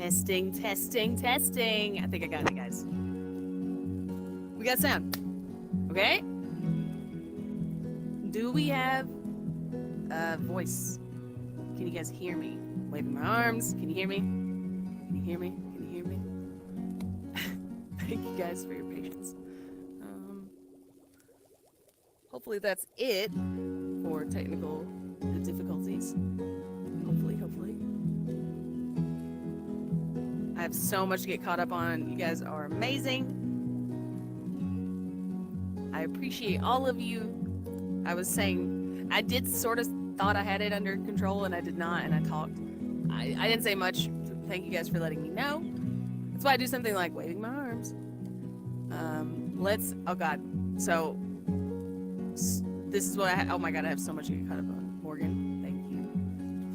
Testing, testing, testing. I think I got it, guys. We got sound. Okay? Do we have a voice? Can you guys hear me? Waving my arms. Can you hear me? Can you hear me? Can you hear me? Thank you guys for your patience. Hopefully that's it for technical difficulties. Hopefully. I have so much to get caught up on. You guys are amazing. I appreciate all of you. I was saying, I did sort of thought I had it under control, and I did not, and I talked. I didn't say much. Thank you guys for letting me know. That's why I do something like waving my arms. Oh God. So, this is what oh my God, I have so much to get caught up on. Morgan, thank you.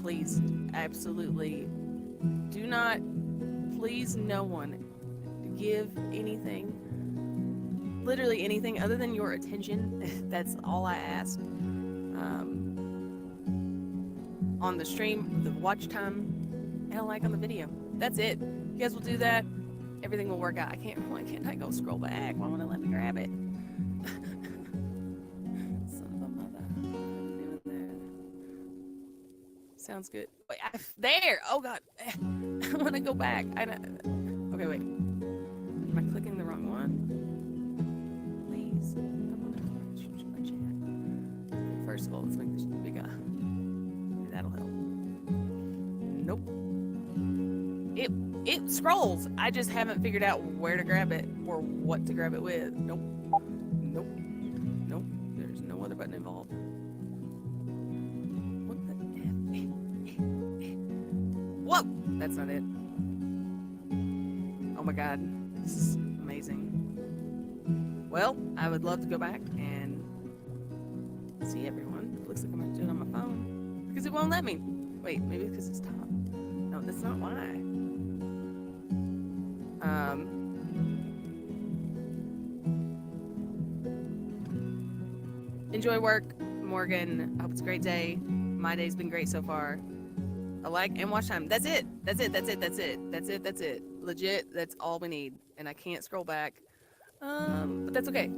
Please, absolutely, do not, please no one give anything, literally anything other than your attention. That's all I ask. On the stream, the watch time, and a like on the video. That's it. You guys will do that, everything will work out. Why can't I go scroll back? Why won't it let me grab it? Son of a mother. Sounds good. Wait, there! Oh God. I want to go back. Okay, wait. Am I clicking the wrong one? Please. First of all, let's make this bigger. That'll help. Nope. It scrolls. I just haven't figured out where to grab it or what to grab it with. Nope. There's no other button involved. What the F? Whoa! That's not it. Oh my God. This is amazing. Well, I would love to go back and see everyone. It looks like I'm going to do it on my phone. Because it won't let me. Wait, maybe because it's top. No, that's not why. Enjoy work, Morgan. I hope it's a great day. My day's been great so far. A like and watch time. That's it. Legit, that's all we need. And I can't scroll back. But that's okay.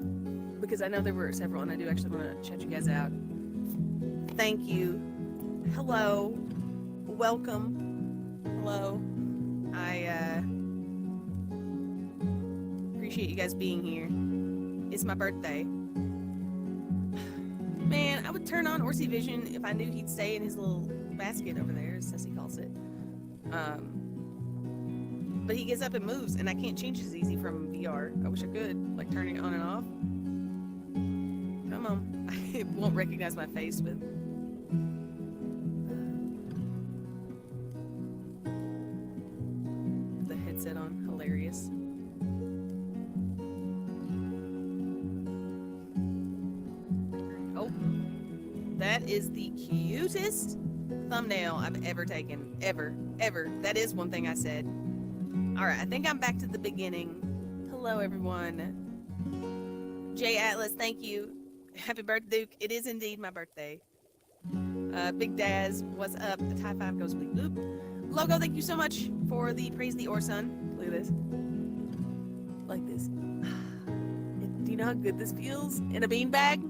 Because I know there were several, and I do actually want to shout you guys out. Thank you. Hello. Welcome. Hello. I appreciate you guys being here. It's my birthday. Man, I would turn on Orsi Vision if I knew he'd stay in his little basket over there, as Ceci calls it. But he gets up and moves, and I can't change his easy from VR. I wish I could, like turning it on and off. Come on. It won't recognize my face with the headset on. Hilarious. Oh, that is the cutest thumbnail I've ever taken. Ever. That is one thing I said. All right, I think I'm back to the beginning. Hello, everyone. Jay Atlas, thank you. Happy birthday, Duke. It is indeed my birthday. Big Daz, what's up? The Tie 5 goes bleep bloop. Logo, thank you so much for the praise the ORSON. Look at this. Like this. Do you know how good this feels in a beanbag?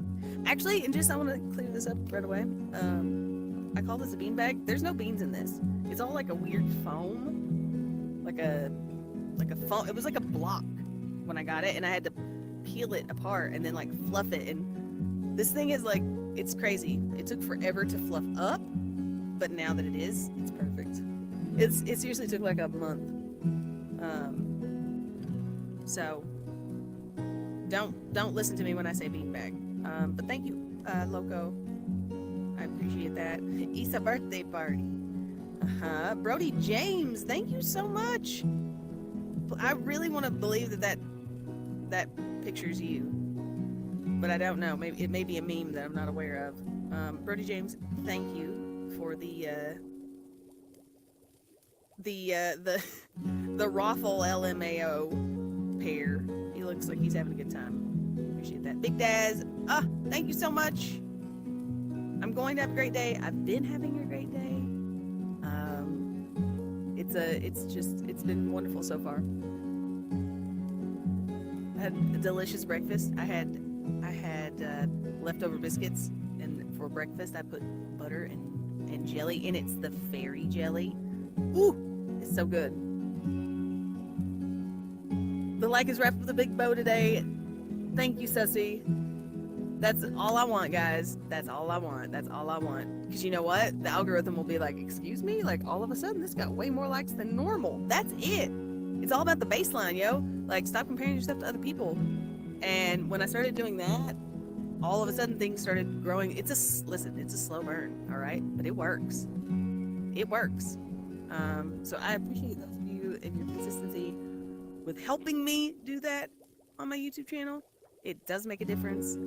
Actually, and just I want to clear this up right away. I call this a beanbag. There's no beans in this. It's all like a weird foam. Like a foam. It was like a block when I got it, and I had to peel it apart and then like fluff it. And this thing is like, it's crazy. It took forever to fluff up, but now that it is, it's perfect. It seriously took like a month. So don't listen to me when I say beanbag. But thank you, Loco. I appreciate that. It's a birthday party. Brody James, thank you so much. I really want to believe that picture's you, but I don't know. Maybe it may be a meme that I'm not aware of. Brody James, thank you for the Rothel LMAO pair. He looks like he's having a good time. Appreciate that. Big Daz, thank you so much. I'm going to have a great day. I've been having a great day. It's been wonderful so far. I had a delicious breakfast. I had leftover biscuits, and for breakfast I put butter and jelly, and it's the fairy jelly. Ooh, it's so good. The like is wrapped with a big bow today. Thank you, Sussy. That's all I want, guys. That's all I want. That's all I want. Because you know what? The algorithm will be like, excuse me? Like, all of a sudden, this got way more likes than normal. That's it. It's all about the baseline, yo. Like, stop comparing yourself to other people. And when I started doing that, all of a sudden, things started growing. It's a slow burn, all right? But it works. It works. So I appreciate those of you and your consistency with helping me do that on my YouTube channel. It does make a difference.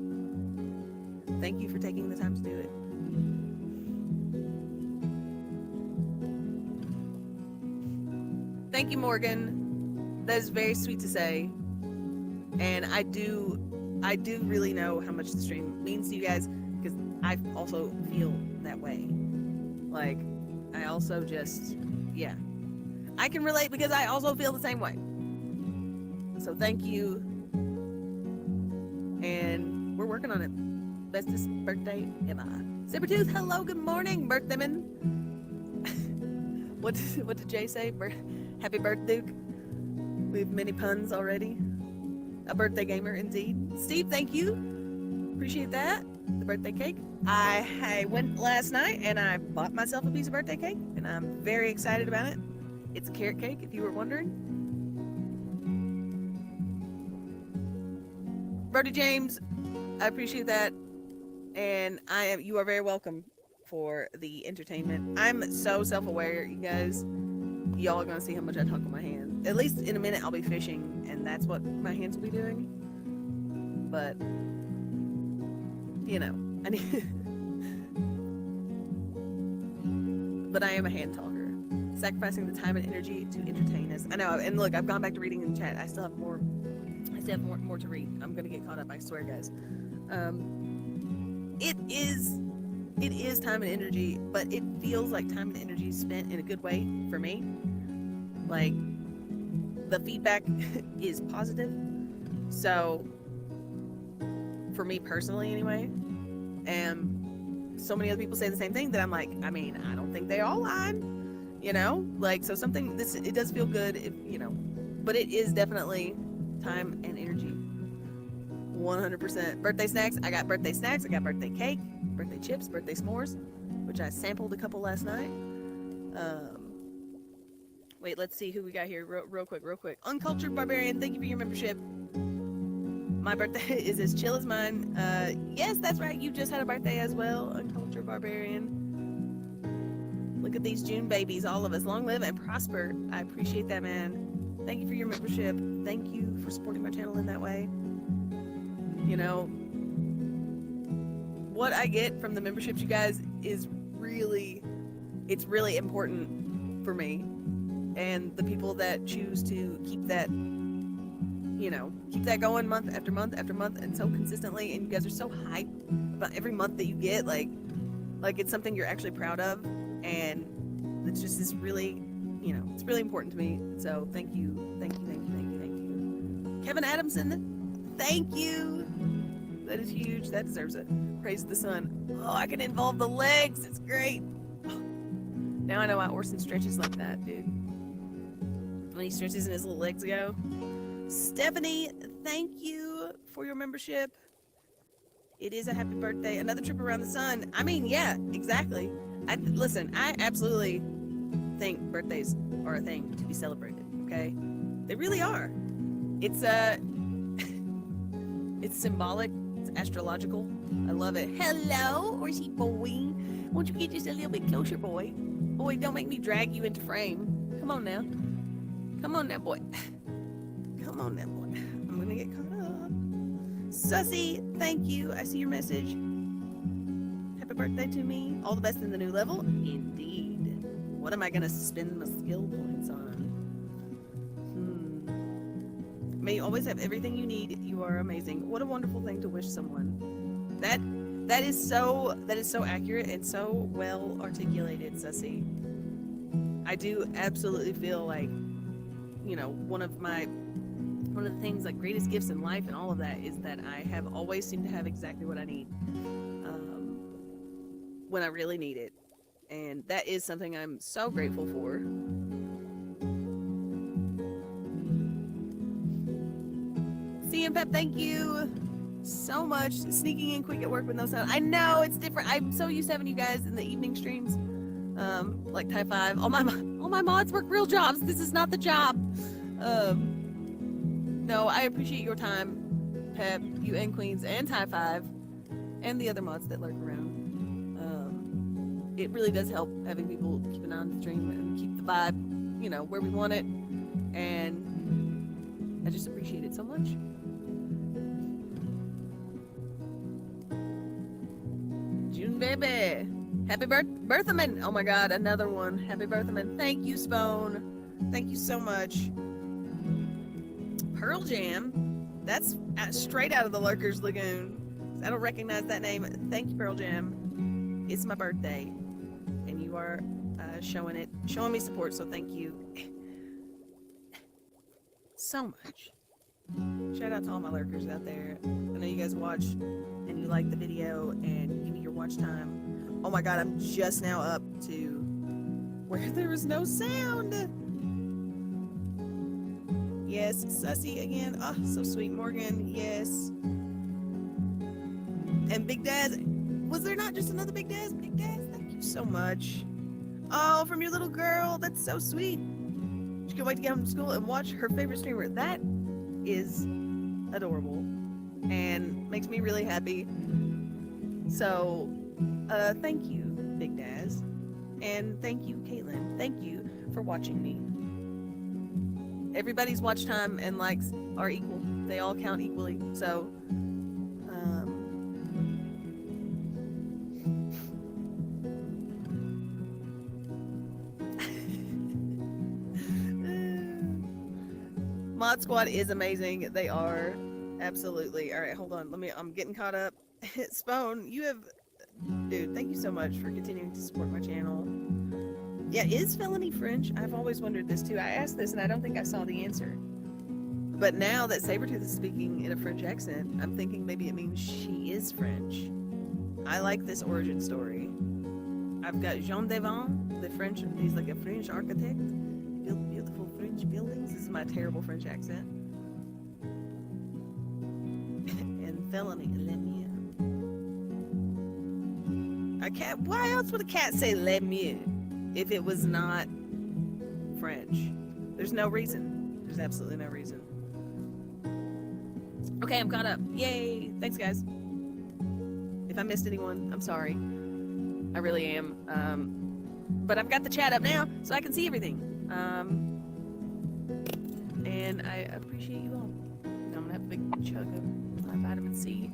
Thank you for taking the time to do it. Thank you, Morgan. That is very sweet to say. And I do really know how much the stream means to you guys, because I also feel that way. Like, I also just, yeah. I can relate because I also feel the same way. So thank you. And we're working on it. Bestest birthday ever. Sabertooth, hello, good morning, birthdayman. What did Jay say? Happy birthday, Duke. We have many puns already. A birthday gamer, indeed. Steve, thank you. Appreciate that. The birthday cake. I went last night and I bought myself a piece of birthday cake, and I'm very excited about it. It's a carrot cake, if you were wondering. Brody James, I appreciate that. And you are very welcome for the entertainment. I'm so self-aware, you guys. Y'all are gonna see how much I talk with my hands. At least in a minute I'll be fishing, and that's what my hands will be doing. But you know, but I am a hand talker, sacrificing the time and energy to entertain us. I know, and look, I've gone back to reading in the chat. I still have more to read. I'm gonna get caught up, I swear, guys. It is time and energy, but it feels like time and energy spent in a good way for me. Like, the feedback is positive. So, for me personally anyway, and so many other people say the same thing that I'm like, I mean, I don't think they all lied, you know? Like, so it does feel good, if, you know, but it is definitely time and energy. 100%. Birthday snacks. I got birthday snacks. I got birthday cake, birthday chips, birthday s'mores, which I sampled a couple last night. Wait, let's see who we got here real quick. Uncultured Barbarian, thank you for your membership. My birthday is as chill as mine. Yes, that's right. You just had a birthday as well, Uncultured Barbarian. Look at these June babies, all of us. Long live and prosper. I appreciate that, man. Thank you for your membership. Thank you for supporting my channel in that way. You know, what I get from the memberships, you guys, is really important for me. And the people that choose to keep that going month after month after month, and so consistently, and you guys are so hyped about every month that you get, like it's something you're actually proud of, and it's just this really, it's really important to me. So thank you. Kevin Adamson, thank you. That is huge. That deserves it. Praise the sun. Oh, I can involve the legs. It's great. Now I know why Orson stretches like that, dude. When he stretches and his little legs go. Stephanie, thank you for your membership. It is a happy birthday. Another trip around the sun. I mean, yeah, exactly. Listen, I absolutely think birthdays are a thing to be celebrated, okay? They really are. It's symbolic. It's astrological. I love it. Hello, Horsey boy. Won't you get just a little bit closer, boy? Boy, don't make me drag you into frame. Come on now. Come on now, boy. Come on now, boy. I'm gonna get caught up. Sussy, thank you. I see your message. Happy birthday to me. All the best in the new level. Indeed. What am I gonna spend my skill points on? May you always have everything you need. You are amazing. What a wonderful thing to wish someone. That is so accurate and so well articulated, Sussy. I do absolutely feel like, one of the things, like, greatest gifts in life and all of that is that I have always seemed to have exactly what I need when I really need it. And that is something I'm so grateful for. CM Pep, thank you so much. Sneaking in quick at work with no sound. I know, it's different. I'm so used to having you guys in the evening streams. Like Type 5. All my mods work real jobs. This is not the job. No, I appreciate your time, Pep, you and Queens, and Type 5, and the other mods that lurk around. It really does help having people keep an eye on the stream and keep the vibe, where we want it. And I just appreciate it so much. June baby. Happy birthman. Oh my god, another one. Happy birthman. Thank you, Spone. Thank you so much. Pearl Jam. That's straight out of the Lurkers Lagoon. I don't recognize that name. Thank you, Pearl Jam. It's my birthday, and you are showing me support, so thank you so much. Shout out to all my lurkers out there. I know you guys watch and you like the video and give me your watch time. Oh my god, I'm just now up to where there was no sound. Yes, Sussy again. Oh, so sweet. Morgan, yes. And Big Daz. Was there not just another Big Daz? Big Daz, thank you so much. Oh, from your little girl. That's so sweet. She can't wait to get home from school and watch her favorite streamer. That is adorable and makes me really happy. So, thank you, Big Daz. And thank you, Caitlin. Thank you for watching me. Everybody's watch time and likes are equal. They all count equally. So, Mod Squad is amazing. They are. Absolutely. All right, hold on. I'm getting caught up. Spone, dude, thank you so much for continuing to support my channel. Yeah, is felony French? I've always wondered this too. I asked this and I don't think I saw the answer. But now that Sabretooth is speaking in a French accent, I'm thinking maybe it means she is French. I like this origin story. I've got Jean Devant, the French, he's like a French architect. Built beautiful French buildings. This is my terrible French accent. And felony, Lemieux. A cat, why else would a cat say Lemieux if it was not French? There's no reason. There's absolutely no reason. Okay, I'm caught up. Yay! Thanks, guys. If I missed anyone, I'm sorry. I really am. But I've got the chat up now, so I can see everything. And I appreciate you all. Now I'm gonna have a big chug of my vitamin C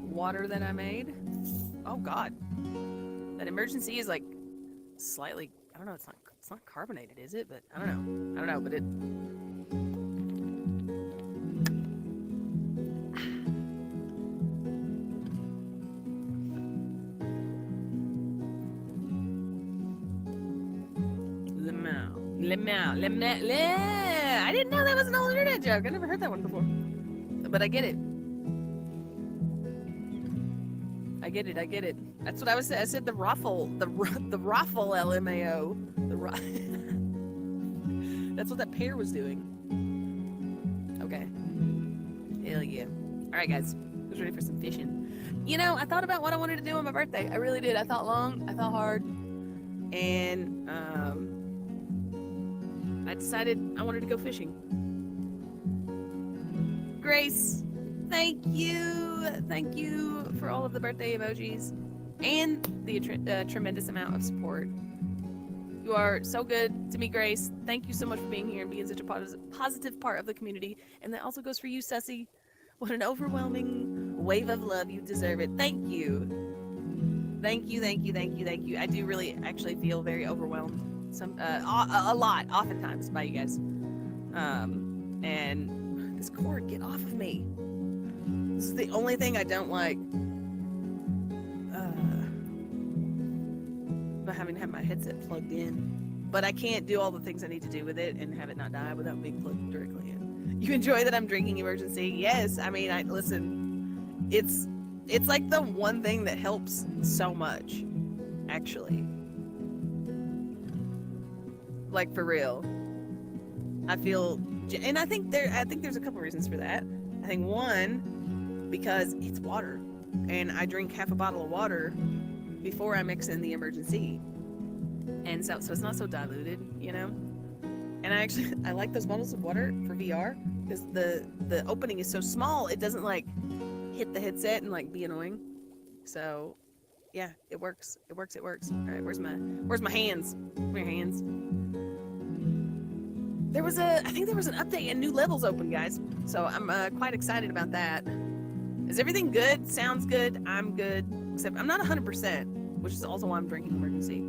water that I made. Oh God, that emergency is like slightly. I don't know. It's not carbonated, is it? But I don't know. But it. I didn't know that was an old internet joke. I never heard that one before. But I get it. I get it. That's what I was saying. I said the raffle LMAO. That's what that pair was doing. Okay. Hell yeah. Alright, guys. Who's ready for some fishing? You know, I thought about what I wanted to do on my birthday. I really did. I thought long. I thought hard. And, I decided I wanted to go fishing. Grace, thank you. Thank you for all of the birthday emojis and the tremendous amount of support. You are so good to me, Grace. Thank you so much for being here and being such a positive part of the community. And that also goes for you, Sussy. What an overwhelming wave of love. You deserve it. Thank you. Thank you. I do really actually feel very overwhelmed. A lot, oftentimes, by you guys. And this cord, get off of me. This is the only thing I don't like. About having to have my headset plugged in. but I can't do all the things I need to do with it and have it not die without being plugged directly in. You enjoy that I'm drinking emergency? Yes. I mean, I listen. It's like the one thing that helps so much, actually. Like for real. I feel, and I think there's a couple reasons for that. I think one, because it's water, and I drink half a bottle of water before I mix in the emergency, and so it's not so diluted, you know. And I like those bottles of water for VR because the opening is so small, it doesn't like hit the headset and like be annoying. So yeah, it works. It works. All right, where's my hands? Where are your hands? I think there was an update and new levels open, guys. So I'm quite excited about that. Is everything good? Sounds good. I'm good. Except I'm not 100%, which is also why I'm drinking emergency.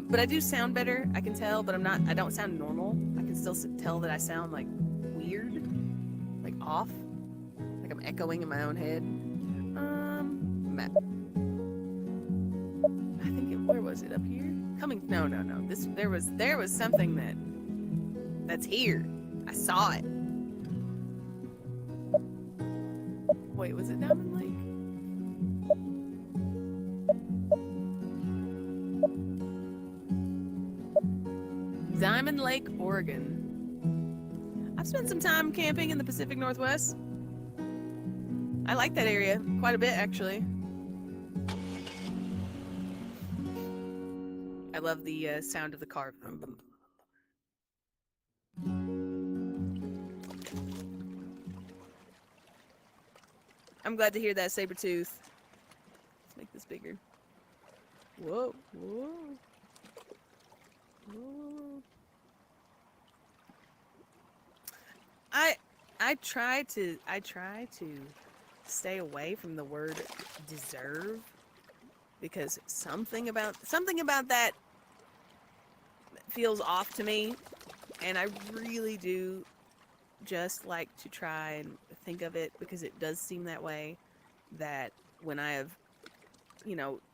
But I do sound better. I can tell, but I don't sound normal. I can still tell that I sound like weird, like off, like I'm echoing in my own head. Map. I think where was it? Up here? No. There was something that's here. I saw it. Wait, was it Diamond Lake? Diamond Lake, Oregon. I've spent some time camping in the Pacific Northwest. I like that area quite a bit, actually. I love the sound of the car. I'm glad to hear that, Sabretooth. Let's make this bigger. Whoa. I try to stay away from the word deserve because something about that feels off to me, and I really do just like to try and think of it because it does seem that way, that when I have,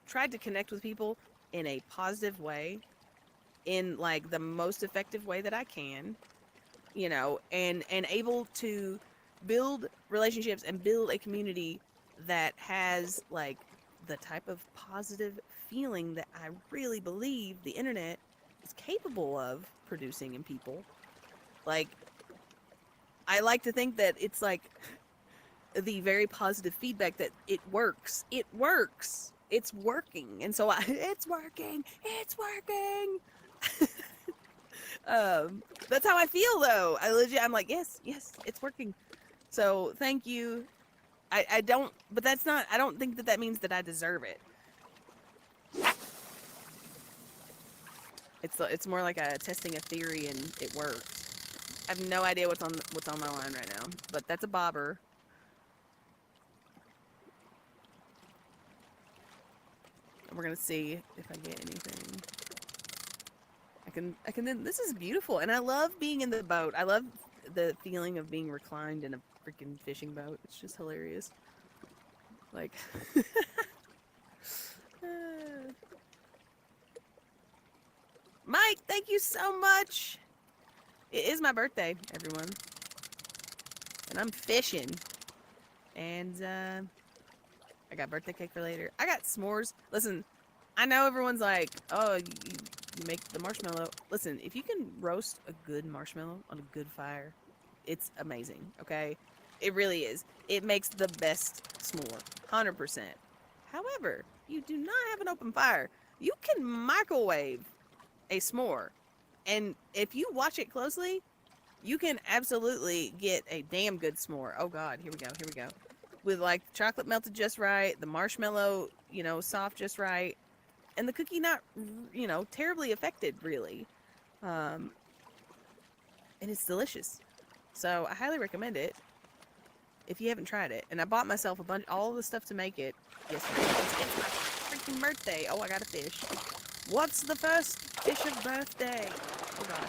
tried to connect with people in a positive way, in like the most effective way that I can, and able to build relationships and build a community that has like the type of positive feeling that I really believe the internet is capable of producing in people. Like, I like to think that it's like the very positive feedback that it works. It's working. And so it's working. That's how I feel though. I'm like, yes, it's working. So thank you. I don't think that means that I deserve it. It's more like testing a theory and it worked. I have no idea what's on my line right now, but that's a bobber. And we're gonna see if I get anything. I can then, this is beautiful, and I love being in the boat. I love the feeling of being reclined in a freaking fishing boat. It's just hilarious. Like, Mike, thank you so much. It is my birthday, everyone. And I'm fishing. And, I got birthday cake for later. I got s'mores. Listen, I know everyone's like, oh, you make the marshmallow. Listen, if you can roast a good marshmallow on a good fire, it's amazing, okay? It really is. It makes the best s'more, 100%. However, you do not have an open fire. You can microwave a s'more. And if you watch it closely, you can absolutely get a damn good s'more. Oh God, here we go. With like chocolate melted just right, the marshmallow, soft just right, and the cookie not, terribly affected really. And it's delicious. So I highly recommend it if you haven't tried it. And I bought myself all the stuff to make it yesterday. It's my freaking birthday. Oh, I got a fish. What's the first fish of birthday? Oh God, I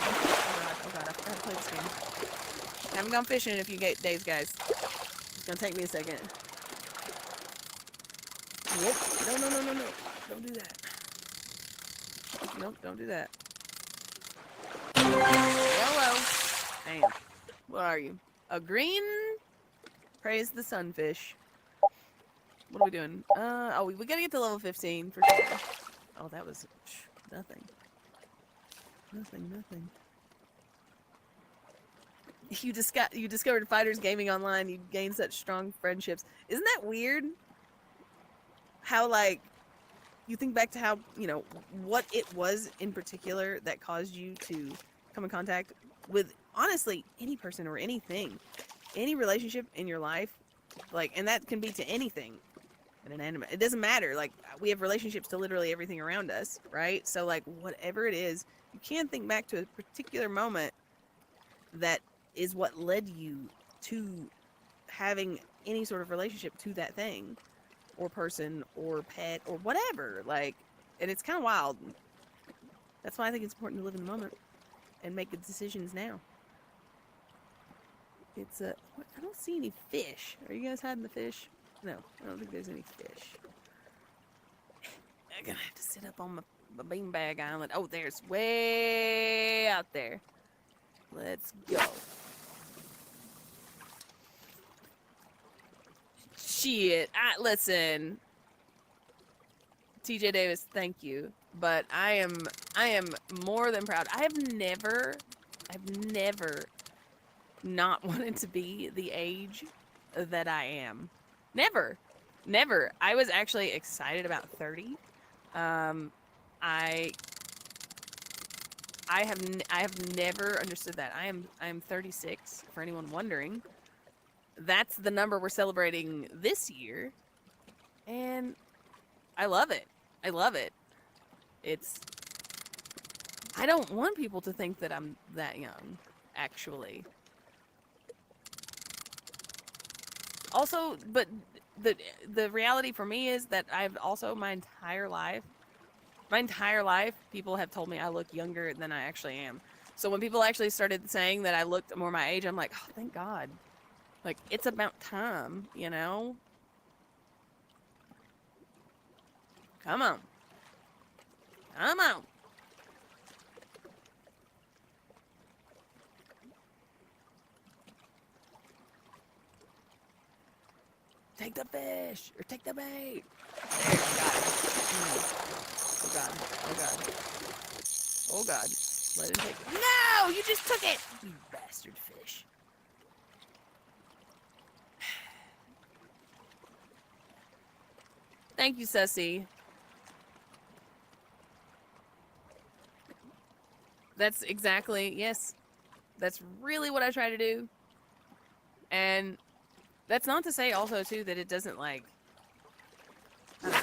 forgot to play this game. I haven't gone fishing in a few days, guys. It's gonna take me a second. Yep. No. Don't do that. Nope, don't do that. Yellow. Damn. What are you? A green? Praise the sunfish. What are we doing? Oh, we gotta get to level 15 for sure. Oh, that was nothing. Nothing. You discovered Fighters Gaming Online. You gained such strong friendships. Isn't that weird? How, like, you think back to how, what it was in particular that caused you to come in contact with, honestly, any person or anything. Any relationship in your life. Like, and that can be to anything. Inanimate. It doesn't matter. Like, we have relationships to literally everything around us, right? So, like, whatever it is, you can think back to a particular moment that is what led you to having any sort of relationship to that thing or person or pet or whatever. Like, and it's kind of wild. That's why I think it's important to live in the moment and make good decisions now. It's I don't see any fish. Are you guys hiding the fish? No, I don't think there's any fish. I'm gonna have to sit up on my beanbag island. Oh, there's way out there. Let's go. Shit. Listen. TJ Davis, thank you. But I am more than proud. I've never not wanted to be the age that I am. Never. I was actually excited about 30. I have never understood that. I am 36, for anyone wondering. That's the number we're celebrating this year. And I love it. I don't want people to think that I'm that young, actually. Also, but the reality for me is that I've also my entire life, people have told me I look younger than I actually am. So when people actually started saying that I looked more my age, I'm like, oh, thank God. Like, it's about time, you know? Come on. Take the fish, or take the bait. There, got it. Oh God. Let him take it. No, you just took it. You bastard fish. Thank you, Sussy. That's exactly, yes. That's really what I try to do. And that's not to say also, too, that it doesn't, like, I don't know.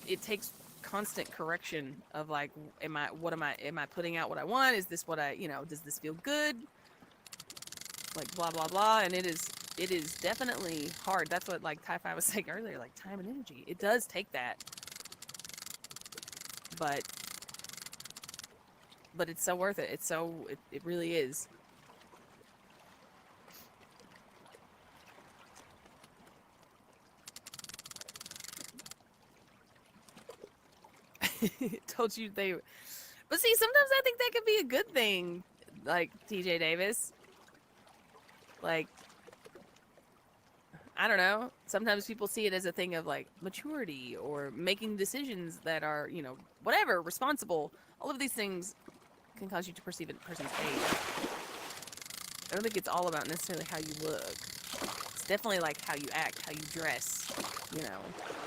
It takes constant correction of, like, am I putting out what I want? Is this what does this feel good? Like, blah, blah, blah. And it is definitely hard. That's what, like, Ty-Fi was saying earlier, like, time and energy. It does take that. But it's so worth it. It really is. Told you they... But see, sometimes I think that could be a good thing, like, TJ Davis. Like, I don't know. Sometimes people see it as a thing of, like, maturity or making decisions that are, whatever, responsible. All of these things can cause you to perceive a person's age. I don't think it's all about necessarily how you look. It's definitely, like, how you act, how you dress,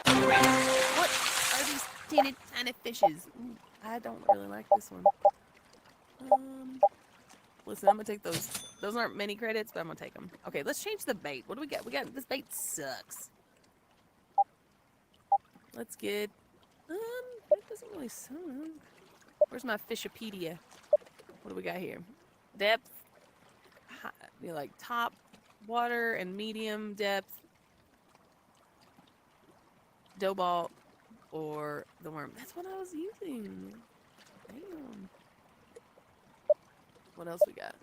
What are these teeny tiny fishes? Ooh, I don't really like this one. Listen, I'm gonna take those. Those aren't many credits, but I'm gonna take them. Okay, let's change the bait. What do we got? This bait sucks. Let's get, it doesn't really suck. Where's my Fishopedia? What do we got here? Depth, high, like top, water, and medium depth. Dough ball, or the worm. That's what I was using. Damn. What else we got?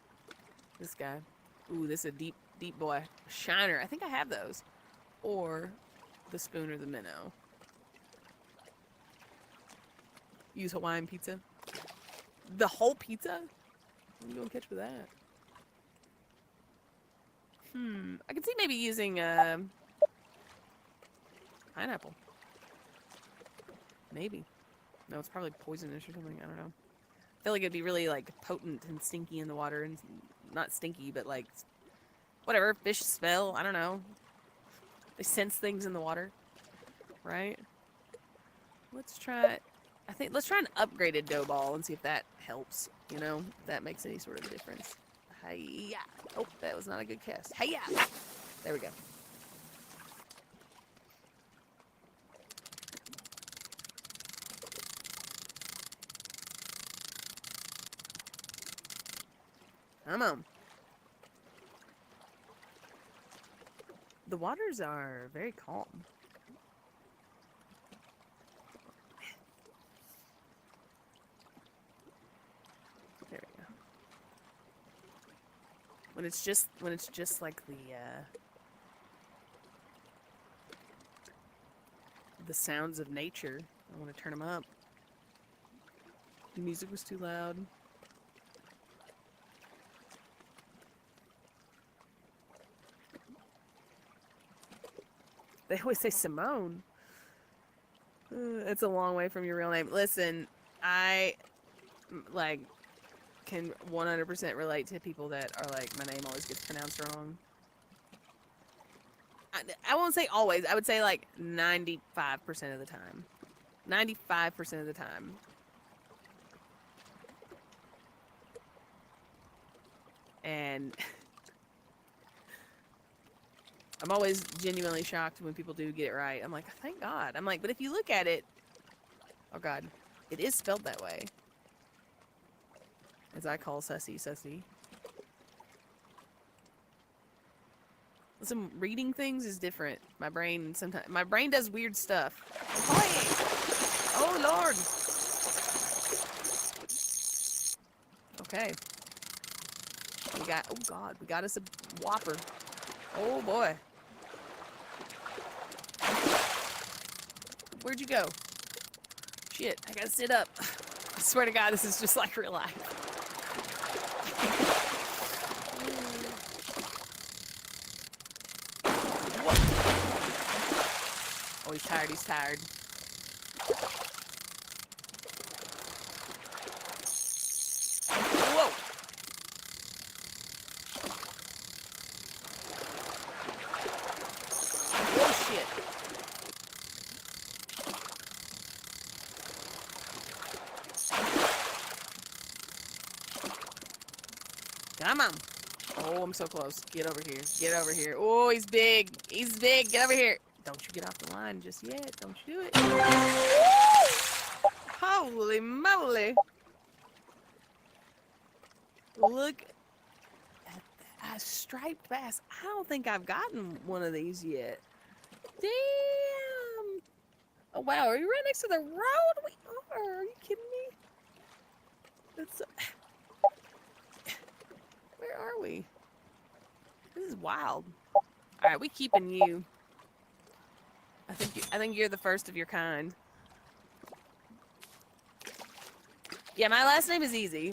This guy. Ooh, this is a deep boy. Shiner. I think I have those. Or the spoon or the minnow. Use Hawaiian pizza. The whole pizza? What are you gonna catch with that? I could see maybe using pineapple. Maybe. No, it's probably poisonous or something. I don't know. I feel like it'd be really like potent and stinky in the water, and not stinky, but like whatever, fish smell. I don't know. They sense things in the water, right? Let's try. Let's try an upgraded dough ball and see if that helps. You know, if that makes any sort of difference. Hiya! Oh, that was not a good cast. Hiya! There we go. Come on. The waters are very calm. There we go. When it's just like the sounds of nature, I want to turn them up. The music was too loud. They always say Simone. It's a long way from your real name. Listen, I like can 100% relate to people that are like, my name always gets pronounced wrong. I won't say always. I would say like 95% of the time. 95% of the time. And I'm always genuinely shocked when people do get it right. I'm like, thank God. I'm like, but if you look at it, oh God, it is spelled that way. As I call Sussy. Listen, reading things is different. My brain does weird stuff. Oh Lord. Okay. Oh God, we got us a whopper. Oh boy. Where'd you go? Shit, I gotta sit up. I swear to God, this is just like real life. Oh, he's tired. Whoa! Oh, shit. Come on. Oh, I'm so close. Get over here. Oh, he's big. Get over here. Don't you get off the line just yet. Don't you do it. Holy moly. Look at that. A striped bass. I don't think I've gotten one of these yet. Damn. Oh, wow. Are you right next to the road? We are. Are you kidding me? That's... Where are we? This is wild. All right, we keeping you. I think you're the first of your kind. Yeah, my last name is easy.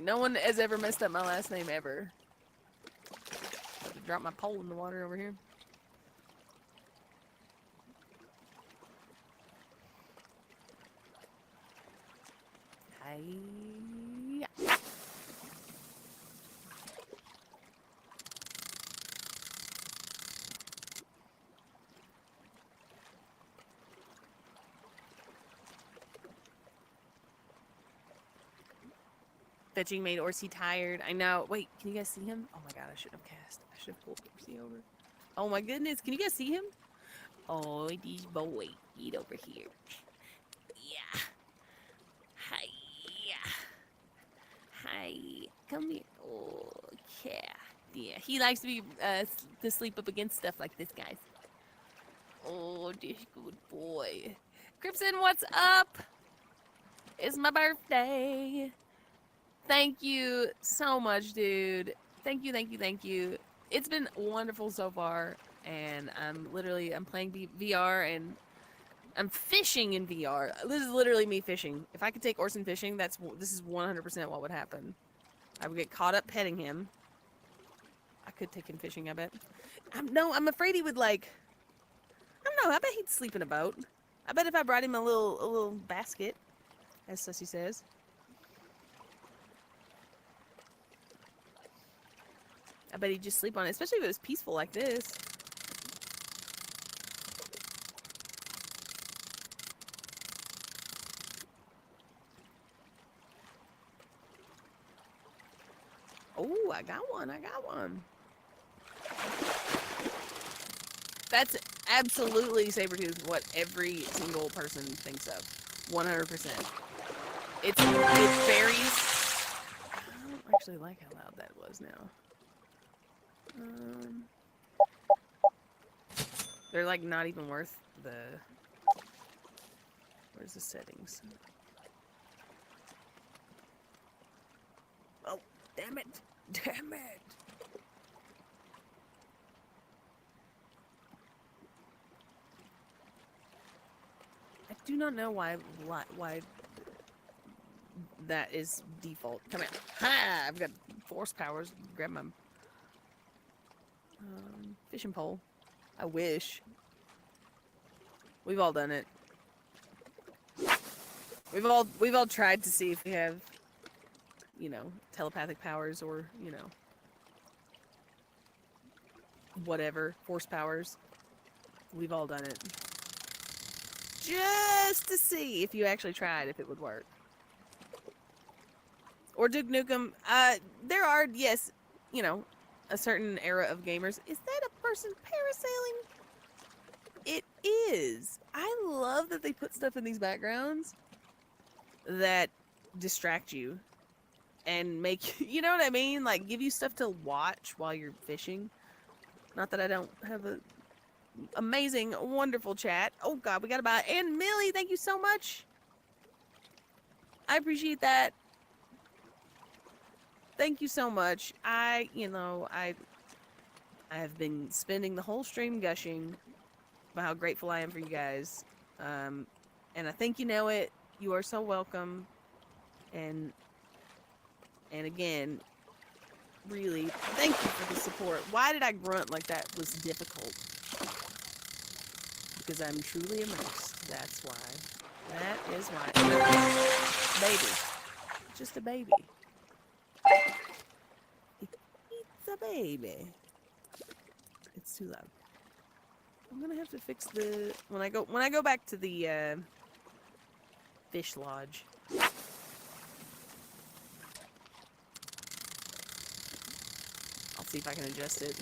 No one has ever messed up my last name ever. Drop my pole in the water over here. Hi. Fetching made Orsi tired. I know. Wait, can you guys see him? Oh my God, I shouldn't have cast. I should have pulled Orsi over. Oh my goodness, can you guys see him? Oh, this boy. Get over here. Yeah. Hi. Hi. Come here. Oh, yeah. Yeah, he likes to be to sleep up against stuff like this, guys. Oh, this good boy. Crimson, what's up? It's my birthday. Thank you so much, dude. Thank you. It's been wonderful so far, and I'm playing VR, and I'm fishing in VR. This is literally me fishing. If I could take Orson fishing, this is 100% what would happen. I would get caught up petting him. I could take him fishing, I bet. I'm afraid he would, like... I don't know, I bet he'd sleep in a boat. I bet if I brought him a little basket, as Sussy says. I bet he'd just sleep on it, especially if it was peaceful like this. Oh, I got one. That's absolutely Sabretooth, what every single person thinks of. 100%. It varies. I don't actually like how loud that was now. They're like not even worth the... Where's the settings? Oh, damn it. Damn it. I do not know why that is default. Come here. Ha! I've got force powers. Grab my fishing pole. I wish. We've all done it. We've all tried to see if we have, you know, telepathic powers or, you know, whatever, force powers. We've all done it. Just to see if you actually tried, if it would work. Or Duke Nukem. There are, yes, you know, a certain era of gamers. Is that a person parasailing? It is. I love that they put stuff in these backgrounds that distract you and make, you know what I mean? Like, give you stuff to watch while you're fishing. Not that I don't have a amazing, wonderful chat. Oh, God, we got to buy. And Millie, thank you so much. I appreciate that. Thank you so much. I have been spending the whole stream gushing about how grateful I am for you guys. And I think you know it. You are so welcome. And again, really, thank you for the support. Why did I grunt like that was difficult? Because I'm truly immersed. That's why. That is why. Baby. Just a baby. It's a baby. It's too loud. I'm gonna have to fix the when I go back to the fish lodge. I'll see if I can adjust it.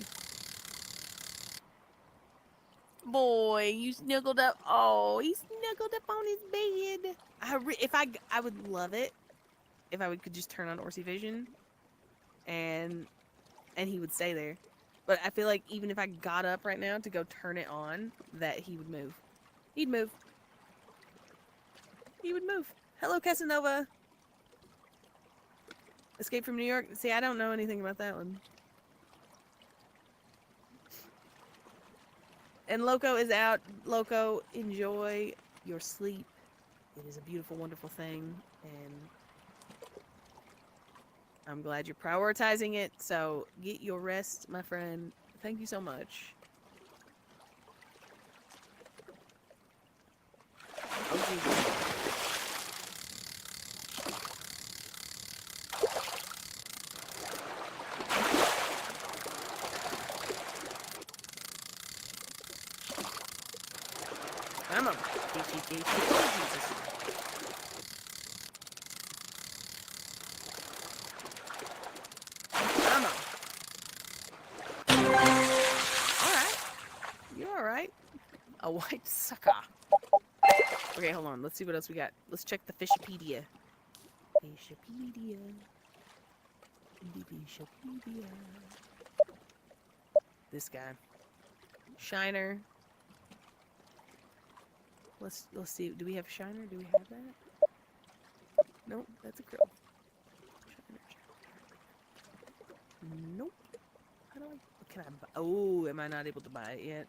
Boy, you snuggled up. Oh, he snuggled up on his bed. I would love it if I could just turn on Orsi Vision, and he would stay there. But I feel like even if I got up right now to go turn it on, that he would move. He'd move. He would move. Hello, Casanova. Escape from New York. See, I don't know anything about that one. And Loco is out. Loco, enjoy your sleep. It is a beautiful, wonderful thing. And I'm glad you're prioritizing it. So get your rest, my friend. Thank you so much. Oh, Jesus. I'm a bitchy. Oh, Jesus. I'm a... Alright. You're alright. A white sucker. Okay, hold on. Let's see what else we got. Let's check the Fishipedia. Fishipedia. Fishipedia. This guy. Shiner. Let's see. Do we have Shiner? Do we have that? Nope, that's a krill. Shiner. Nope. How do I... Can I buy... Oh, am I not able to buy it yet?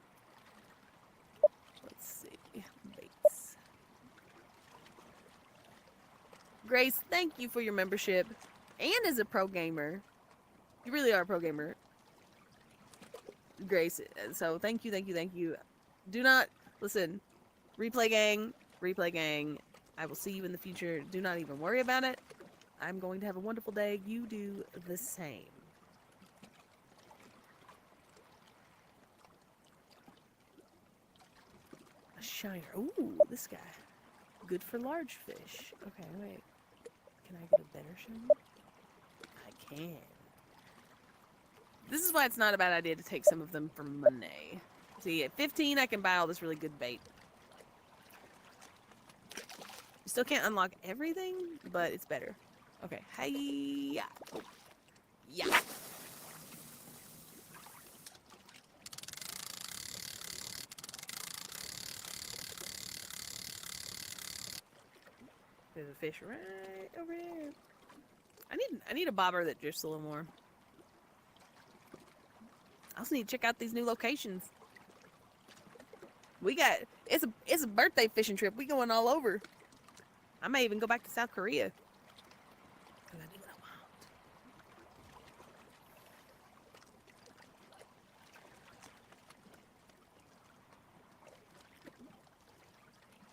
Let's see. Bates. Grace, thank you for your membership. And as a pro gamer, you really are a pro gamer, Grace. So thank you, thank you, thank you. Do not listen. Replay gang, replay gang. I will see you in the future. Do not even worry about it. I'm going to have a wonderful day. You do the same. A shiner. Ooh, this guy. Good for large fish. Okay, wait. Can I get a better shiner? I can. This is why it's not a bad idea to take some of them for money. See, at 15, I can buy all this really good bait. You still can't unlock everything, but it's better. Okay, hey-ya. Oh. Yeah. There's a fish right over here. I need a bobber that drifts a little more. I also need to check out these new locations. We got it's a birthday fishing trip. We going all over. I may even go back to South Korea. 'Cause I do what I want.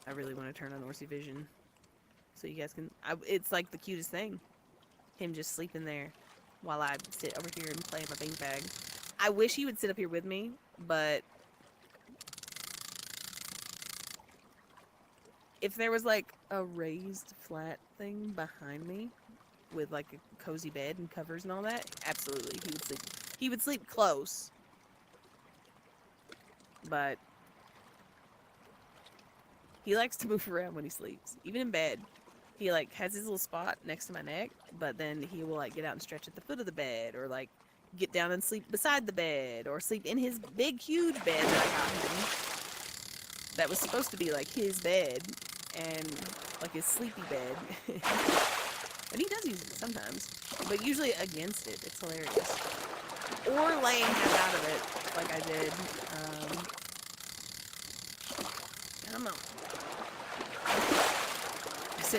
I really want to turn on Orsi Vision, so you guys can. It's like the cutest thing. Him just sleeping there, while I sit over here and play my beanbag. I wish he would sit up here with me, but if there was like a raised flat thing behind me with like a cozy bed and covers and all that, absolutely he would sleep. He would sleep close, but he likes to move around when he sleeps, even in bed. He like has his little spot next to my neck, but then he will like get out and stretch at the foot of the bed, or like get down and sleep beside the bed, or sleep in his big huge bed that I got him. That was supposed to be like his bed and like his sleepy bed. And he does use it sometimes, but usually against it. It's hilarious. Or laying half out of it, like I did. Come on. I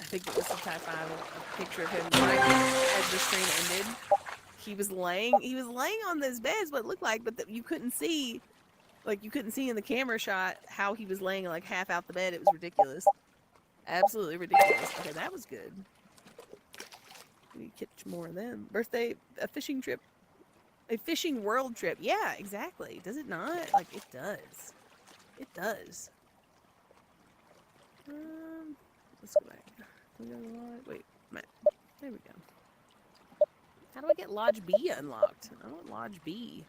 think it was some type of a picture of him right as the stream ended. He was laying on this bed is what it looked like, but you couldn't see, like you couldn't see in the camera shot how he was laying like half out the bed. It was ridiculous. Absolutely ridiculous. Okay, that was good. We need to catch more of them. A fishing trip. A fishing world trip. Yeah, exactly. Does it not? Like, it does. It does. Let's go back. Can we go to Lodge? Wait, map. There we go. How do I get Lodge B unlocked? I want Lodge B.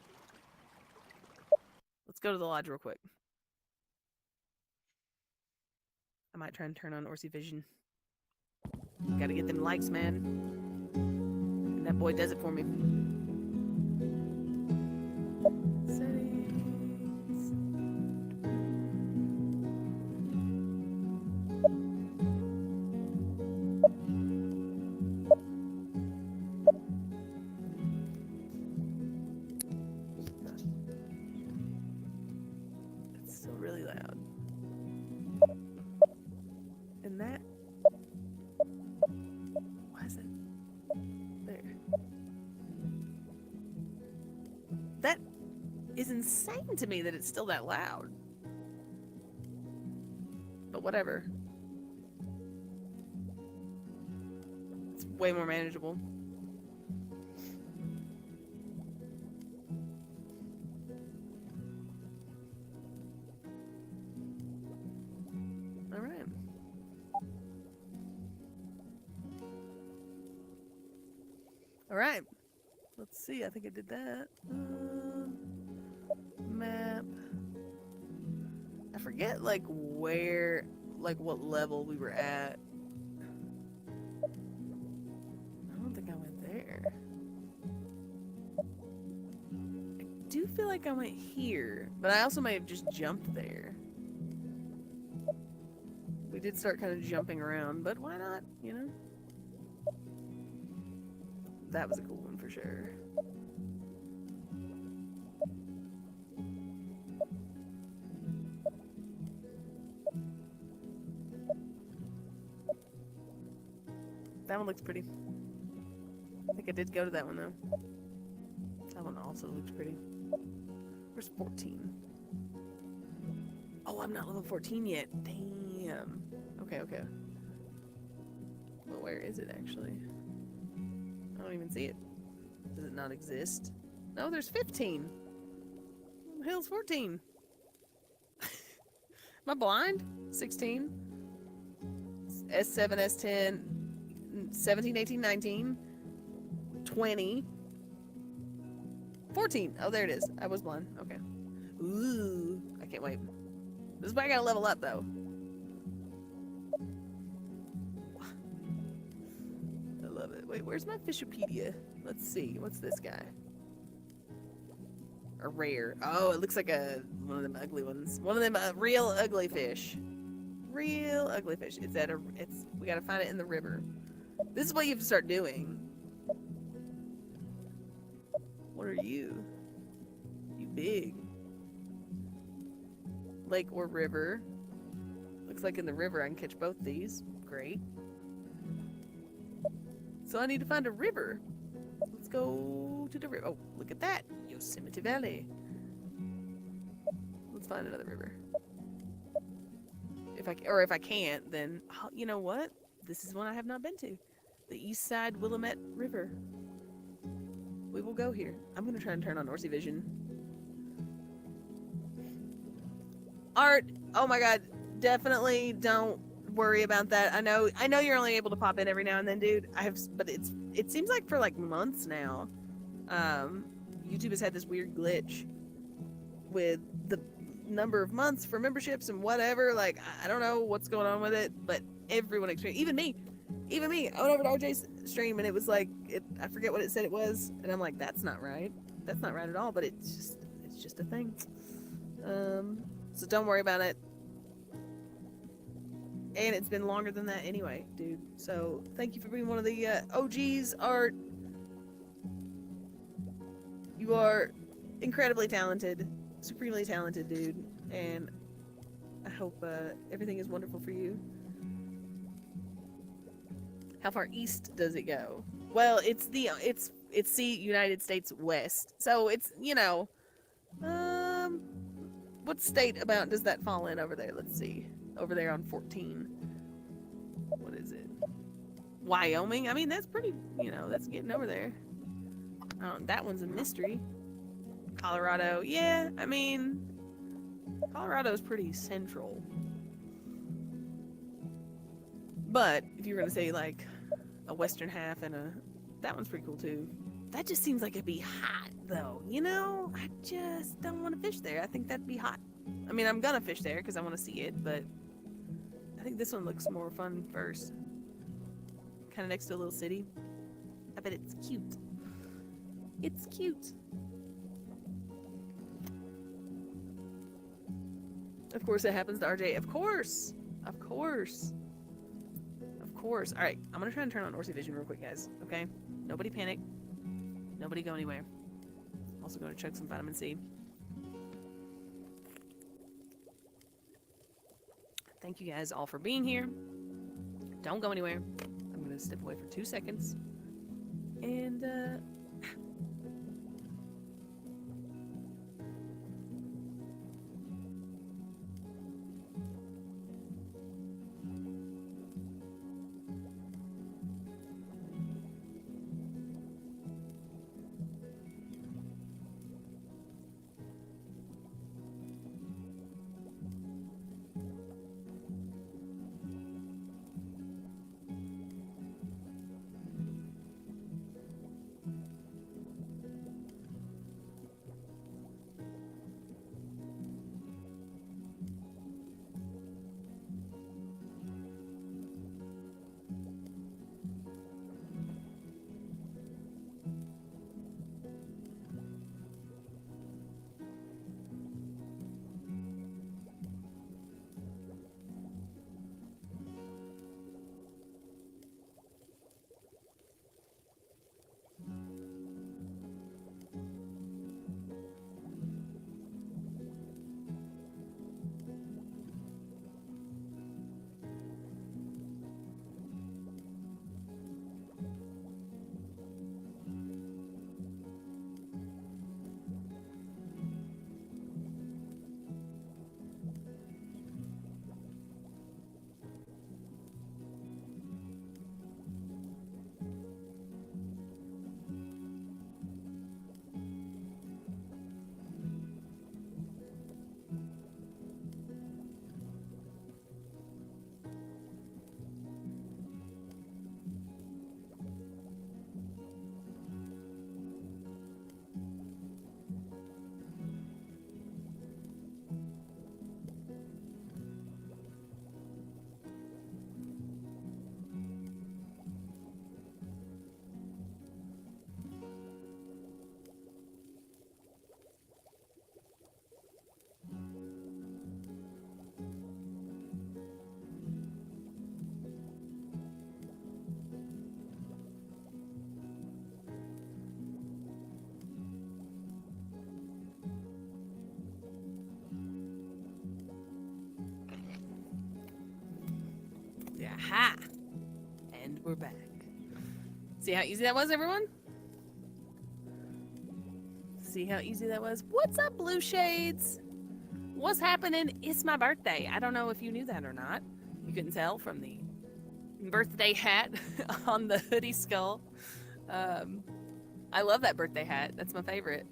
Let's go to the lodge real quick. I might try and turn on Orsi Vision. Gotta get them likes, man. And that boy does it for me. Insane to me that it's still that loud. But whatever. It's way more manageable. Alright. Alright. Let's see. I think I did that. Map. I forget like where, like what level we were at. I don't think I went there. I do feel like I went here, but I also may have just jumped there. We did start kind of jumping around, but why not, you know? That was a cool one for sure. That one looks pretty. I think I did go to that one, though. That one also looks pretty. Where's 14? Oh, I'm not level 14 yet. Damn. Okay, okay. Well, where is it, actually? I don't even see it. Does it not exist? No, there's 15. What the hell's 14? Am I blind? 16. S7, S10, 17, 18, 19, 20, 14. Oh, there it is. I was blind. Okay. Ooh, I can't wait. This is why I gotta level up, though. I love it. Wait, where's my Fishopedia? Let's see. What's this guy? A rare. Oh, it looks like one of them ugly ones. One of them real ugly fish. Real ugly fish. We gotta find it in the river. This is what you have to start doing. What are you? You big. Lake or river. Looks like in the river I can catch both these. Great. So I need to find a river. Let's go to the river. Oh, look at that. Yosemite Valley. Let's find another river. If I can't, then you know what? This is one I have not been to. The East Side Willamette River. We will go here. I'm gonna try and turn on Orsi Vision. Art. Oh my God. Definitely don't worry about that. I know you're only able to pop in every now and then, dude. But it seems like for like months now, YouTube has had this weird glitch with the number of months for memberships and whatever. Like, I don't know what's going on with it, but everyone experienced, even me. I went over to RJ's stream and it was like, I forget what it said it was, and I'm like, that's not right. That's not right at all. But it's just a thing. So don't worry about it. And it's been longer than that anyway, dude. So thank you for being one of the OGs, Art. You are incredibly talented, supremely talented, dude. And I hope everything is wonderful for you. How far east does it go? Well, it's the United States West. So it's, what state about does that fall in over there? Let's see. Over there on 14. What is it? Wyoming? I mean, that's pretty, that's getting over there. That one's a mystery. Colorado. Yeah, I mean, Colorado's pretty central. But if you were going to say, like, a western half and that one's pretty cool, too. That just seems like it'd be hot, though, I just don't want to fish there. I think that'd be hot. I mean, I'm gonna fish there because I want to see it, but I think this one looks more fun first. Kind of next to a little city. I bet it's cute. It's cute. Of course it happens to RJ. Of course. Of course. Of course. Alright, I'm gonna try and turn on Orsi Vision real quick, guys. Okay? Nobody panic. Nobody go anywhere. I'm also going to chug some vitamin C. Thank you guys all for being here. Don't go anywhere. I'm going to step away for 2 seconds. And, Aha! And we're back. See how easy that was, everyone? See how easy that was? What's up, Blue Shades? What's happening? It's my birthday. I don't know if you knew that or not. You couldn't tell from the birthday hat on the hoodie skull. I love that birthday hat. That's my favorite.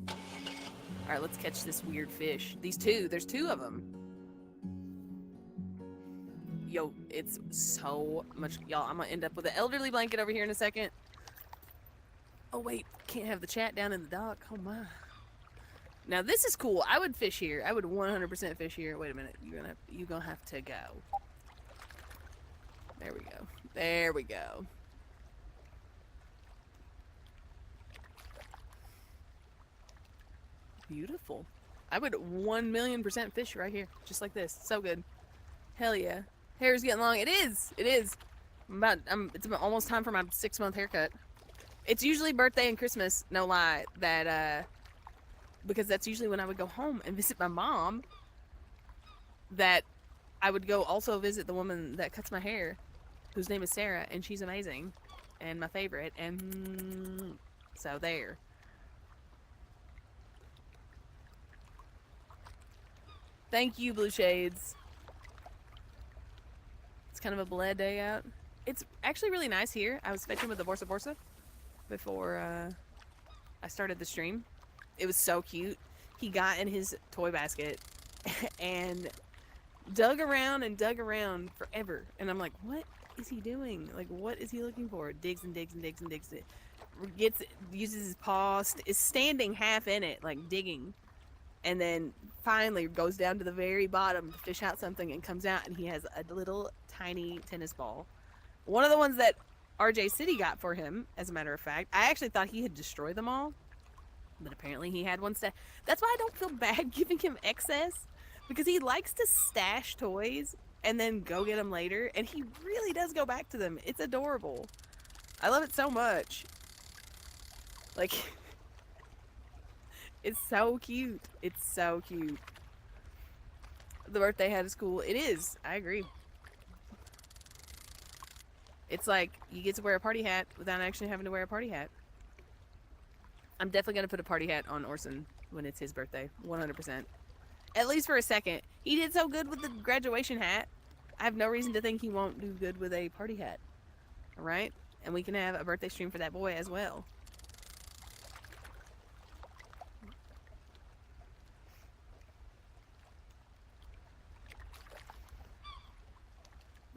All right, let's catch this weird fish. These two. There's two of them. Yo, it's so much. Y'all, I'm going to end up with an elderly blanket over here in a second. Oh, wait. Can't have the chat down in the dock. Oh, my. Now, this is cool. I would fish here. I would 100% fish here. Wait a minute. You're gonna have to go. There we go. There we go. Beautiful. I would 1,000,000% fish right here. Just like this. So good. Hell yeah. Hair's getting long. It is. It is. It's almost time for my 6-month haircut. It's usually birthday and Christmas, no lie, that, because that's usually when I would go home and visit my mom, that I would go also visit the woman that cuts my hair, whose name is Sarah, and she's amazing, and my favorite, and so there. Thank you, Blue Shades. It's kind of a bled day out. It's actually really nice here. I was fetching with the Borsa before I started the stream. It was so cute. He got in his toy basket and dug around forever. And I'm like, what is he doing? Like, what is he looking for? Digs and digs and digs and digs. Uses his paw, is standing half in it, like digging. And then finally goes down to the very bottom to fish out something and comes out and he has a little tiny tennis ball. One of the ones that RJ City got for him, as a matter of fact. I actually thought he had destroyed them all. But apparently he had one stash. That's why I don't feel bad giving him excess. Because he likes to stash toys and then go get them later. And he really does go back to them. It's adorable. I love it so much. Like, it's so cute. It's so cute. The birthday hat is cool. It is. I agree. It's like you get to wear a party hat without actually having to wear a party hat. I'm definitely going to put a party hat on Orson when it's his birthday. 100%. At least for a second. He did so good with the graduation hat. I have no reason to think he won't do good with a party hat. Alright? And we can have a birthday stream for that boy as well.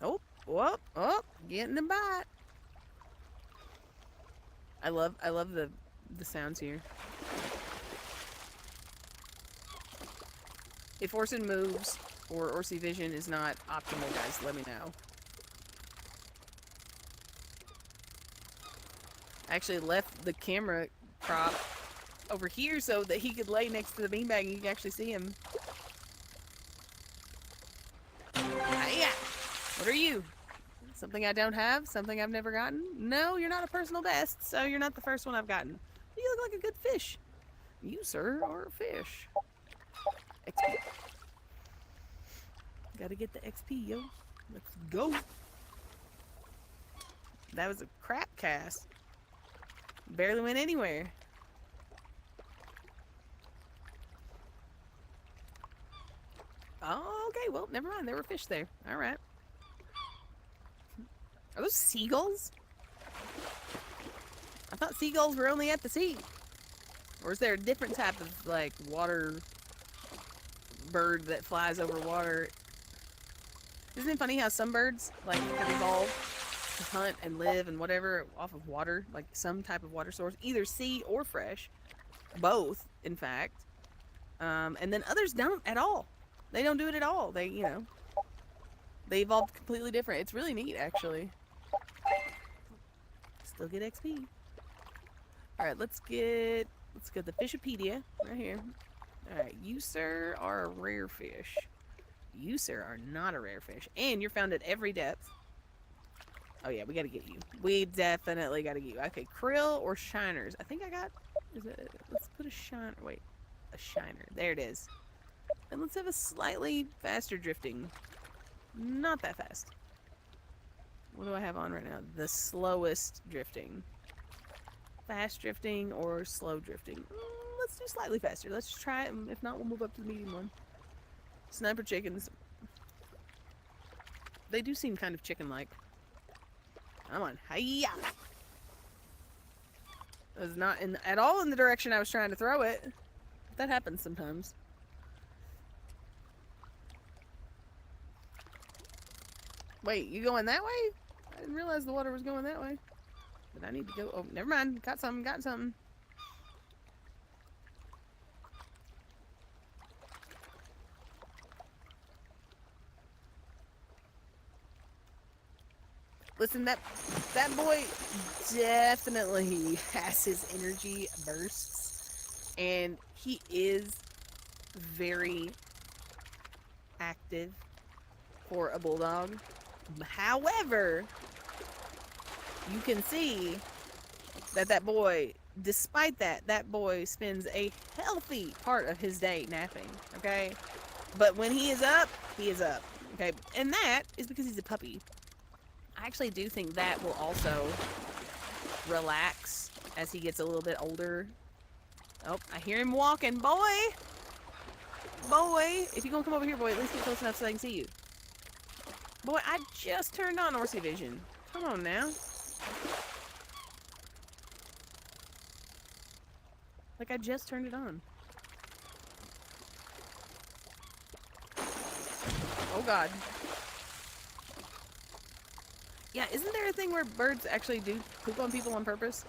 Oh, whoop, oh, getting the bite. I love the sounds here. If Orson moves or Orsi vision is not optimal, guys, let me know. I actually left the camera prop over here so that he could lay next to the beanbag and you can actually see him. Yeah. What are you? Something I don't have? Something I've never gotten? No, you're not a personal best, so you're not the first one I've gotten. You look like a good fish. You, sir, are a fish. XP. Gotta get the XP, yo. Let's go. That was a crap cast. Barely went anywhere. Oh, okay, well, never mind. There were fish there. Alright. Are those seagulls? I thought seagulls were only at the sea. Or is there a different type of, like, water bird that flies over water? Isn't it funny how some birds, like, have evolved to hunt and live and whatever off of water? Like, some type of water source. Either sea or fresh. Both, in fact. And then others don't at all. They don't do it at all. They, you know, they evolved completely different. It's really neat, actually. Still get XP. Alright, let's get the Fishopedia right here. Alright, you, sir, are a rare fish. You, sir, are not a rare fish. And you're found at every depth. Oh, yeah, we gotta get you. We definitely gotta get you. Okay, krill or shiners. I think I got... let's put a shiner... Wait. A shiner. There it is. And let's have a slightly faster drifting. Not that fast. What do I have on right now? The slowest drifting. Fast drifting or slow drifting? Let's do slightly faster. Let's just try it, and if not, we'll move up to the medium one. Sniper chickens. They do seem kind of chicken-like. Come on. Hiya! That was not at all in the direction I was trying to throw it. That happens sometimes. Wait, you going that way? I didn't realize the water was going that way. But I need to go. Oh, never mind. Got something. Got something. Listen, that boy definitely has his energy bursts, and he is very active for a bulldog. However, you can see that boy, despite that boy spends a healthy part of his day napping, okay? But when he is up, okay? And that is because he's a puppy. I actually do think that will also relax as he gets a little bit older. Oh, I hear him walking. Boy! Boy! If you're gonna come over here, boy, at least get close enough so I can see you. Boy, I just turned on Orsi Vision. Come on now. Like, I just turned it on. Oh, God. Yeah, isn't there a thing where birds actually do poop on people on purpose?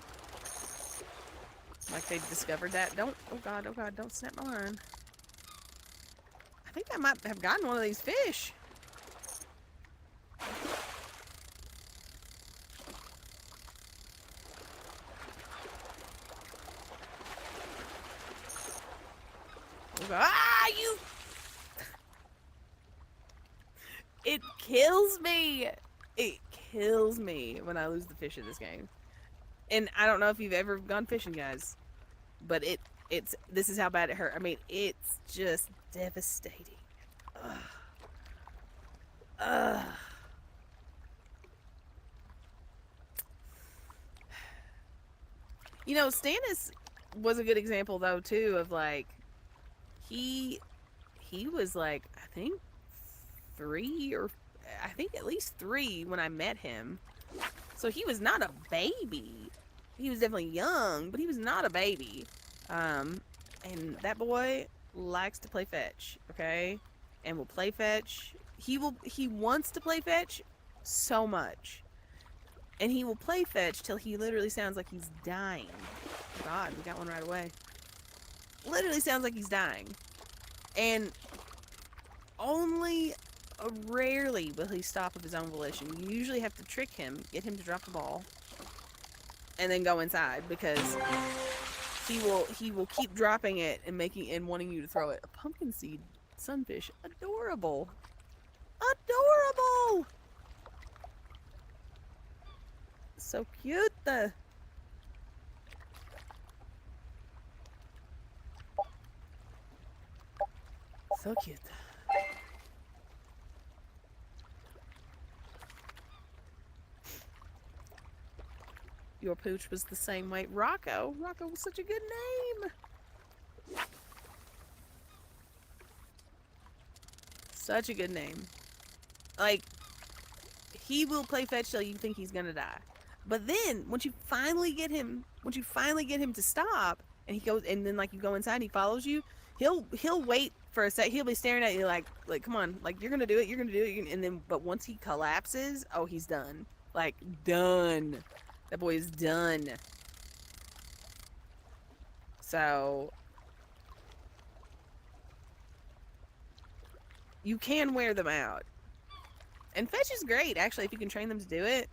Like, they discovered that. Oh God, don't snap my line. I think I might have gotten one of these fish. Oh God. Ah, you! It kills me! It kills me when I lose the fish in this game. And I don't know if you've ever gone fishing, guys, but this is how bad it hurt. I mean, it's just devastating. Ugh. Ugh. You know, Stannis was a good example though too of like he was like I think at least 3 when I met him. So he was not a baby. He was definitely young, but he was not a baby. And that boy likes to play fetch, okay? And will play fetch. He wants to play fetch so much. And he will play fetch till he literally sounds like he's dying. God, we got one right away. Literally sounds like he's dying. And only rarely will he stop of his own volition. You usually have to trick him, get him to drop the ball, and then go inside because he will keep dropping it and wanting you to throw it. A pumpkin seed sunfish, adorable, adorable, so cute. So cute. Your pooch was the same way. Rocco was such a good name. Such a good name. Like, he will play fetch till you think he's gonna die. But then, once you finally get him to stop, and he goes, and then like you go inside and he follows you, he'll wait for a sec. He'll be staring at you like come on, like you're gonna do it, and then but once he collapses, oh, he's done. Like, done. That boy is done. So you can wear them out. And fetch is great, actually, if you can train them to do it.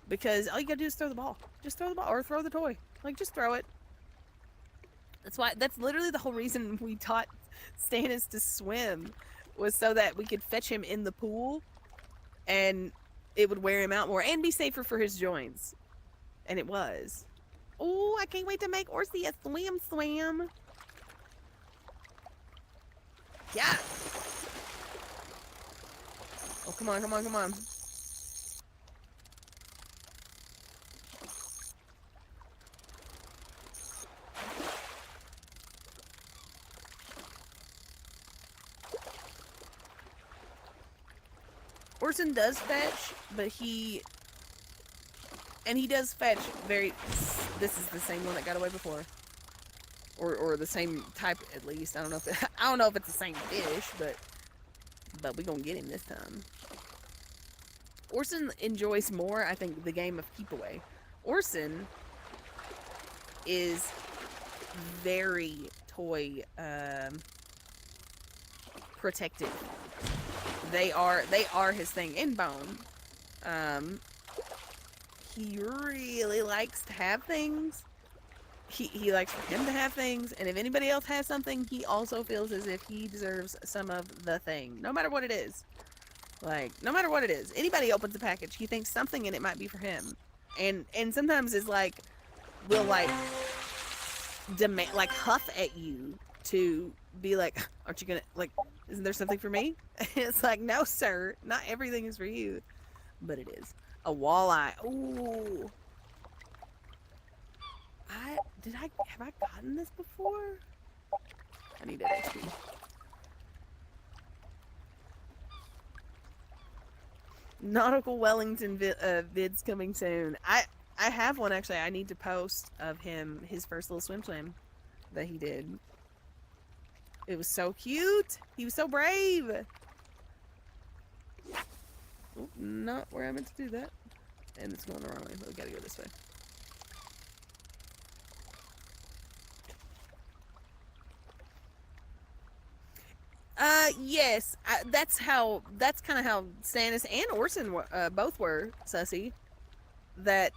Because all you gotta do is throw the ball. Just throw the ball, or throw the toy. Like, just throw it. That's literally the whole reason we taught Stannis to swim, was so that we could fetch him in the pool, and it would wear him out more, and be safer for his joints. And it was. Oh, I can't wait to make Orsi a swim. Yeah. Oh, come on. Orson does fetch, but he does fetch very. This is the same one that got away before, or the same type at least. I don't know if I don't know if it's the same fish, but we gonna get him this time. Orson enjoys more, I think, the game of keep away. Orson is very toy protective. They are his thing. And Bone, he really likes to have things. He likes for him to have things, and if anybody else has something, he also feels as if he deserves some of the thing, no matter what it is. Like, no matter what it is, anybody opens a package, he thinks something in it might be for him, and sometimes is like, will like demand, like huff at you to be like, aren't you gonna, like, isn't there something for me? It's like, no sir, not everything is for you, but it is. A walleye. Ooh. Have I gotten this before? I need an XP. Nautical Wellington vids coming soon. I have one actually. I need to post of him, his first little swim that he did. It was so cute. He was so brave. Oh, not where I meant to do that. And it's going the wrong way. We gotta go this way. Yes, that's kind of how Stannis and Orson both were, Sussy. That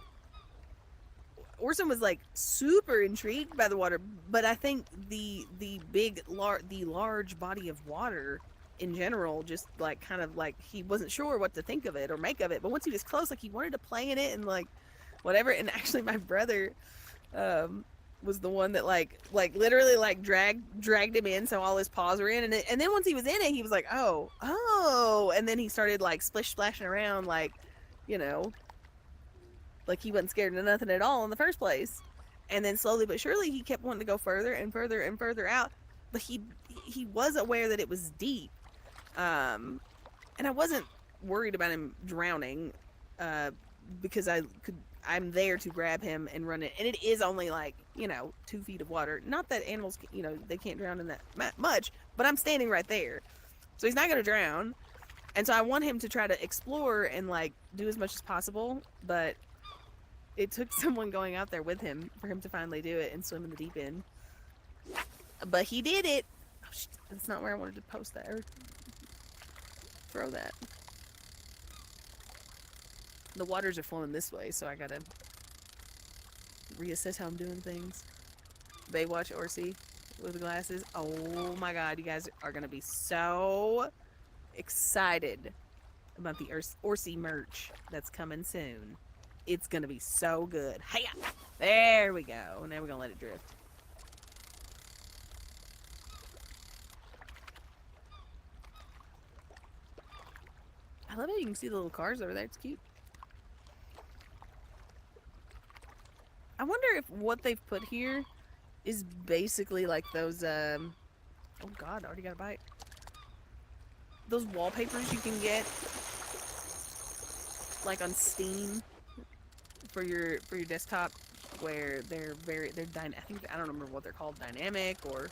Orson was like super intrigued by the water, but I think the large body of water in general, just like kind of like he wasn't sure what to think of it or make of it. But once he was close, like he wanted to play in it and like whatever. And actually, my brother, was the one that like literally like dragged him in, so all his paws were in, and then once he was in it, he was like, oh, and then he started like splashing around, like, you know, like he wasn't scared of nothing at all in the first place. And then slowly but surely he kept wanting to go further and further and further out, but he was aware that it was deep, and I wasn't worried about him drowning, because I'm there to grab him and run it, and it is only like, you know, 2 feet of water. Not that animals, you know, they can't drown in that much, but I'm standing right there, so he's not gonna drown. And so I want him to try to explore and like do as much as possible, but it took someone going out there with him for him to finally do it and swim in the deep end. But he did it. Oh, shit, that's not where I wanted to post that or throw that. The waters are flowing this way, so I gotta reassess how I'm doing things. Baywatch Orsi with the glasses. Oh my god, you guys are gonna be so excited about the Orsi merch that's coming soon. It's gonna be so good. Hiya! There we go. Now we're gonna let it drift. I love how you can see the little cars over there. It's cute. I wonder if what they've put here is basically like those, oh god, I already got a bite. Those wallpapers you can get, like on Steam, for your desktop, where they're I don't remember what they're called, dynamic, or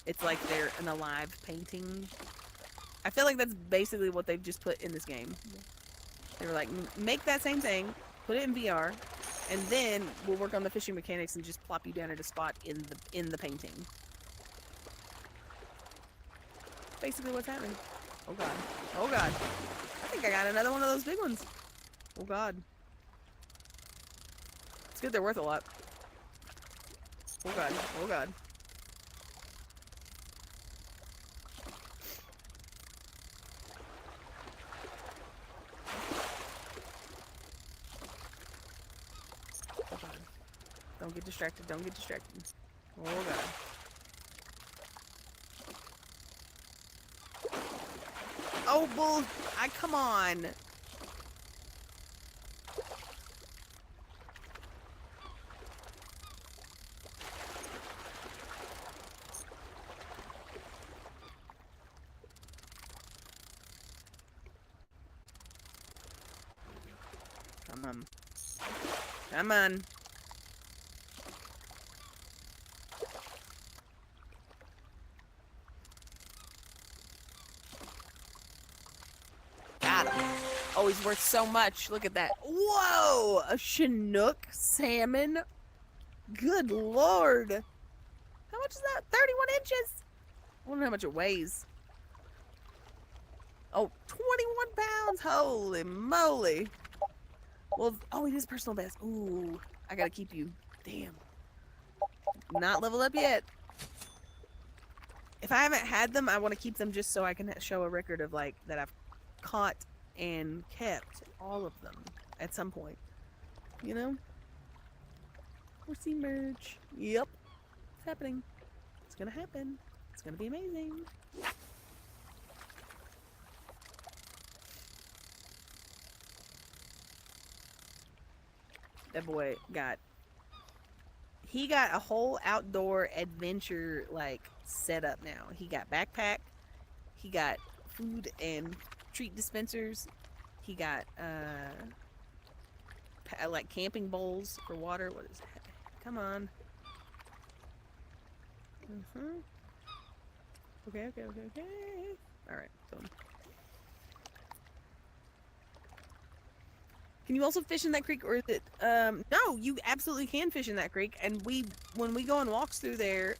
it's like they're an alive painting. I feel like that's basically what they've just put in this game. They were like, make that same thing, put it in VR, and then we'll work on the fishing mechanics and just plop you down at a spot in the painting. Basically what's happening. Oh god. Oh god. I think I got another one of those big ones. Oh god. It's good they're worth a lot. Oh god. Oh god. Don't get distracted. Don't get distracted. Oh god. Oh bull! Come on. Come on. Come on. Got him. Oh, he's worth so much. Look at that. Whoa! A Chinook salmon? Good lord. How much is that? 31 inches? I wonder how much it weighs. Oh, 21 pounds. Holy moly. Well, oh, it is personal best. Ooh, I gotta keep you. Damn. Not leveled up yet. If I haven't had them, I want to keep them just so I can show a record of, like, that I've caught and kept all of them at some point. You know? Horsey merge. Yep. It's happening. It's gonna happen. It's gonna be amazing. That boy got... He got a whole outdoor adventure, like, setup now. He got backpack. He got food and treat dispensers. He got, like, camping bowls for water. What is that? Come on. Okay. Alright, boom. Can you also fish in that creek, or is it, no, you absolutely can fish in that creek, and when we go on walks through there,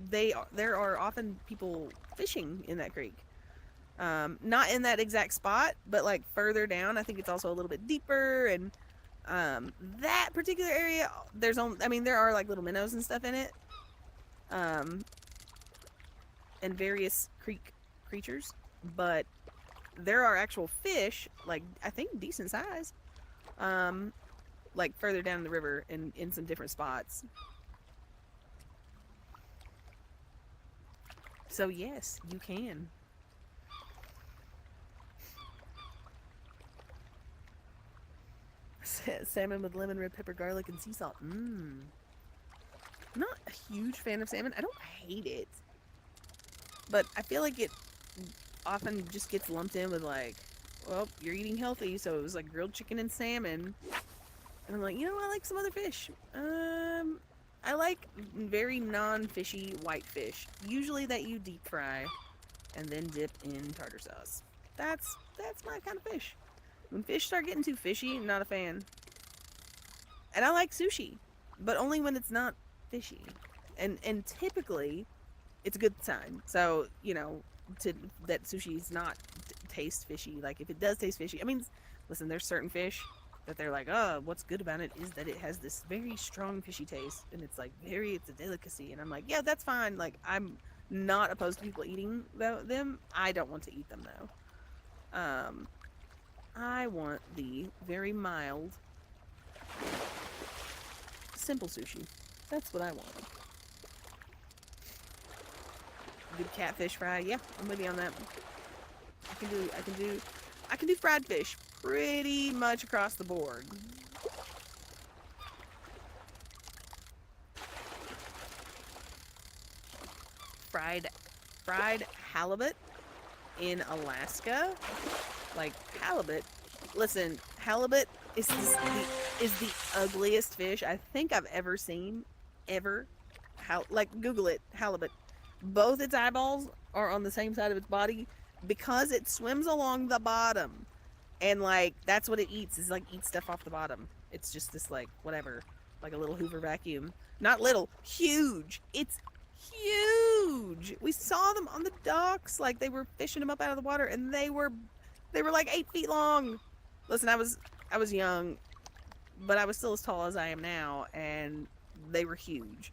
there are often people fishing in that creek. Not in that exact spot, but, like, further down. I think it's also a little bit deeper, and, that particular area, there are, like, little minnows and stuff in it, and various creek creatures, but there are actual fish, like, I think decent size, like, further down the river in some different spots. So yes, you can. Salmon with lemon, red pepper, garlic, and sea salt. I'm not a huge fan of salmon. I don't hate it, but I feel like it often just gets lumped in with, like, well, you're eating healthy, so it was like grilled chicken and salmon. And I'm like, you know, I like some other fish. I like very non-fishy white fish. Usually that you deep fry and then dip in tartar sauce. That's my kind of fish. When fish start getting too fishy, I'm not a fan. And I like sushi, but only when it's not fishy. And typically, it's a good sign. So, you know, that sushi is not taste fishy. Like, if it does taste fishy, I mean, listen, there's certain fish that they're like, oh, what's good about it is that it has this very strong fishy taste, and it's like it's a delicacy. And I'm like, yeah, that's fine. Like, I'm not opposed to people eating them. I don't want to eat them though. I want the very mild, simple sushi. That's what I want. Good catfish fry. Yeah, I'm with you on that. I can do fried fish pretty much across the board. Fried halibut in Alaska. Like, halibut. Listen, halibut is the ugliest fish I think I've ever seen. Ever. Like, Google it. Halibut. Both its eyeballs are on the same side of its body because it swims along the bottom. And, like, that's what it eats, is, like, eats stuff off the bottom. It's just this, like, whatever. Like a little Hoover vacuum. Not little. Huge. It's huge. We saw them on the docks. Like, they were fishing them up out of the water, and they were like 8 feet long. Listen, I was young, but I was still as tall as I am now, and they were huge.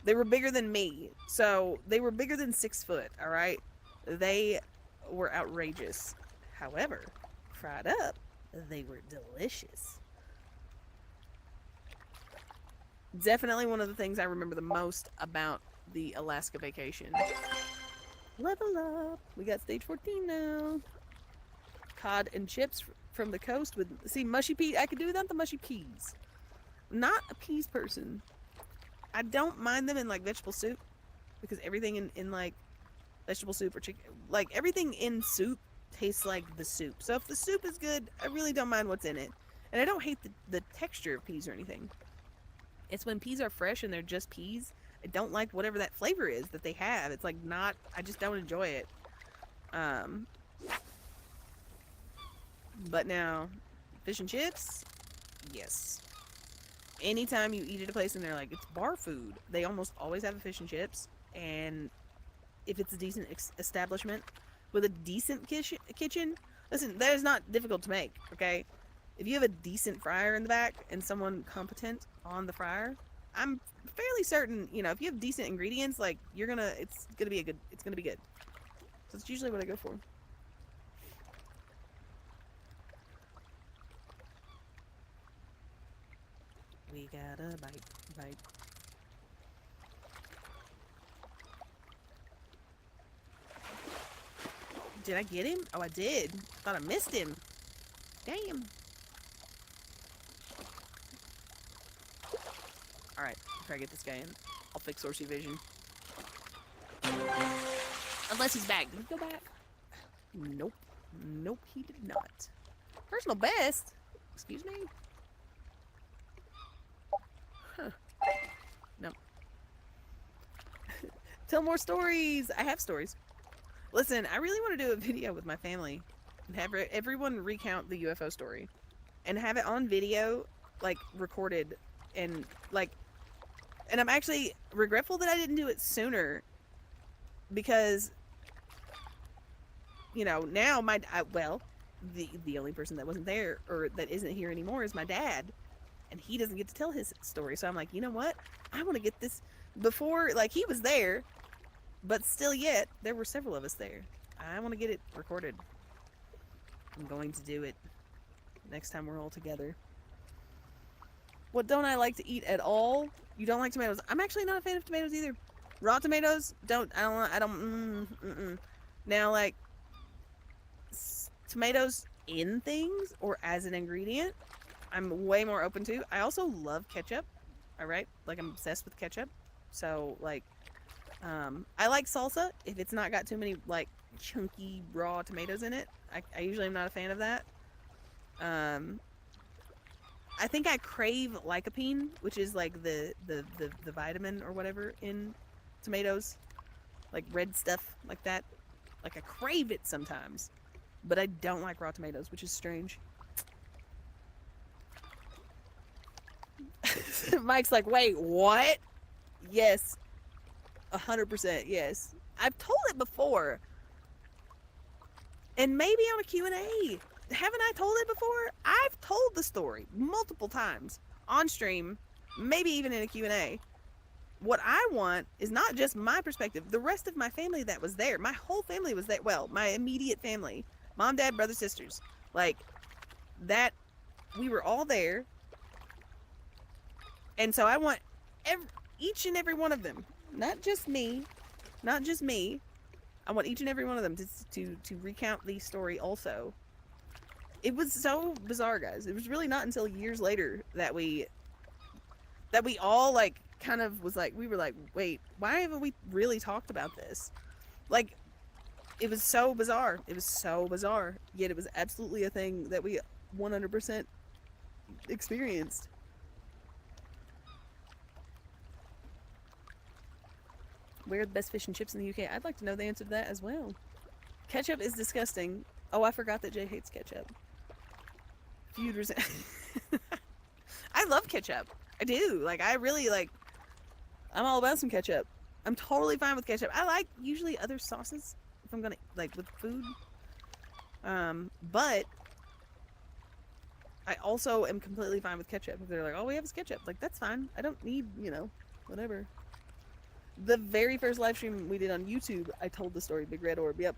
They were bigger than me, so they were bigger than 6 foot, all right? They were outrageous. However, fried up, they were delicious. Definitely one of the things I remember the most about the Alaska vacation. Level up. We got stage 14 now. Cod and chips from the coast with, see, mushy peas. I could do without the mushy peas. Not a peas person. I don't mind them in, like, vegetable soup, because everything in like vegetable soup or chicken, like, everything in soup tastes like the soup. So if the soup is good, I really don't mind what's in it. And I don't hate the texture of peas or anything. It's when peas are fresh and they're just peas. I don't like whatever that flavor is that they have. It's like not, I just don't enjoy it. But now, fish and chips, yes. Anytime you eat at a place and they're like, it's bar food, they almost always have a fish and chips. And if it's a decent establishment with a decent kitchen, listen, that is not difficult to make, okay? If you have a decent fryer in the back and someone competent on the fryer, I'm fairly certain, you know, if you have decent ingredients, like, it's gonna be good. So that's usually what I go for. We gotta bite. Did I get him? Oh, I did. Thought I missed him. Damn. Alright, try to get this guy in. I'll fix Horsey Vision. Unless he's back. Did he go back? Nope. Nope, he did not. Personal best? Excuse me? Huh. No. Tell more stories. I have stories. Listen, I really want to do a video with my family and have everyone recount the UFO story and have it on video, like, recorded, and like, and I'm actually regretful that I didn't do it sooner, because, you know, now the only person that wasn't there or that isn't here anymore is my dad, and he doesn't get to tell his story. So I'm like, you know what? I want to get this before, like, he was there, but still yet, there were several of us there. I want to get it recorded. I'm going to do it next time we're all together. What don't I like to eat at all? You don't like tomatoes. I'm actually not a fan of tomatoes either. Raw tomatoes, Now, like, tomatoes in things or as an ingredient, I'm way more open to. I also love ketchup. Alright? Like, I'm obsessed with ketchup. So, like, I like salsa if it's not got too many, like, chunky raw tomatoes in it. I usually am not a fan of that. I think I crave lycopene, which is like the vitamin or whatever in tomatoes, like red stuff like that. Like, I crave it sometimes, but I don't like raw tomatoes, which is strange. Mike's like, wait, what? Yes, 100%, yes. I've told it before, and maybe on a Q&A. Haven't I told it before? I've told the story multiple times on stream, maybe even in a Q&A. What I want is not just my perspective. The rest of my family that was there, my whole family was there. Well, my immediate family, mom, dad, brothers, sisters, like that, we were all there. And so I want each and every one of them, not just me. I want each and every one of them to recount the story also. It was so bizarre, guys. It was really not until years later that we all, like, kind of was like, we were like, wait, why haven't we really talked about this? Like, it was so bizarre. It was so bizarre. Yet it was absolutely a thing that we 100% experienced. Where are the best fish and chips in the UK? I'd like to know the answer to that as well. Ketchup is disgusting. Oh, I forgot that Jay hates ketchup. Feud I love ketchup. I do. Like, I really, like, I'm all about some ketchup. I'm totally fine with ketchup. I like usually other sauces if I'm gonna, like, with food. But I also am completely fine with ketchup. If they're like, all we have is ketchup, like, that's fine. I don't need, you know, whatever. The very first live stream we did on YouTube, I told the story. Big Red Orb. Yep.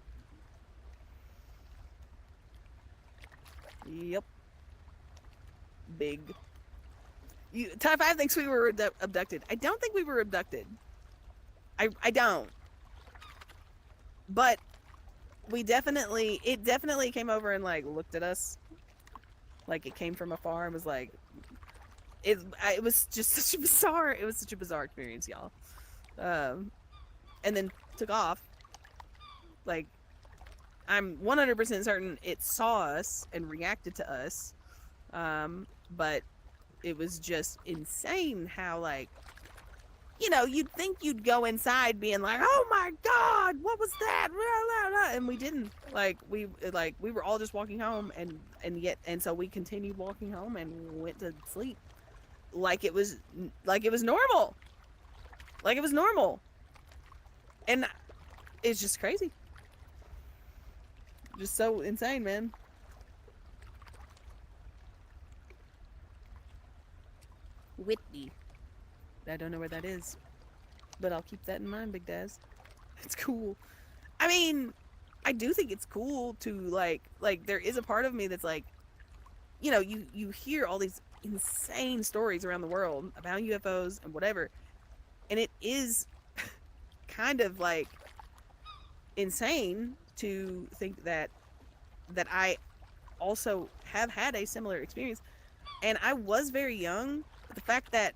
Yep. Big. Ty 5 thinks we were abducted. I don't think we were abducted. I don't. But it definitely came over and, like, looked at us. Like, it came from afar and was like, it was just such a bizarre experience, y'all. And then took off. Like, I'm 100% certain it saw us and reacted to us. But it was just insane how, like, you know, you'd think you'd go inside being like, oh my god, what was that? And we didn't. We were all just walking home, and so we continued walking home and went to sleep like it was normal. Like it was normal. And it's just crazy. Just so insane, man. Whitney. I don't know where that is, but I'll keep that in mind, Big Daz. It's cool. I mean, I do think it's cool to like there is a part of me that's like, you know, you hear all these insane stories around the world about UFOs and whatever, and it is kind of like insane to think that I also have had a similar experience. And I was very young, but the fact that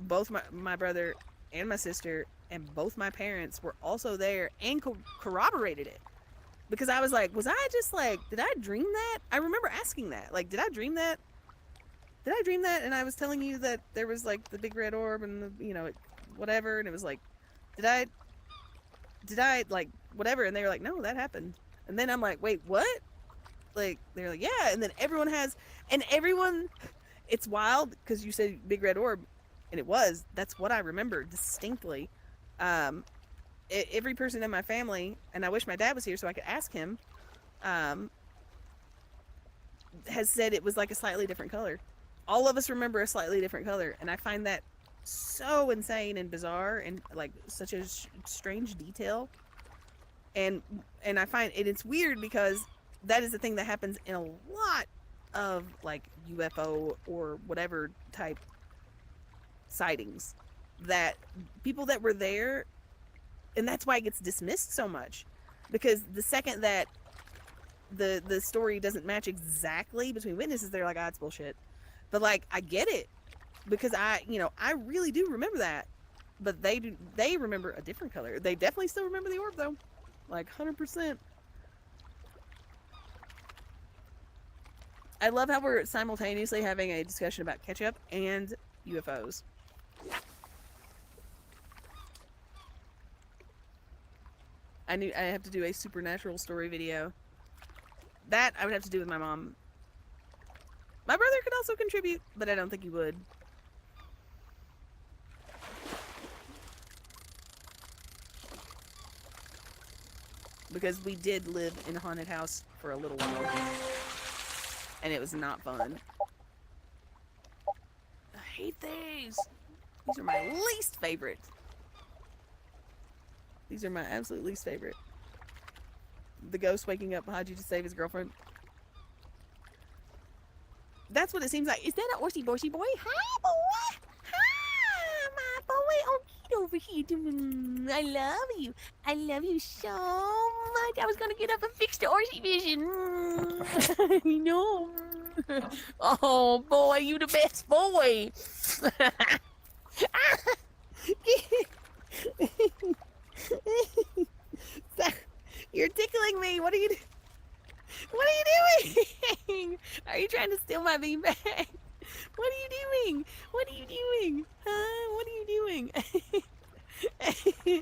both my brother and my sister and both my parents were also there and corroborated it, because I was like, was I just like, did I dream that? I remember asking that, like, did I dream that? And I was telling you that there was like the big red orb and the, you know, whatever, and it was like, did I like whatever? And they were like, no, that happened. And then I'm like, wait, what? Like, they're like, yeah. And then everyone, it's wild because you said big red orb, and that's what I remember distinctly. Every person in my family, and I wish my dad was here so I could ask him, has said it was like a slightly different color. All of us remember a slightly different color, and I find that so insane and bizarre and like such a strange detail. And I find it's weird because that is the thing that happens in a lot of like UFO or whatever type sightings, that people that were there, and that's why it gets dismissed so much, because the second that the story doesn't match exactly between witnesses, they're like, ah, it's bullshit. But like, I get it, because I really do remember that, but they remember a different color. They definitely still remember the orb though, like 100%. I love how we're simultaneously having a discussion about ketchup and UFOs. I have to do a supernatural story video. That I would have to do with my mom. My brother could also contribute, but I don't think he would. Because we did live in a haunted house for a little while, and it was not fun. I hate these. These are my least favorite. These are my absolute least favorite. The ghost waking up behind you to save his girlfriend. That's what it seems like. Is that an Orsy Borsy boy? Hi, boy. Hi, my boy. Oh, get over here. I love you. I love you so much. I was going to get up and fix the Orsy vision. You know. Oh, boy. You the best boy. You're tickling me. What are you doing? Are you trying to steal my beanbag? What are you doing? What are you doing? Huh? What are you doing? Hi, boy.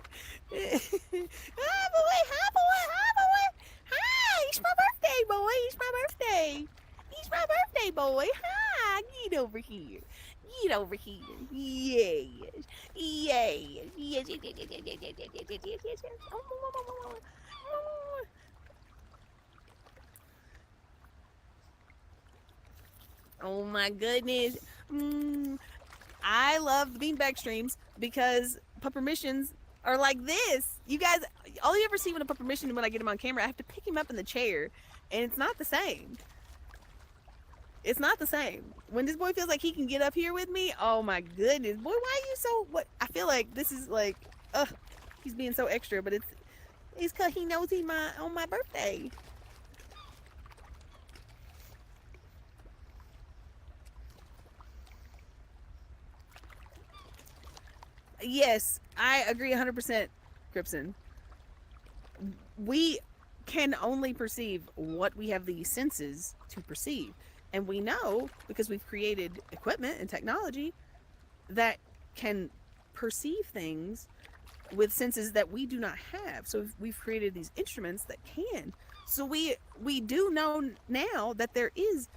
Hi, boy. Hi, boy. Hi. It's my birthday, boy. It's my birthday. It's my birthday, boy. Hi. Get over here. Get over here. Yes. Yes. Yes. Yes. Yes. Yes. Yes. Yes. Yes. Yes. Yes. Yes. Oh my goodness. I love the beanbag streams because puppermissions are like this. You guys, all you ever see when a puppermission, when I get him on camera, I have to pick him up in the chair, and it's not the same. It's not the same. When this boy feels like he can get up here with me, oh my goodness. Boy, why are you so, what? I feel like this is like, he's being so extra, but it's because he knows he's on my birthday. Yes, I agree 100%, Gripson. We can only perceive what we have the senses to perceive. And we know, because we've created equipment and technology that can perceive things with senses that we do not have. So we've created these instruments that can. So we do know now that there is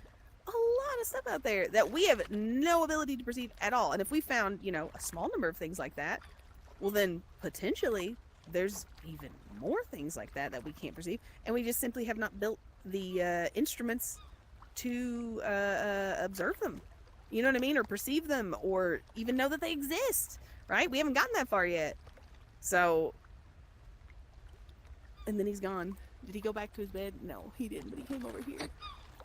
a lot of stuff out there that we have no ability to perceive at all. And if we found, a small number of things like that, well, then potentially there's even more things like that we can't perceive, and we just simply have not built the instruments to observe them. You know what I mean? Or perceive them, or even know that they exist, right? We haven't gotten that far yet. So, and then he's gone. Did he go back to his bed? No, he didn't, but he came over here.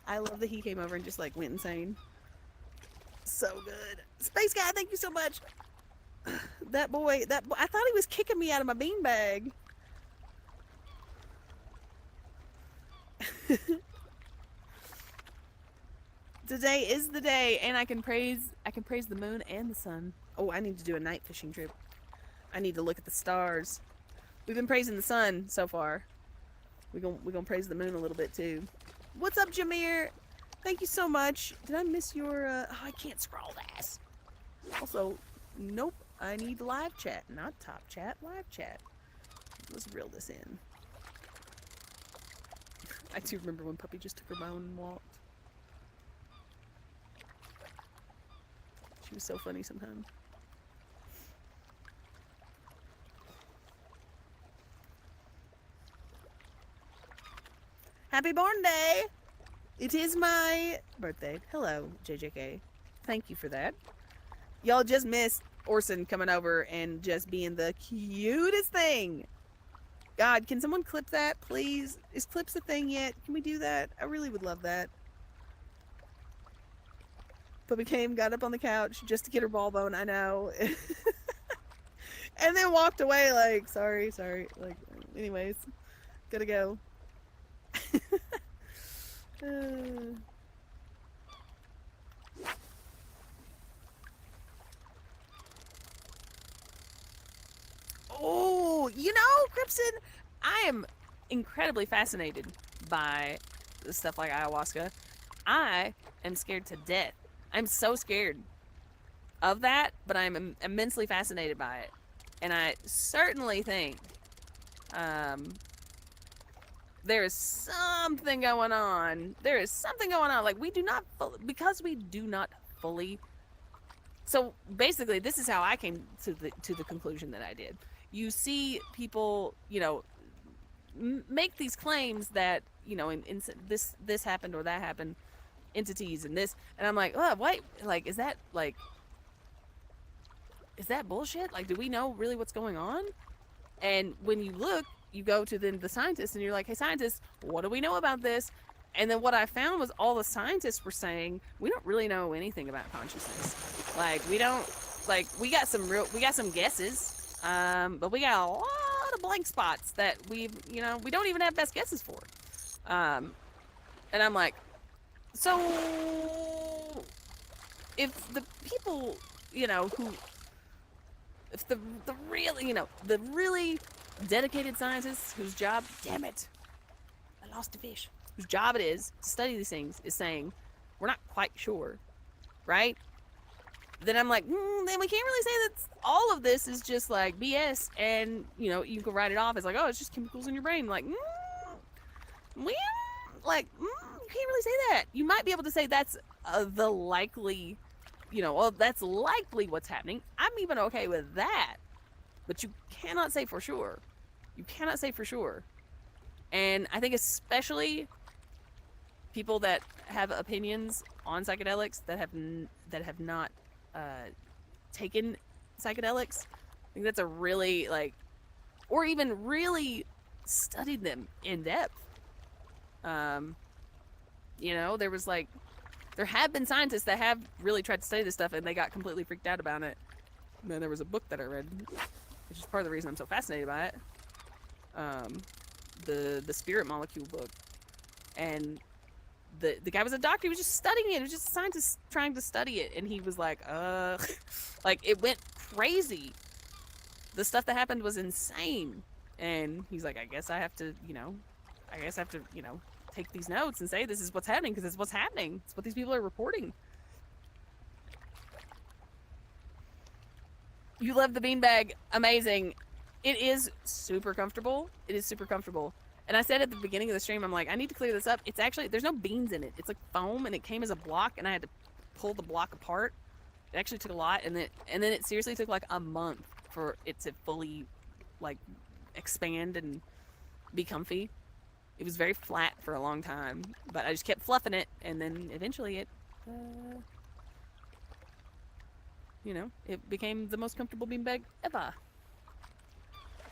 I love that he came over and just like went insane. So good. Space guy, thank you so much. That boy, I thought he was kicking me out of my beanbag. Today is the day, and I can praise the moon and the sun. Oh, I need to do a night fishing trip. I need to look at the stars. We've been praising the sun so far. We're gonna praise the moon a little bit too. What's up, Jameer? Thank you so much. Did I miss your oh, I can't scroll fast. Also, nope, I need live chat, not top chat, live chat. Let's reel this in. I do remember when Puppy just took her bone and walked. She was so funny sometimes. Happy born day! It is my birthday. Hello, JJK. Thank you for that. Y'all just missed Orson coming over and just being the cutest thing. God, can someone clip that, please? Is clips a thing yet? Can we do that? I really would love that. Puppy came, got up on the couch just to get her ball bone, I know. And then walked away like, sorry. Like, anyways, gotta go. Oh, Crimson, I am incredibly fascinated by stuff like ayahuasca. I am scared to death. I'm so scared of that, but I'm immensely fascinated by it. And I certainly think there is something going on. There is something going on. Like, because we do not fully. So basically, this is how I came to the conclusion that I did. You see people, make these claims that, in this happened or that happened, entities and this, and I'm like, oh, what? Like, is that bullshit? Like, do we know really what's going on? And when you look, you go to the scientists and you're like, hey, scientists, what do we know about this? And then what I found was all the scientists were saying, we don't really know anything about consciousness. Like, we got some guesses, but we got a lot of blank spots that we don't even have best guesses for. And I'm like, so if the people, if the really dedicated scientists whose job, damn it, I lost a fish, whose job it is to study these things is saying, we're not quite sure, right? Then I'm like, then we can't really say that all of this is just like BS, and you can write it off as like, oh, it's just chemicals in your brain. Like, you can't really say that. You might be able to say that's the likely, that's likely what's happening. I'm even okay with that, but you cannot say for sure. You cannot say for sure. And I think especially people that have opinions on psychedelics that have not taken psychedelics, I think that's a really, or even really studied them in depth. There have been scientists that have really tried to study this stuff and they got completely freaked out about it. And then there was a book that I read, which is part of the reason I'm so fascinated by it. The spirit molecule book. And the guy was a doctor, he was just studying it. It was just a scientist trying to study it, and he was like, it went crazy. The stuff that happened was insane. And he's like, I guess I have to take these notes and say this is what's happening, because it's what's happening. It's what these people are reporting. You love the beanbag. Amazing. It is super comfortable. It is super comfortable. And I said at the beginning of the stream, I'm like, I need to clear this up. It's actually, there's no beans in it. It's like foam, and it came as a block, and I had to pull the block apart. It actually took a lot, and then it seriously took like a month for it to fully like expand and be comfy. It was very flat for a long time, but I just kept fluffing it, and then eventually it, you know, it became the most comfortable beanbag ever.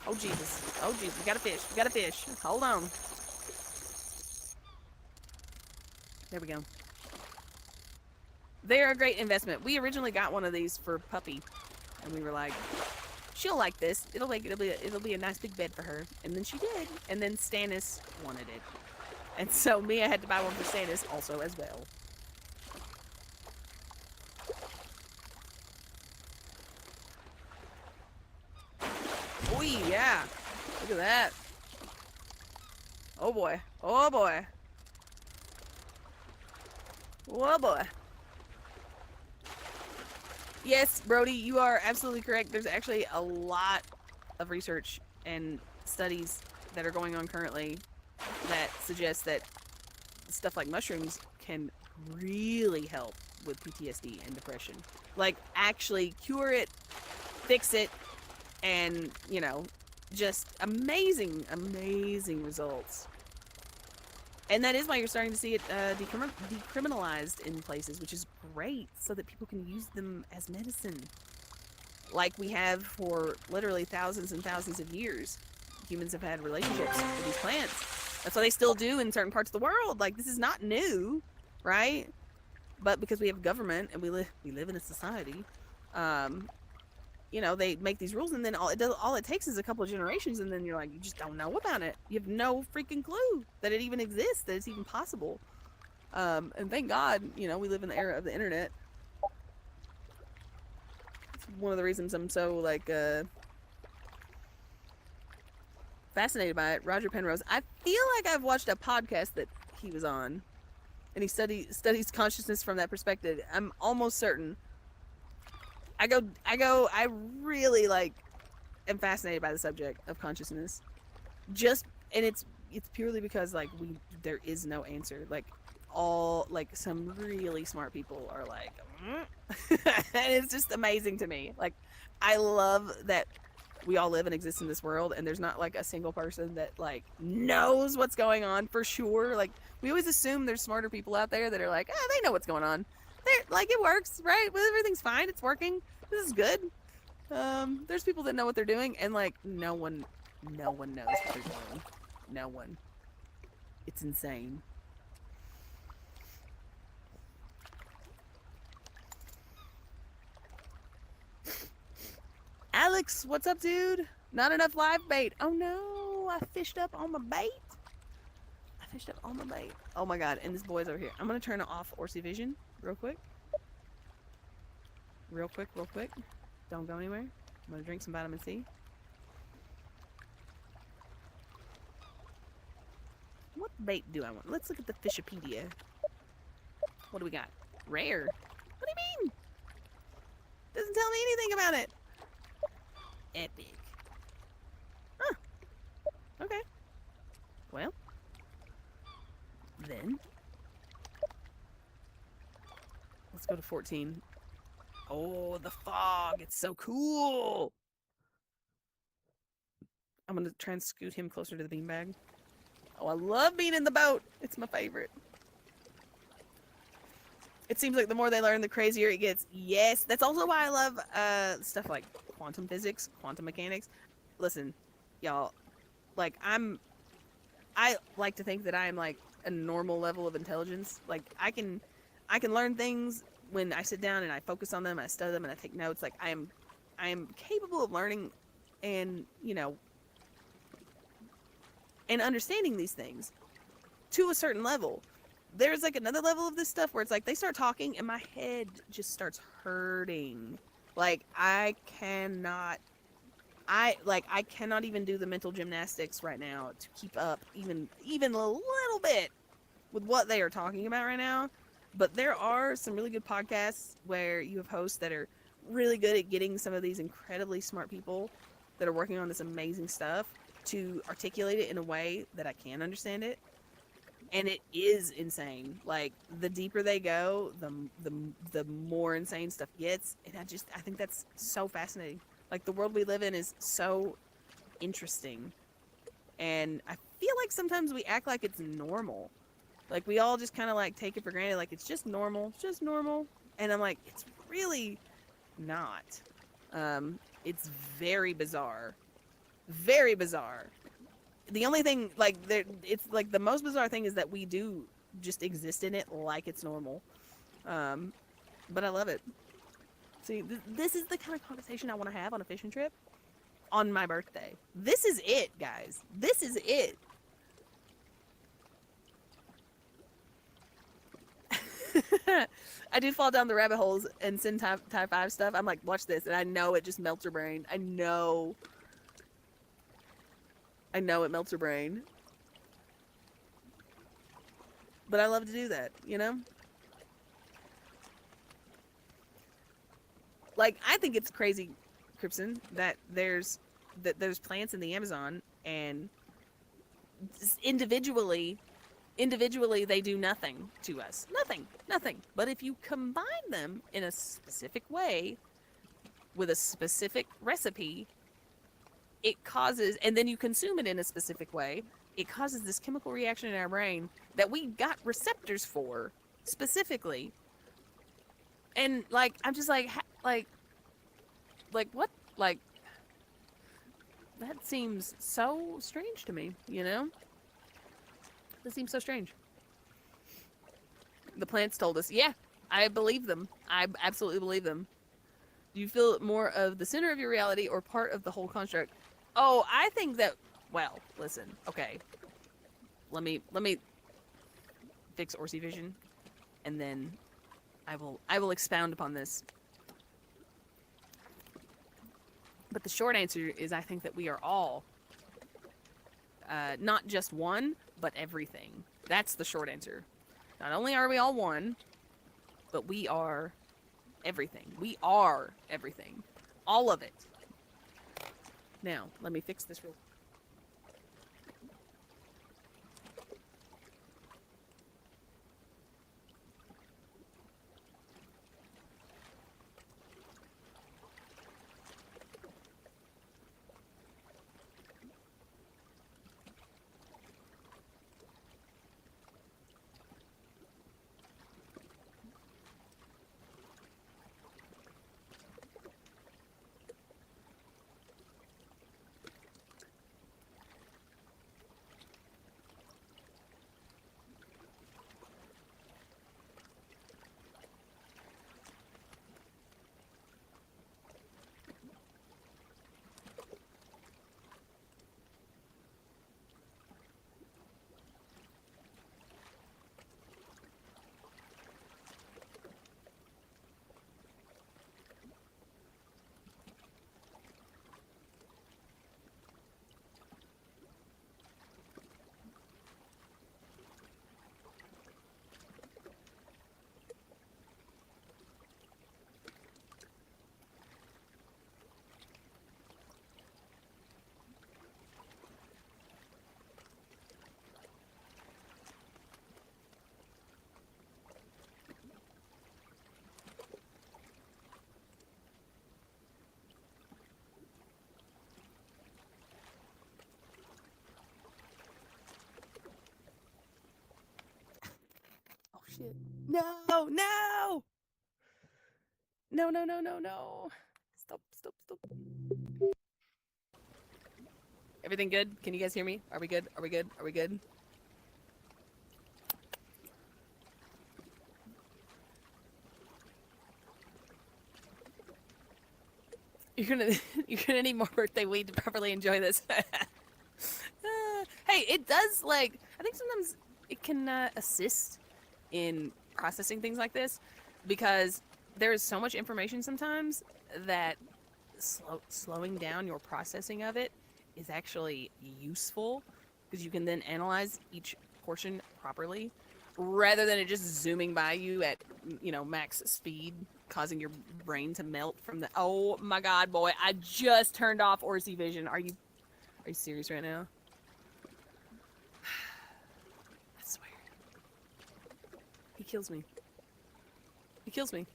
Oh Jesus! Oh Jesus! We got a fish! We got a fish! Hold on. There we go. They're a great investment. We originally got one of these for Puppy, and we were like, she'll like this. It'll be a nice big bed for her. And then she did. And then Stannis wanted it. And so Mia had to buy one for Stannis also as well. Oh yeah. Look at that. Oh boy. Oh boy. Oh boy. Yes, Brody, you are absolutely correct. There's actually a lot of research and studies that are going on currently that suggest that stuff like mushrooms can really help with PTSD and depression. Like, actually cure it, fix it, and, you know, just amazing, amazing results. And that is why you're starting to see it decriminalized in places, which is great, so that people can use them as medicine. Like we have for literally thousands and thousands of years. Humans have had relationships with these plants. That's what they still do in certain parts of the world. Like, this is not new, right? But because we have government and we live in a society, you know, they make these rules, and then all it takes is a couple of generations, and then you're like, you just don't know about it. You have no freaking clue that it even exists, that it's even possible. And thank God, you know, we live in the era of the internet. It's one of the reasons I'm so, like, fascinated by it. Roger Penrose. I feel like I've watched a podcast that he was on, and he studies consciousness from that perspective. I'm almost certain. I really, like, am fascinated by the subject of consciousness. And it's purely because, like, there is no answer. Like, some really smart people are like, and it's just amazing to me. Like, I love that we all live and exist in this world, and there's not, like, a single person that, like, knows what's going on for sure. Like, we always assume there's smarter people out there that are like, they know what's going on. Like, it works, right? Well, everything's fine. It's working. This is good. There's people that know what they're doing, and, like, no one knows what they're doing. No one. It's insane. Alex, what's up, dude? Not enough live bait. Oh no, I fished up all my bait. Oh my god, and this boy's over here. I'm gonna turn off Orsi Vision real quick. Real quick. Don't go anywhere. I'm gonna drink some vitamin C. What bait do I want? Let's look at the Fishopedia. What do we got? Rare. What do you mean? Doesn't tell me anything about it. Epic. Huh. Okay. Well. Then. Let's go to 14. Oh, the fog. It's so cool. I'm going to try and scoot him closer to the beanbag. Oh, I love being in the boat. It's my favorite. It seems like the more they learn, the crazier it gets. Yes, that's also why I love stuff like quantum physics, quantum mechanics. Listen, y'all, like, I like to think that I am, like, a normal level of intelligence. Like, I can learn things when I sit down and I focus on them, I study them, and I take notes. Like, I am capable of learning and, you know, and understanding these things to a certain level. There's, like, another level of this stuff where it's like they start talking and my head just starts hurting. Like, I cannot even do the mental gymnastics right now to keep up even a little bit with what they are talking about right now. But there are some really good podcasts where you have hosts that are really good at getting some of these incredibly smart people that are working on this amazing stuff to articulate it in a way that I can understand it. And it is insane. Like, the deeper they go, the more insane stuff gets. And I think that's so fascinating. Like, the world we live in is so interesting. And I feel like sometimes we act like it's normal. Like, we all just kind of like take it for granted. Like, it's just normal. It's just normal. And I'm like, it's really not. It's very bizarre. Very bizarre. The only thing, like, it's like the most bizarre thing is that we do just exist in it like it's normal. But I love it. See, this is the kind of conversation I want to have on a fishing trip on my birthday. This is it, guys. This is it. I do fall down the rabbit holes and send Thai 5 stuff. I'm like, watch this. And I know it just melts your brain. I know it melts your brain. But I love to do that, you know? Like, I think it's crazy, Cripson, that there's plants in the Amazon, and individually they do nothing to us. Nothing. But if you combine them in a specific way with a specific recipe, it causes, and then you consume it in a specific way, it causes this chemical reaction in our brain that we got receptors for specifically. And like, I'm just like what? Like, that seems so strange to me, you know? That seems so strange. The plants told us, yeah, I believe them. I absolutely believe them. Do you feel more of the center of your reality or part of the whole construct? Oh, I think that, well, listen, okay. Let me fix Orsi vision, and then I will expound upon this. But the short answer is, I think that we are all, not just one, but everything. That's the short answer. Not only are we all one, but we are everything. We are everything. All of it. Now, let me fix this real quick. Shit. No. Stop. Everything good? Can you guys hear me? Are we good? You're gonna need more birthday weed to properly enjoy this. Hey, it does, like, I think sometimes it can assist in processing things like this, because there is so much information sometimes that slowing down your processing of it is actually useful, because you can then analyze each portion properly. rather than it just zooming by you at, max speed, causing your brain to melt from the. Oh my God, boy! I just turned off Orsi Vision. Are you serious right now? I swear, he kills me. He kills me.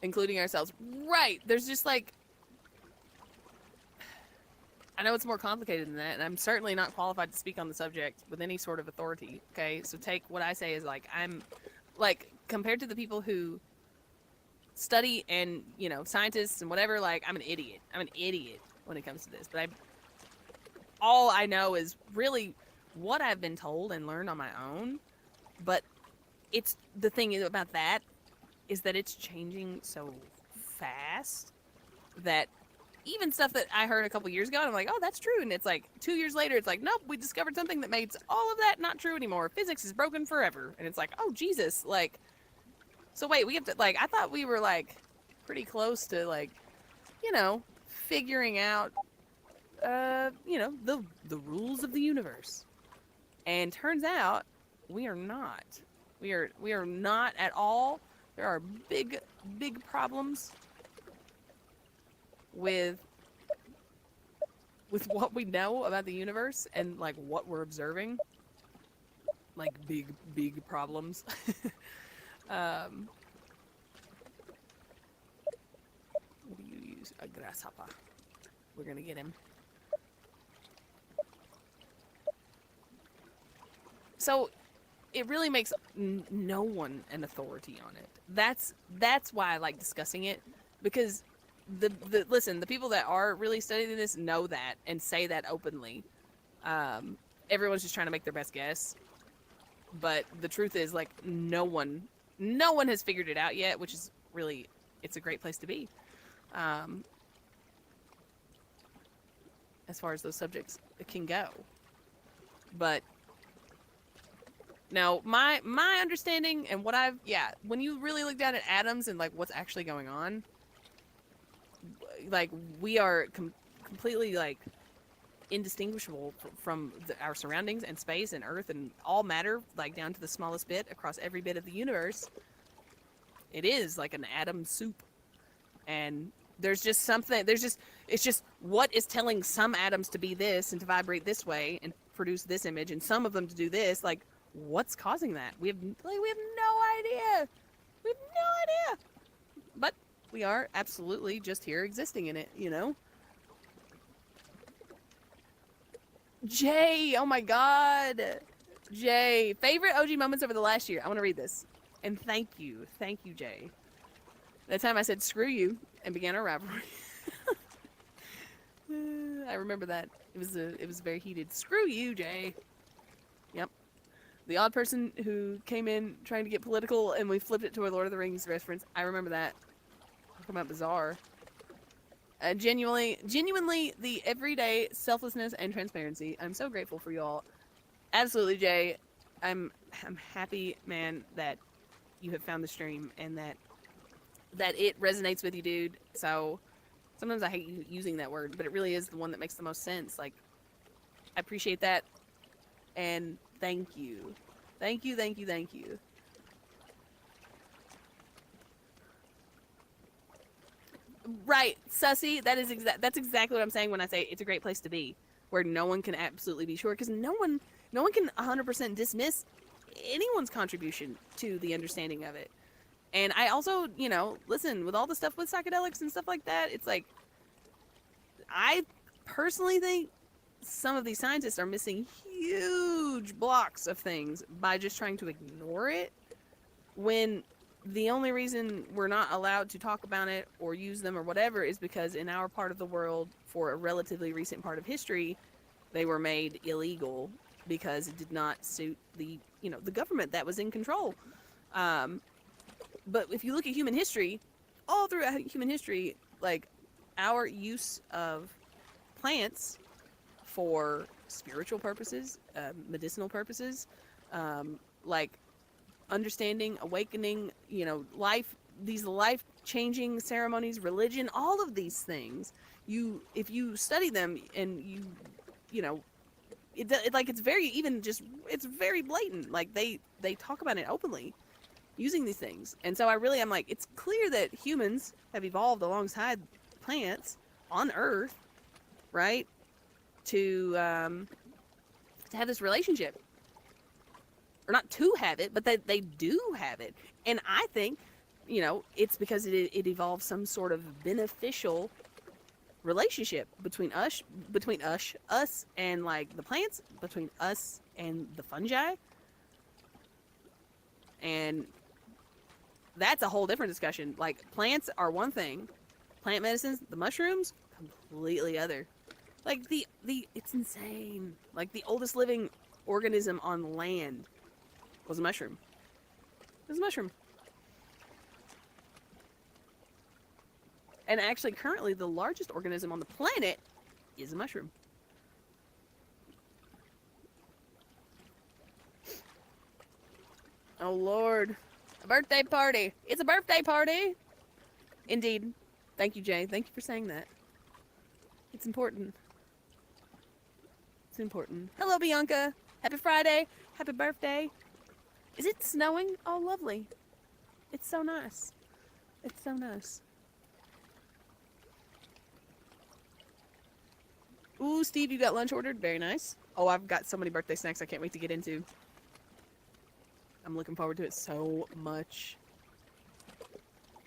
Including ourselves. Right. There's just like, I know it's more complicated than that, and I'm certainly not qualified to speak on the subject with any sort of authority. Okay. So take what I say as like, I'm like, compared to the people who study and, scientists and whatever, like, I'm an idiot. I'm an idiot when it comes to this. But all I know is really what I've been told and learned on my own. But it's the thing about that is that it's changing so fast that even stuff that I heard a couple years ago, I'm like, oh, that's true. And it's like 2 years later, it's like, nope, we discovered something that makes all of that not true anymore. Physics is broken forever. And it's like, oh, Jesus. Like, so wait, we have to, like, I thought we were like pretty close to like, figuring out, the rules of the universe. And turns out we are not. We are not at all. There are big, big problems with what we know about the universe and like what we're observing. Like big, big problems. What do you use? A grasshopper. We're gonna get him. So it really makes no one an authority on it. That's why I like discussing it, because listen, the people that are really studying this know that and say that openly. Everyone's just trying to make their best guess, but the truth is, like, no one has figured it out yet, which is really, it's a great place to be, as far as those subjects can go. But now, my understanding and what when you really look down at atoms and like what's actually going on, like we are completely like indistinguishable from our surroundings and space and Earth and all matter, like down to the smallest bit across every bit of the universe. It is like an atom soup, and there's just something. It's just what is telling some atoms to be this and to vibrate this way and produce this image, and some of them to do this, like. What's causing that? We have no idea. We have no idea. But we are absolutely just here existing in it, Jay, oh my God. Jay, favorite OG moments over the last year. I want to read this. And thank you, Jay. That time I said screw you and began our rivalry. I remember that. It was very heated. Screw you, Jay. Yep. The odd person who came in trying to get political and we flipped it to a Lord of the Rings reference. I remember that. Talking about bizarre. Genuinely, the everyday selflessness and transparency. I'm so grateful for y'all. Absolutely, Jay. I'm happy, man, that you have found the stream and that it resonates with you, dude. So sometimes I hate using that word, but it really is the one that makes the most sense. Like, I appreciate that. And thank you. Thank you. Right, Sussy, that's exactly what I'm saying when I say it's a great place to be, where no one can absolutely be sure, because no one can 100% dismiss anyone's contribution to the understanding of it. And I also, listen, with all the stuff with psychedelics and stuff like that, it's like, I personally think some of these scientists are missing huge blocks of things by just trying to ignore it, when the only reason we're not allowed to talk about it or use them or whatever is because in our part of the world, for a relatively recent part of history, they were made illegal because it did not suit the government that was in control. But if you look at human history, all throughout human history, like, our use of plants for spiritual purposes, medicinal purposes, like understanding, awakening, these life-changing ceremonies, religion, all of these things, if you study them and it's very even just it's very blatant. Like they talk about it openly using these things. And so I'm like, it's clear that humans have evolved alongside plants on Earth, right? To have this relationship. Or not to have it, but they do have it. And I think, it's because it evolves some sort of beneficial relationship between us and like the plants, between us and the fungi. And that's a whole different discussion. Like, plants are one thing. Plant medicines, the mushrooms, completely other. Like, it's insane. Like, the oldest living organism on land was a mushroom. It was a mushroom. And actually, currently, the largest organism on the planet is a mushroom. Oh, Lord. A birthday party. It's a birthday party. Indeed. Thank you, Jay. Thank you for saying that. It's important. It's important. Hello, Bianca. Happy Friday. Happy birthday. Is it snowing? Oh, lovely. It's so nice. It's so nice. Ooh, Steve, you got lunch ordered? Very nice. Oh, I've got so many birthday snacks I can't wait to get into. I'm looking forward to it so much.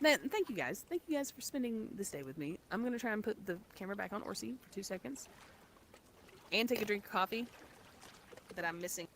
Man, thank you guys. Thank you guys for spending this day with me. I'm going to try and put the camera back on Orsi for 2 seconds. And take a drink of coffee that I'm missing.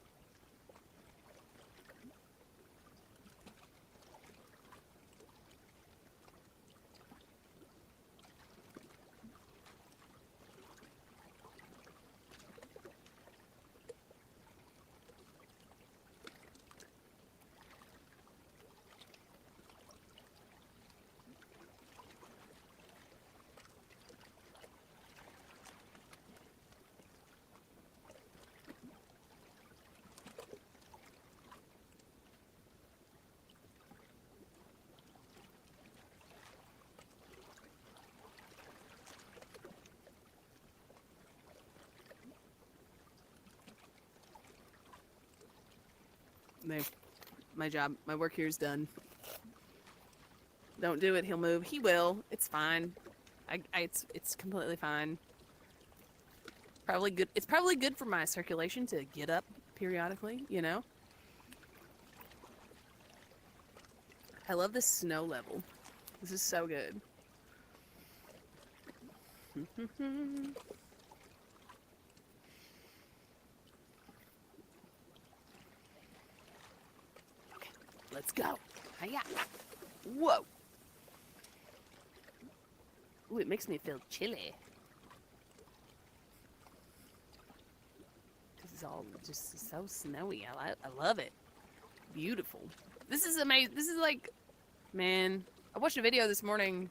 My work here is done. Don't do it, he'll move. He will. It's fine. It's completely fine. Probably good. It's probably good for my circulation to get up periodically, I love this snow level. This is so good. Let's go. Hiya. Whoa. Ooh, it makes me feel chilly. This is all just so snowy. I love it. Beautiful. This is amazing. This is like, man, I watched a video this morning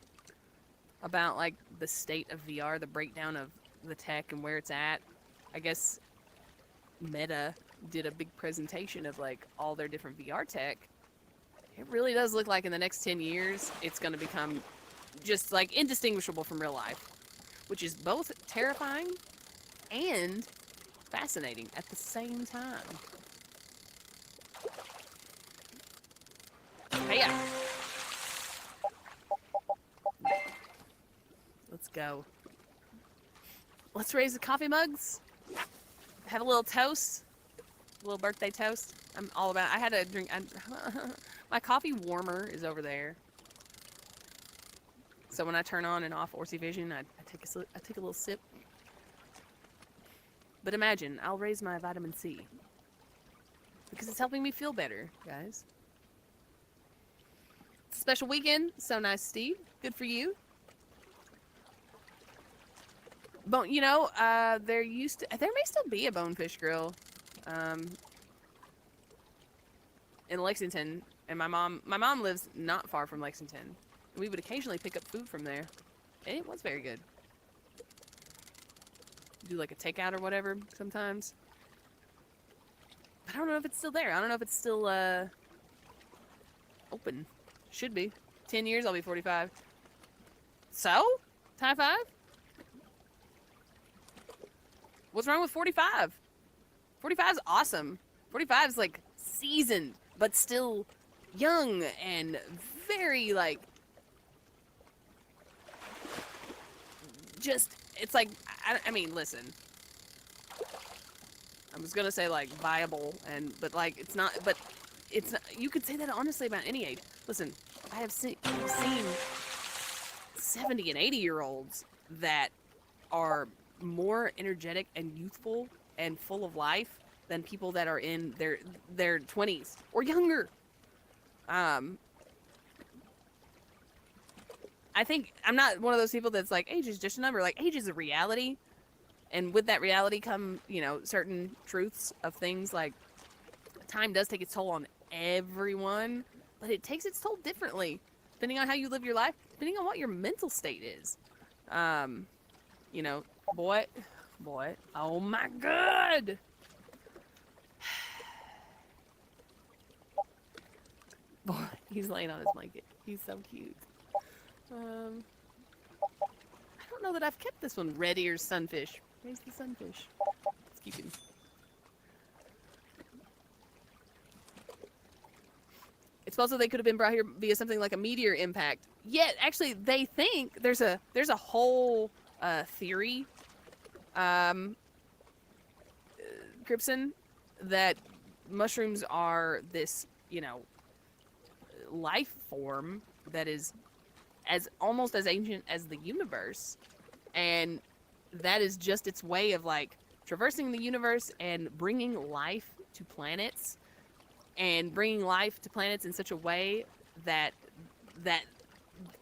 about like the state of VR, the breakdown of the tech and where it's at. I guess Meta did a big presentation of like all their different VR tech. It really does look like in the next 10 years, it's going to become just like indistinguishable from real life, which is both terrifying and fascinating at the same time. Hey, let's go. Let's raise the coffee mugs. Have a little toast. A little birthday toast. I'm all about it. I had a drink. My coffee warmer is over there. So when I turn on and off Orsi Vision, I take a little sip. But imagine, I'll raise my vitamin C. Because it's helping me feel better, guys. It's a special weekend. So nice, Steve. Good for you. But, there may still be a Bonefish Grill in Lexington. And my mom lives not far from Lexington. We would occasionally pick up food from there. And it was very good. Do like a takeout or whatever sometimes. But I don't know if it's still there. I don't know if it's still open. Should be. 10 years, I'll be 45. So? High five? What's wrong with 45? 45's awesome. 45's like seasoned, but still young and very like just, it's like, I mean, listen, I was gonna say like viable, but like it's not, but it's not, you could say that honestly about any age. Listen, I have seen 70 and 80-year-olds that are more energetic and youthful and full of life than people that are in their 20s or younger. I think I'm not one of those people that's like, age is just a number. Like, age is a reality. And with that reality come, certain truths of things like time does take its toll on everyone, but it takes its toll differently, depending on how you live your life, depending on what your mental state is. Boy, oh my God. Boy, he's laying on his blanket. He's so cute. I don't know that I've kept this one. Red ear sunfish. Where's the sunfish? Let's keep him. It's also they could have been brought here via something like a meteor impact. Yet, actually, they think there's a whole theory, Cripson, that mushrooms are this, life form that is almost as ancient as the universe, and that is just its way of like traversing the universe and bringing life to planets, and bringing life to planets in such a way that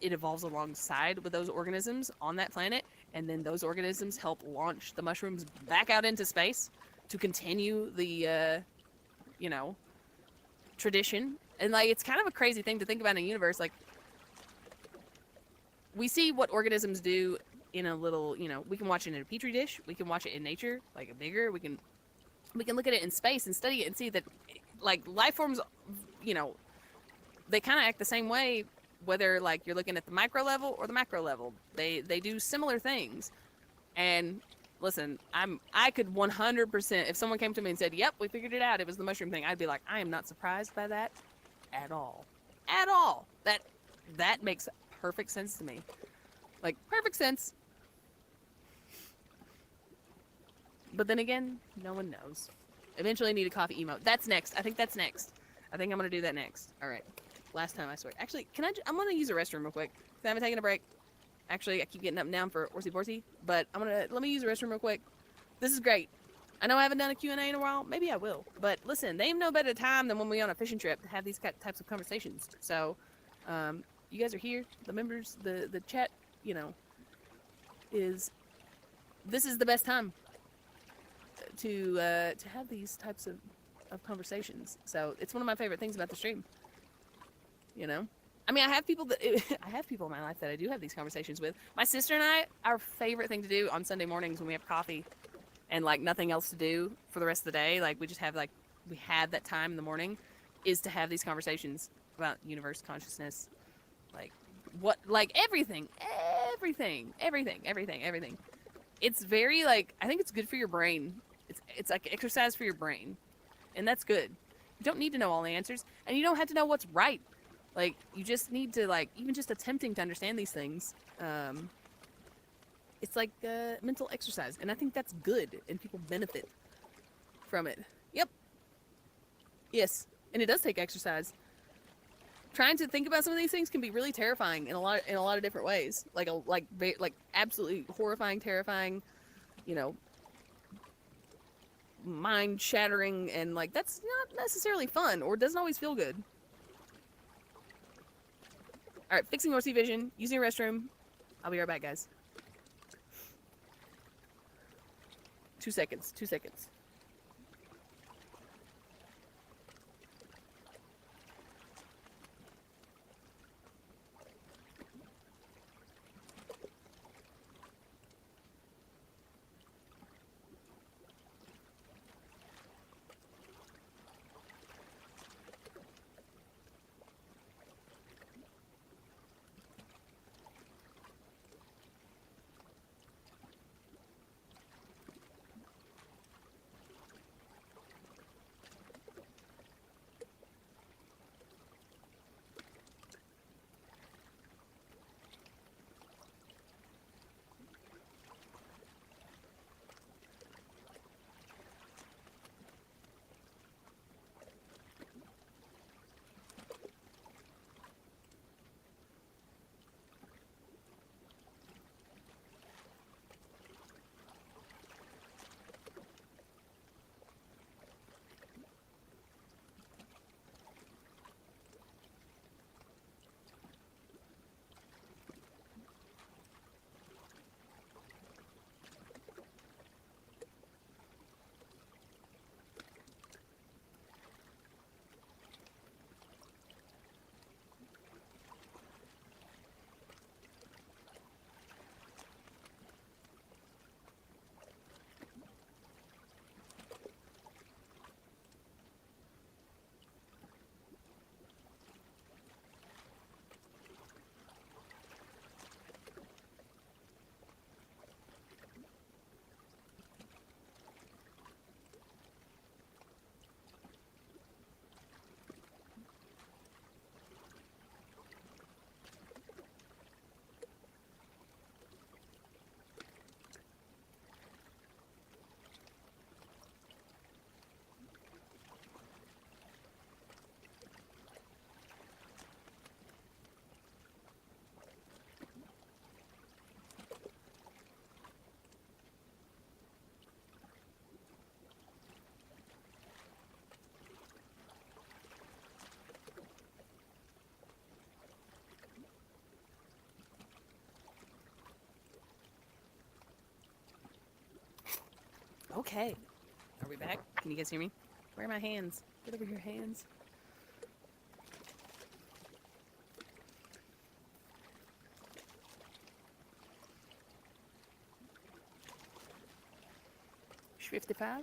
it evolves alongside with those organisms on that planet, and then those organisms help launch the mushrooms back out into space to continue the tradition. And like, it's kind of a crazy thing to think about in a universe. Like, we see what organisms do in a little, we can watch it in a petri dish, we can watch it in nature, like a bigger, we can look at it in space and study it and see that, like, life forms, they kind of act the same way, whether like you're looking at the micro level or the macro level. They do similar things. And listen, I could 100%, if someone came to me and said, "Yep, we figured it out, it was the mushroom thing," I'd be like, I am not surprised by that at all. At all. That makes perfect sense to me. Like, perfect sense. But then again, no one knows. Eventually I need a coffee emote. That's next. I think that's next. I think I'm going to do that next. All right. Last time, I swear. Actually, I'm going to use a restroom real quick. I haven't taken a break. Actually, I keep getting up and down for Orsy Borsy, but let me use the restroom real quick. This is great. I know I haven't done a Q&A in a while. Maybe I will. But listen, they have no better time than when we're on a fishing trip to have these types of conversations. So, you guys are here. The members, the chat, this is the best time to have these types of conversations. So it's one of my favorite things about the stream. I mean, I have people in my life that I do have these conversations with. My sister and I, our favorite thing to do on Sunday mornings when we have coffee and like nothing else to do for the rest of the day, like we just have we have that time in the morning, is to have these conversations about universe, consciousness, everything. It's very I think it's good for your brain. It's like exercise for your brain, and that's good. You don't need to know all the answers, and you don't have to know what's right. Like, you just need to, even just attempting to understand these things, it's like mental exercise, and I think that's good, and people benefit from it. Yep. Yes, and it does take exercise. Trying to think about some of these things can be really terrifying in a lot of different ways. Like absolutely horrifying, terrifying, mind shattering, and that's not necessarily fun, or doesn't always feel good. All right, fixing Orsy vision, using a restroom. I'll be right back, guys. 2 seconds. Okay. Are we back? Can you guys hear me? Where are my hands? Get over here, hands. Sh 55?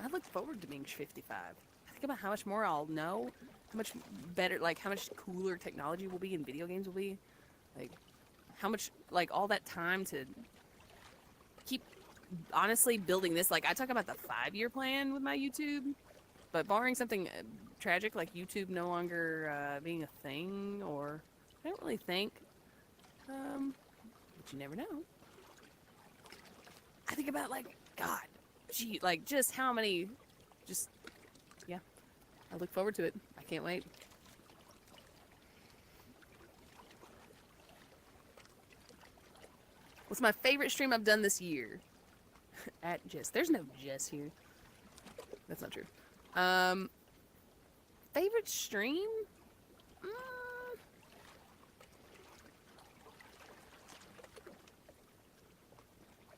I look forward to being sh 55. I think about how much more I'll know, how much better, like, how much cooler technology will be and video games will be. Like, how much, like, all that time to keep, honestly, building this. Like, I talk about the 5-year plan with my YouTube, but barring something tragic, like YouTube no longer being a thing, or, I don't really think, but you never know. I think about, like, God, gee, like, just how many, just, yeah, I look forward to it. I can't wait. What's my favorite stream I've done this year? At Jess. There's no Jess here. That's not true. Favorite stream? I'm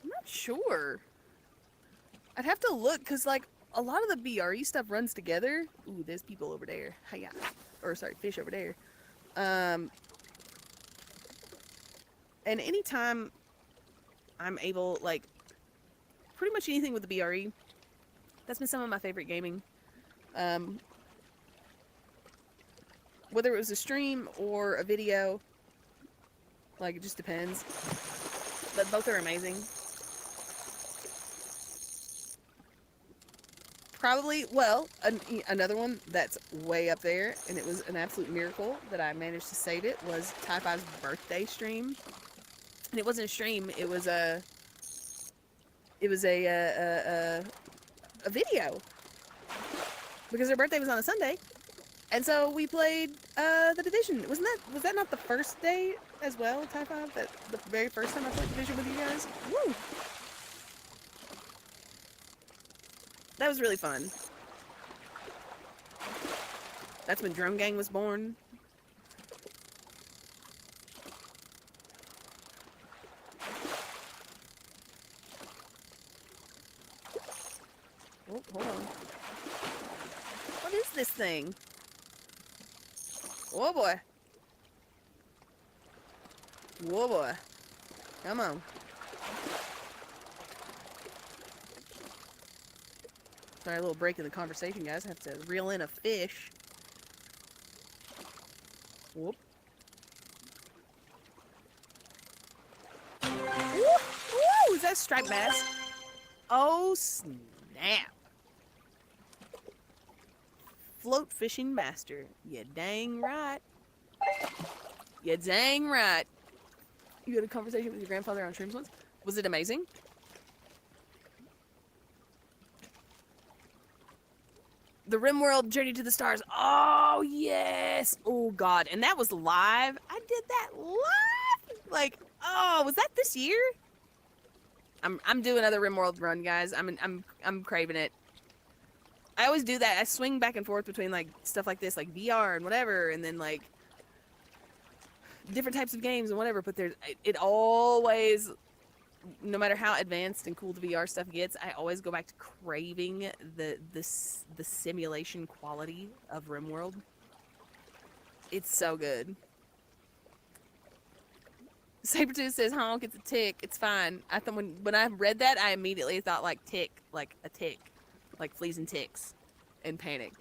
not sure. I'd have to look, because, like, a lot of the BRE stuff runs together. Ooh, there's people over there. Hiya. Or, sorry, fish over there. And anytime I'm able, like, pretty much anything with the BRE, that's been some of my favorite gaming. Whether it was a stream or a video, like, it just depends. But both are amazing. Probably, well, another one that's way up there, and it was an absolute miracle that I managed to save it, was Ty5's birthday stream. And it wasn't a stream, it was a video. Because her birthday was on a Sunday. And so we played the Division. Was that not the first day as well, Ty5? That the very first time I played Division with you guys? Woo! That was really fun. That's when Drone Gang was born. Oh, hold on. What is this thing? Oh boy. Whoa boy. Come on. Sorry, a little break in the conversation, guys. I have to reel in a fish. Whoop. Woo! Is that striped bass? Oh, snap. Float fishing master. You dang right. You dang right. You had a conversation with your grandfather on streams once? Was it amazing? The RimWorld Journey to the Stars. Oh, yes. Oh, God. And that was live. I did that live. Like, oh, was that this year? I'm doing another RimWorld run, guys. I'm craving it. I always do that. I swing back and forth between, like, stuff like this, like VR and whatever, and then, like, different types of games and whatever, but it always, no matter how advanced and cool the VR stuff gets, I always go back to craving the simulation quality of RimWorld. It's so good. Sabretooth says, honk, it's a tick. It's fine. I thought when I read that, I immediately thought, like, tick, like a tick. Like fleas and ticks, and panicked.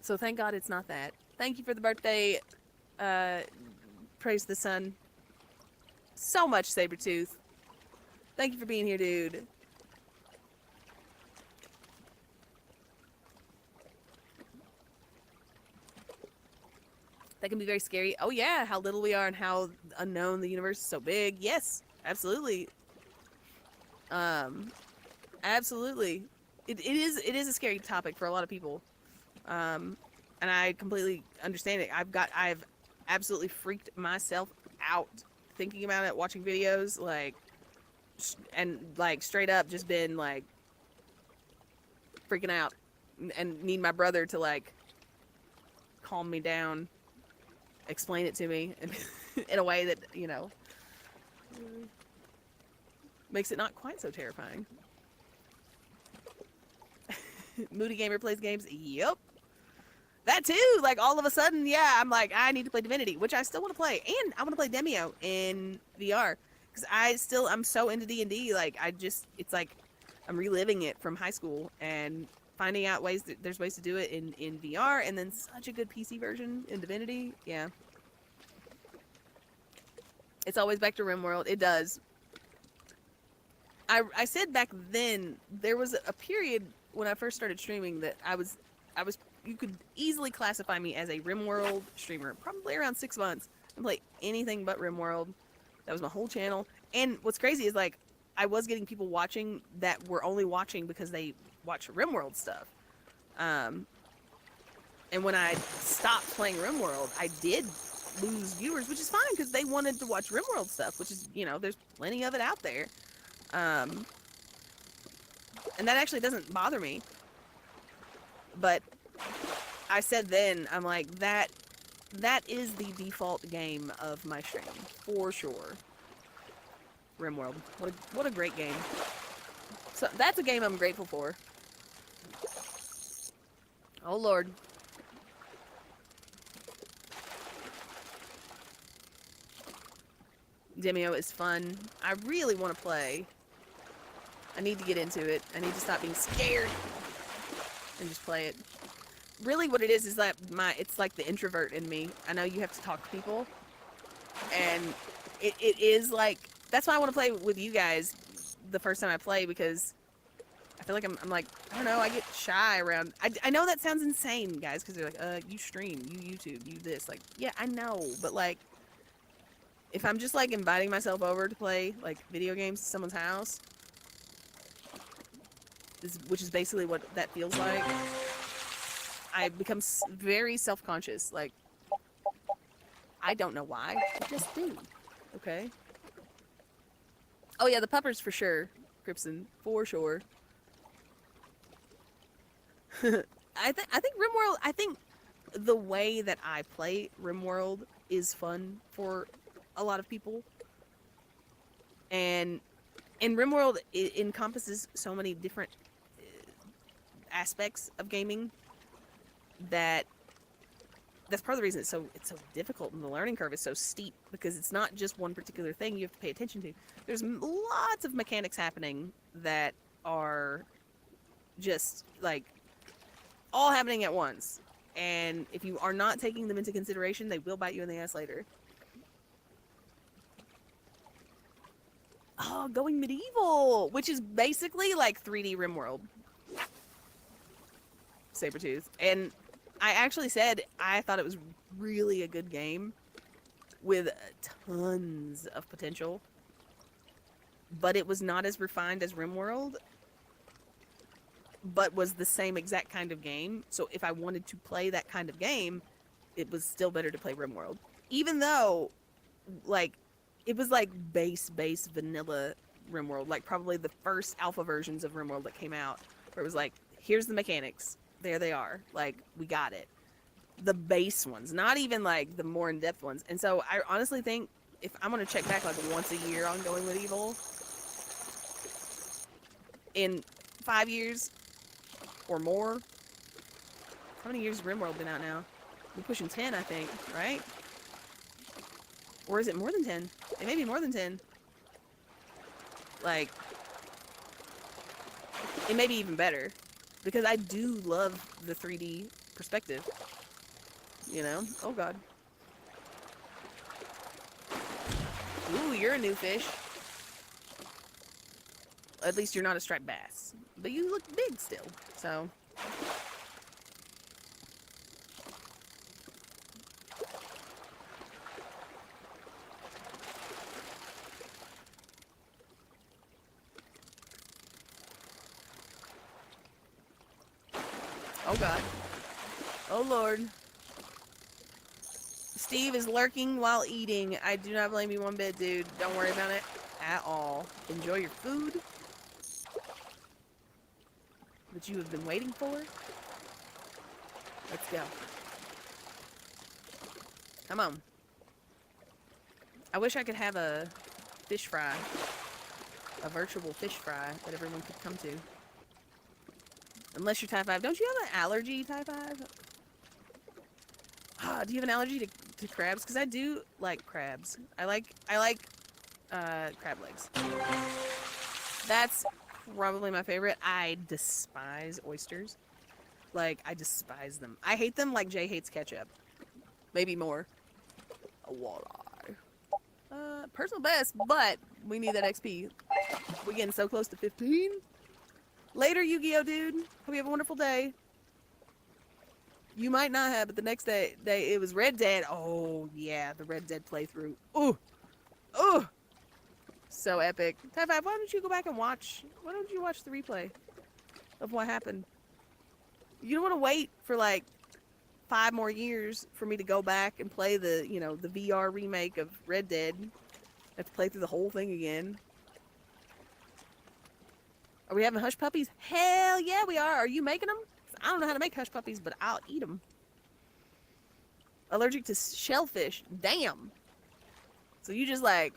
So thank God it's not that. Thank you for the birthday. Praise the sun. So much, Sabretooth. Thank you for being here, dude. That can be very scary. Oh yeah, how little we are and how unknown the universe is so big. Yes, absolutely. Absolutely. It is a scary topic for a lot of people. And I completely understand it. I've absolutely freaked myself out thinking about it, watching videos, like, and, like, straight up just been, like, freaking out and need my brother to, like, calm me down, explain it to me in a way that, you know. Makes it not quite so terrifying. Moody Gamer plays games. Yep. That too. Like, all of a sudden, yeah, I'm like, I need to play Divinity, which I still want to play. And I want to play Demio in VR. Because I'm so into D&D. Like, it's like, I'm reliving it from high school and finding out there's ways to do it in VR. And then such a good PC version in Divinity. Yeah. It's always back to RimWorld. It does. I said back then, there was a period when I first started streaming that I was, you could easily classify me as a RimWorld streamer. Probably around 6 months. I play anything but RimWorld. That was my whole channel. And what's crazy is, like, I was getting people watching that were only watching because they watch RimWorld stuff. And when I stopped playing RimWorld, I did lose viewers, which is fine because they wanted to watch RimWorld stuff, which is, you know, there's plenty of it out there. And that actually doesn't bother me. But I said then, I'm like, that is the default game of my stream, for sure. RimWorld. What a great game. So that's a game I'm grateful for. Oh Lord. Demio is fun. I really want to play. I need to get into it. I need to stop being scared and just play it. Really what it is that it's like the introvert in me. I know you have to talk to people. And it is like, that's why I want to play with you guys the first time I play, because I feel like I'm like, I don't know, I get shy around. I know that sounds insane, guys, because they're like, you stream, you YouTube, you this. Like, yeah, I know, but like, if I'm just like inviting myself over to play like video games to someone's house, which is basically what that feels like, I become very self-conscious. Like, I don't know why, I just do. Okay. Oh yeah, the puppers for sure, Cripson, for sure. I think RimWorld. I think the way that I play RimWorld is fun for a lot of people, and RimWorld encompasses so many different aspects of gaming that's part of the reason it's so difficult, and the learning curve is so steep, because it's not just one particular thing you have to pay attention to. There's lots of mechanics happening that are just like all happening at once, and if you are not taking them into consideration, they will bite you in the ass later. Oh, Going Medieval, which is basically like 3D RimWorld. Sabretooth. And I actually said I thought it was really a good game with tons of potential, but it was not as refined as RimWorld, but was the same exact kind of game. So if I wanted to play that kind of game, it was still better to play RimWorld. Even though, like, it was like base vanilla RimWorld, like probably the first alpha versions of RimWorld that came out, where it was like, here's the mechanics, there they are, like, we got it. The base ones, not even like the more in-depth ones. And so I honestly think if I'm gonna check back like once a year on Going Medieval, in 5 years or more. How many years has RimWorld been out now? We're pushing 10, I think, right? Or is it more than 10? It may be more than 10. Like, it may be even better, because I do love the 3D perspective. You know? Oh god. Ooh, you're a new fish. At least you're not a striped bass. But you look big still, so. Oh god. Oh lord. Steve is lurking while eating. I do not blame you one bit, dude. Don't worry about it at all. Enjoy your food that you have been waiting for. Let's go. Come on. I wish I could have a fish fry. a virtual fish fry that everyone could come to. Unless you're type 5. Don't you have an allergy, type 5? Do you have an allergy to crabs? Because I do like crabs. I like crab legs. That's probably my favorite. I despise oysters. Like, I despise them. I hate them like Jay hates ketchup. Maybe more. A walleye. Personal best, but we need that XP. We're getting so close to 15. Later, Yu-Gi-Oh, dude. Hope you have a wonderful day. You might not have, but the next day it was Red Dead. Oh, yeah, the Red Dead playthrough. Ooh. Ooh. So epic. Type 5, why don't you go back and watch? Why don't you watch the replay of what happened? You don't want to wait for like 5 more years for me to go back and play the, you know, the VR remake of Red Dead. I have to play through the whole thing again. Are we having hush puppies? Hell yeah, we are. Are you making them? I don't know how to make hush puppies, but I'll eat them. Allergic to shellfish. Damn. So you just like...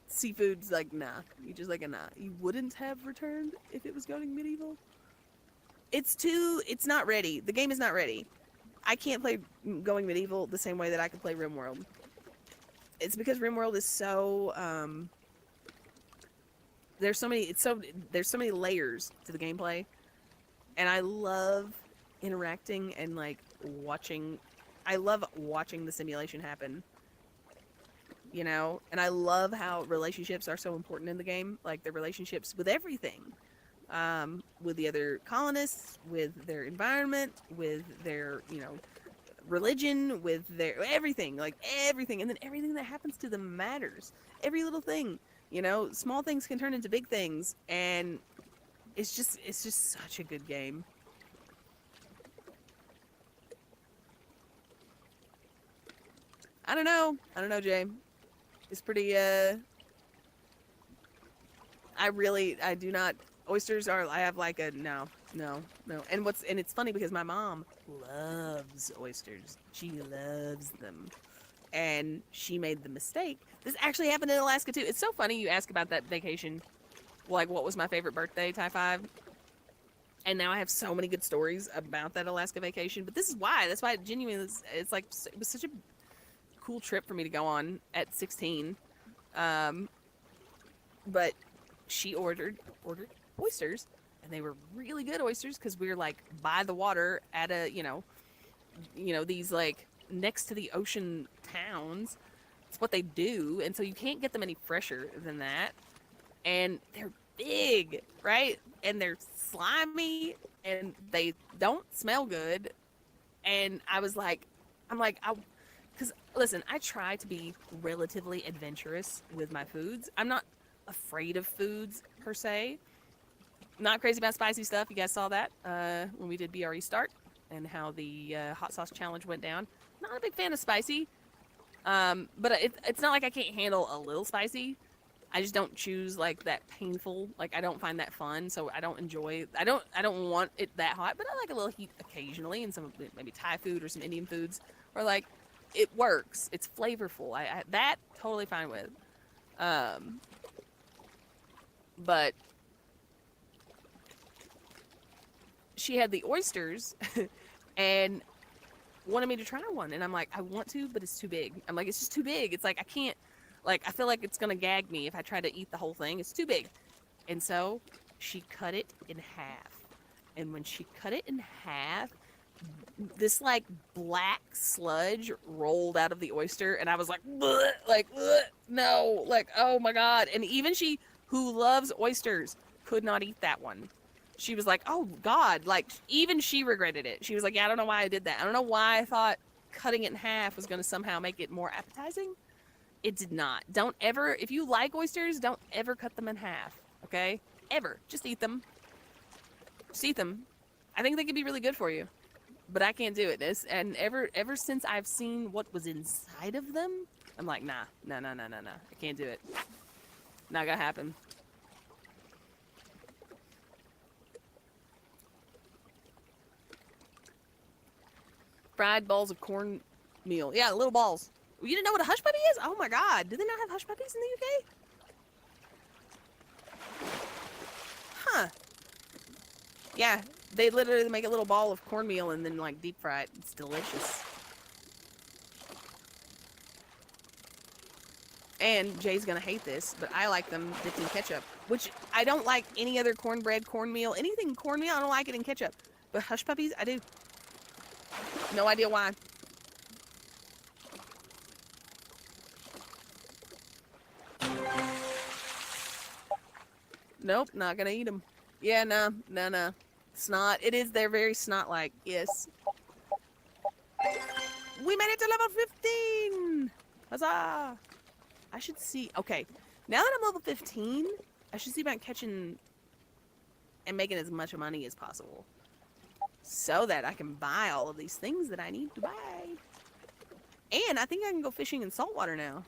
Seafood's like, nah. You just like a nah. You wouldn't have returned if it was going medieval? It's not ready. The game is not ready. I can't play going medieval the same way that I can play RimWorld. It's because RimWorld is so, there's so many layers to the gameplay, and I love interacting and like watching. I love watching the simulation happen, you know, and I love how relationships are so important in the game, like the relationships with everything, with the other colonists, with their environment, with their, you know, religion, with their everything, like everything, and then everything that happens to them matters. Every little thing. You know, small things can turn into big things, and it's just such a good game. I don't know, Jay. It's pretty, I do not, oysters are, I have like a, no. And it's funny because my mom loves oysters. She loves them. And she made the mistake. This actually happened in Alaska too. It's so funny you ask about that vacation. Like, what was my favorite birthday, Type 5? And now I have so many good stories about that Alaska vacation. But this is why. That's why it genuinely, it's like, it was such a cool trip for me to go on at 16. But she ordered oysters. And they were really good oysters because we were like by the water at a, you know, these like next to the ocean towns. It's what they do, and so you can't get them any fresher than that. And they're big, right? And they're slimy, and they don't smell good. And because listen, I try to be relatively adventurous with my foods. I'm not afraid of foods per se. Not crazy about spicy stuff. You guys saw that when we did BRE Start and how the hot sauce challenge went down. Not a big fan of spicy, but it's not like I can't handle a little spicy. I just don't choose like that painful. Like, I don't find that fun, so I don't enjoy. I don't want it that hot, but I like a little heat occasionally in some maybe Thai food or some Indian foods, or like it works. It's flavorful. I that totally fine with. But she had the oysters and wanted me to try one, and I'm like, I want to, but it's too big. I'm like, it's just too big. It's like I can't. Like, I feel like it's gonna gag me if I try to eat the whole thing. It's too big. And so she cut it in half. And when she cut it in half, this like black sludge rolled out of the oyster, and I was like, bleh, like, bleh, no, like, oh my god. And even she, who loves oysters, could not eat that one. She was like, oh god, like, even she regretted it. She was like, yeah, I don't know why I did that. I don't know why I thought cutting it in half was gonna somehow make it more appetizing. It did not. Don't ever, if you like oysters, don't ever cut them in half, okay? Ever. Just eat them. Just eat them. I think they could be really good for you, but I can't do it. And ever since I've seen what was inside of them, I'm like, nah. I can't do it. Not gonna happen. Fried balls of cornmeal. Yeah, little balls. You didn't know what a hush puppy is? Oh my god. Do they not have hush puppies in the UK? Huh. Yeah, they literally make a little ball of cornmeal and then like deep fry it. It's delicious. And Jay's gonna hate this, but I like them dipped in ketchup. Which I don't like any other cornbread, cornmeal, anything cornmeal, I don't like it in ketchup. But hush puppies, I do. No idea why. Nope, not gonna eat them. Yeah, no. Snot. It is, they're very snot-like. Yes. We made it to level 15! Huzzah! I should see... Okay, now that I'm level 15, I should see about catching and making as much money as possible. So that I can buy all of these things that I need to buy. And I think I can go fishing in saltwater now.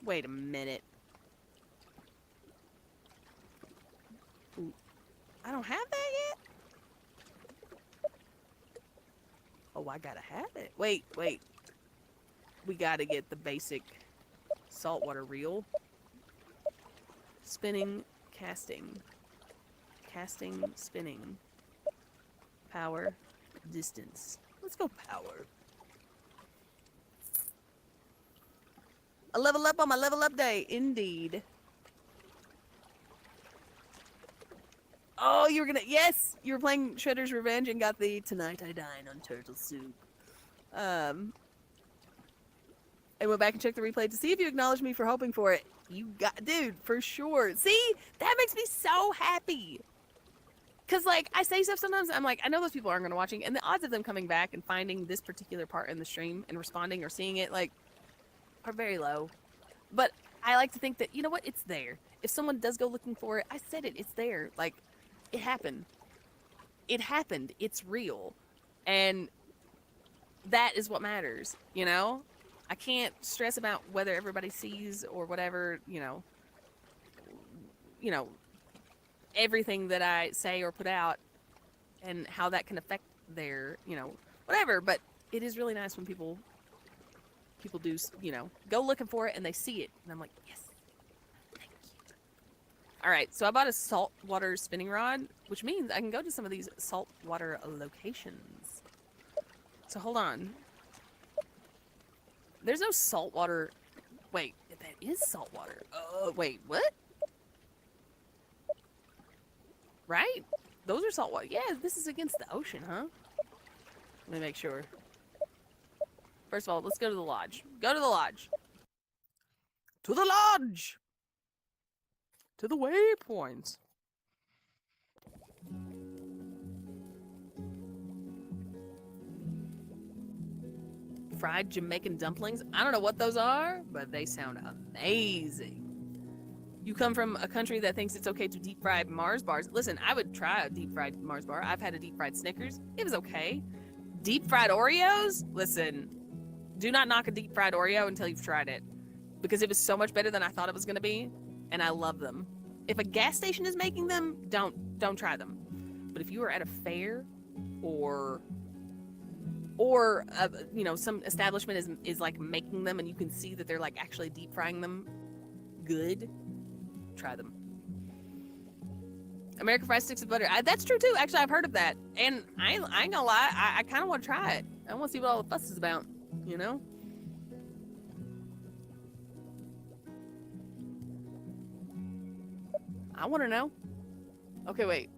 Wait a minute. Ooh, I don't have that yet? Oh, I gotta have it. Wait. We gotta get the basic saltwater reel. Spinning, casting. Casting, spinning. Power, distance. Let's go power. A level up on my level up day. Indeed. Oh, you were gonna... Yes! You were playing Shredder's Revenge and got the Tonight I Dine on Turtle Soup. I went back and checked the replay to see if you acknowledged me for hoping for it. You got... Dude, for sure. See? That makes me so happy. Because, like, I say stuff sometimes, I'm like, I know those people aren't going to watching, and the odds of them coming back and finding this particular part in the stream and responding or seeing it, like, are very low. But I like to think that, you know what? It's there. If someone does go looking for it, I said it. It's there. Like, it happened. It happened. It's real. And that is what matters, you know? I can't stress about whether everybody sees or whatever, you know, everything that I say or put out and how that can affect their, you know, whatever. But it is really nice when people do, you know, go looking for it and they see it. And I'm like, yes, thank you. All right, so I bought a saltwater spinning rod, which means I can go to some of these saltwater locations. So hold on. There's no saltwater. Wait, that is saltwater. Oh, wait, what? Right? Those are saltwater. Yeah, this is against the ocean, huh? Let me make sure. First of all, let's go to the lodge. Go to the lodge. To the lodge! To the waypoints. Fried Jamaican dumplings. I don't know what those are, but they sound amazing. You come from a country that thinks it's okay to deep fry Mars bars. Listen, I would try a deep fried Mars bar. I've had a deep fried Snickers. It was okay. Deep fried Oreos? Listen, do not knock a deep fried Oreo until you've tried it. Because it was so much better than I thought it was going to be. And I love them. If a gas station is making them, don't try them. But if you are at a fair or you know, some establishment is like making them and you can see that they're like actually deep frying them good, try them. American fried sticks with butter. That's true too. Actually, I've heard of that. And I ain't gonna lie, I kind of want to try it. I want to see what all the fuss is about, you know? I want to know. Okay, wait.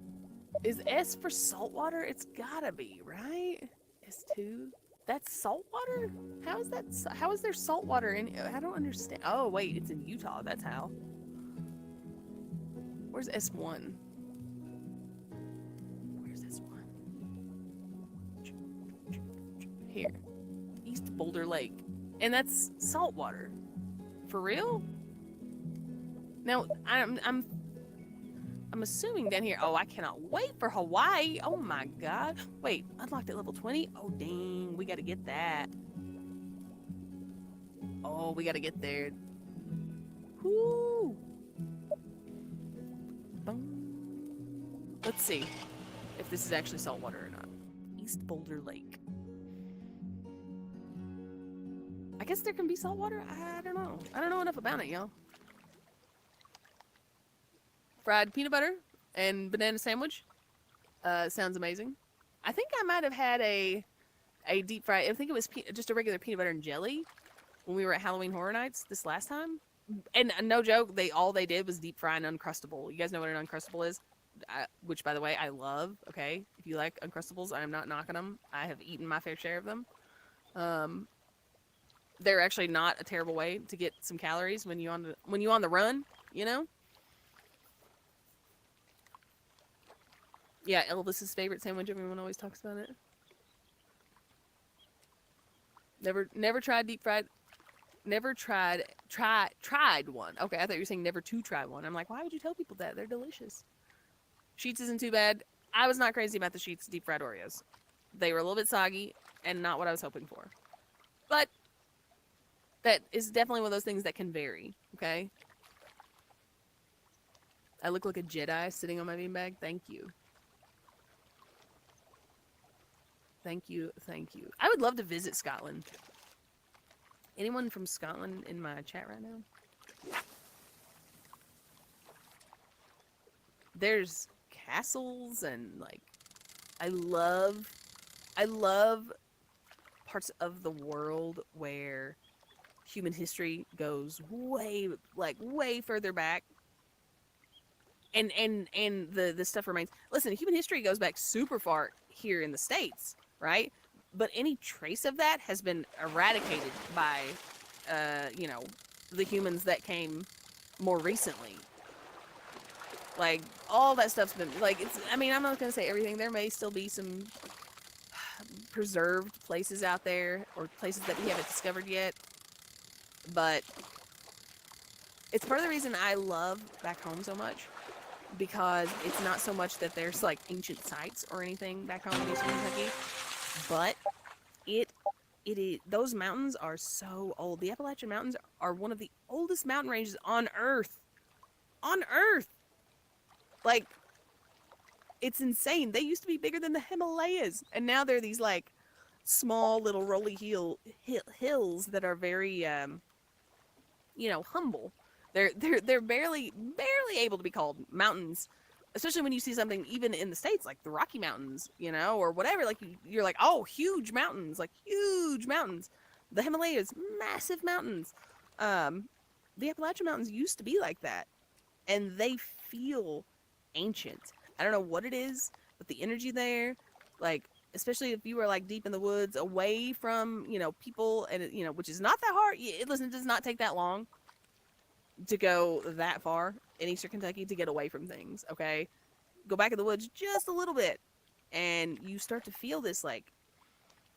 Is S for saltwater? It's gotta be, right? S2? That's saltwater? How is that? How is there saltwater in? I don't understand. Oh, wait, it's in Utah. That's how. Where's S1? Where's S1? Here. East Boulder Lake. And that's saltwater. For real? Now, I'm assuming down here. Oh, I cannot wait for Hawaii. Oh my god. Wait, unlocked at level 20? Oh, dang. We gotta get that. Oh, we gotta get there. Whoo! Let's see if this is actually saltwater or not. East Boulder Lake. guess there can be salt water. I don't know. I don't know enough about it, y'all. Fried peanut butter and banana sandwich. Sounds amazing. I think I might have had a deep fried. I think it was just a regular peanut butter and jelly when we were at Halloween Horror Nights this last time. And no joke, all they did was deep fry an Uncrustable. You guys know what an Uncrustable is? Which, by the way, I love. Okay, if you like Uncrustables, I am not knocking them. I have eaten my fair share of them. They're actually not a terrible way to get some calories when you on the run. You know. Yeah, Elvis's favorite sandwich. Everyone always talks about it. Never tried deep fried. Never tried one. Okay, I thought you were saying never to try one. I'm like, why would you tell people that? They're delicious. Sheets isn't too bad. I was not crazy about the Sheets deep fried Oreos. They were a little bit soggy and not what I was hoping for. But that is definitely one of those things that can vary, okay? I look like a Jedi sitting on my beanbag. Thank you. Thank you. Thank you. I would love to visit Scotland. Anyone from Scotland in my chat right now? There's castles and like I love parts of the world where human history goes way further back. And the stuff remains. Listen, human history goes back super far here in the States, right? But any trace of that has been eradicated by, the humans that came more recently. Like, all that stuff's been, like, I'm not going to say everything. There may still be some preserved places out there, or places that we haven't discovered yet. But it's part of the reason I love back home so much. Because it's not so much that there's, like, ancient sites or anything back home in Eastern Kentucky. But it is, those mountains are so old. The Appalachian Mountains are one of the oldest mountain ranges on Earth. On Earth! Like, it's insane. They used to be bigger than the Himalayas. And now they're these, like, small little rolly hills that are very, humble. They're barely able to be called mountains, especially when you see something even in the States like the Rocky Mountains, or whatever. Like you're like, oh, huge mountains, like huge mountains. The Himalayas, massive mountains. The Appalachian Mountains used to be like that, and they feel ancient. I don't know what it is, but the energy there, like especially if you were like deep in the woods, away from people, and which is not that hard. Listen, it does not take that long to go that far in Eastern Kentucky to get away from things, okay? Go back in the woods just a little bit, and you start to feel this, like,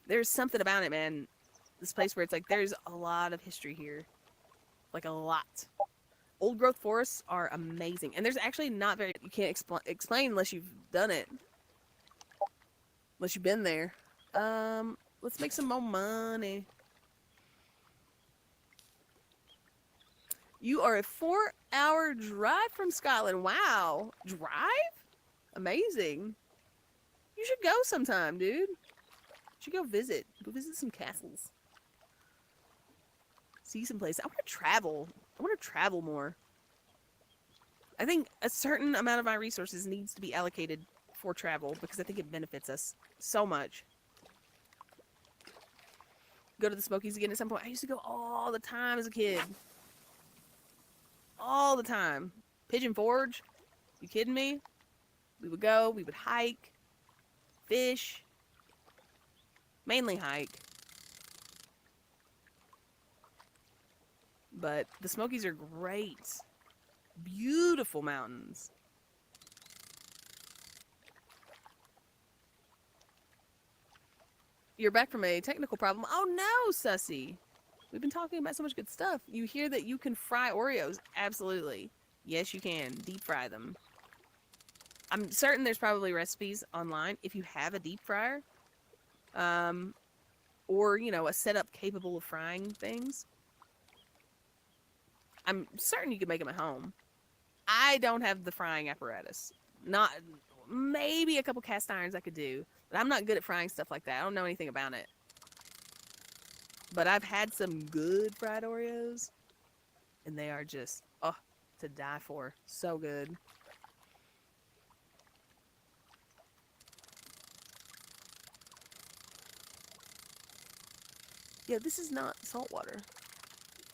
there's something about it, man. This place where it's like, there's a lot of history here. Like, a lot. Old growth forests are amazing. And there's actually not very, you can't explain unless you've done it. Unless you've been there. Let's make some more money. You are a 4-hour drive from Scotland. Wow. Drive? Amazing. You should go sometime, dude. You should go visit. Go visit some castles. See some places. I want to travel. I want to travel more. I think a certain amount of my resources needs to be allocated for travel because I think it benefits us so much. Go to the Smokies again at some point. I used to go all the time as a kid. All the time. Pigeon Forge? You kidding me? We would go, we would hike, fish, mainly hike. But the Smokies are great. Beautiful mountains. You're back from a technical problem. Oh no, Sussy. We've been talking about so much good stuff. You hear that you can fry Oreos? Absolutely. Yes, you can. Deep fry them. I'm certain there's probably recipes online if you have a deep fryer. Or, a setup capable of frying things. I'm certain you can make them at home. I don't have the frying apparatus. Maybe a couple cast irons I could do. But I'm not good at frying stuff like that. I don't know anything about it. But I've had some good fried Oreos, and they are just, oh, to die for. So good. Yeah, this is not saltwater,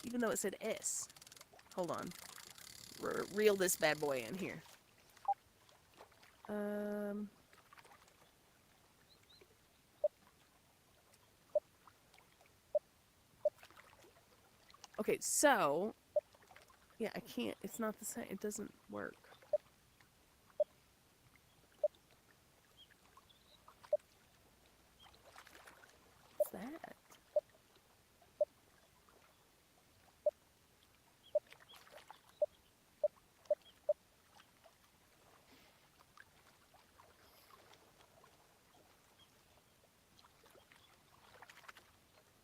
even though it said S. Hold on. Reel this bad boy in here. Okay, so yeah, I can't. It's not the same. It doesn't work. What's that?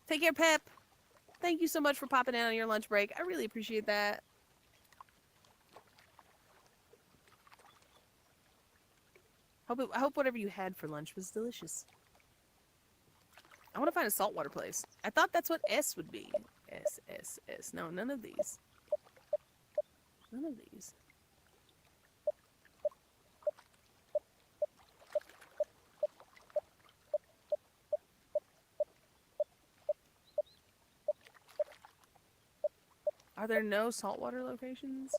Take care, Pep. Thank you so much for popping in on your lunch break. I really appreciate that. I hope whatever you had for lunch was delicious. I want to find a saltwater place. I thought that's what S would be. S, S, S. No, none of these. None of these. Are there no saltwater locations?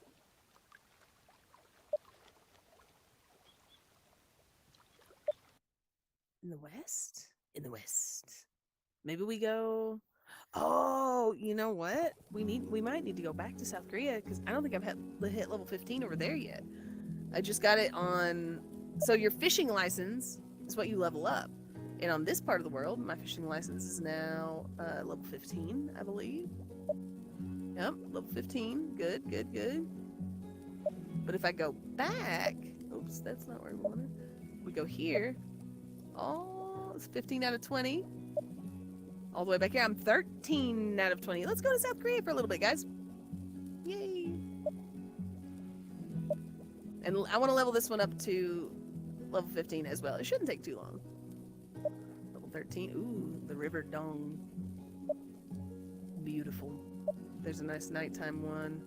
In the west? In the west. Maybe we go. Oh, you know what? We might need to go back to South Korea because I don't think I've hit level 15 over there yet. I just got it on. So your fishing license is what you level up, and on this part of the world, my fishing license is now level 15, I believe. Yep, level 15. Good, good, good. But if I go back, oops, that's not where we wanted. We go here. Oh, it's 15 out of 20. All the way back here, I'm 13 out of 20. Let's go to South Korea for a little bit, guys. Yay. And I want to level this one up to level 15 as well. It shouldn't take too long. Level 13. Ooh, the River Dong. Beautiful. There's a nice nighttime one.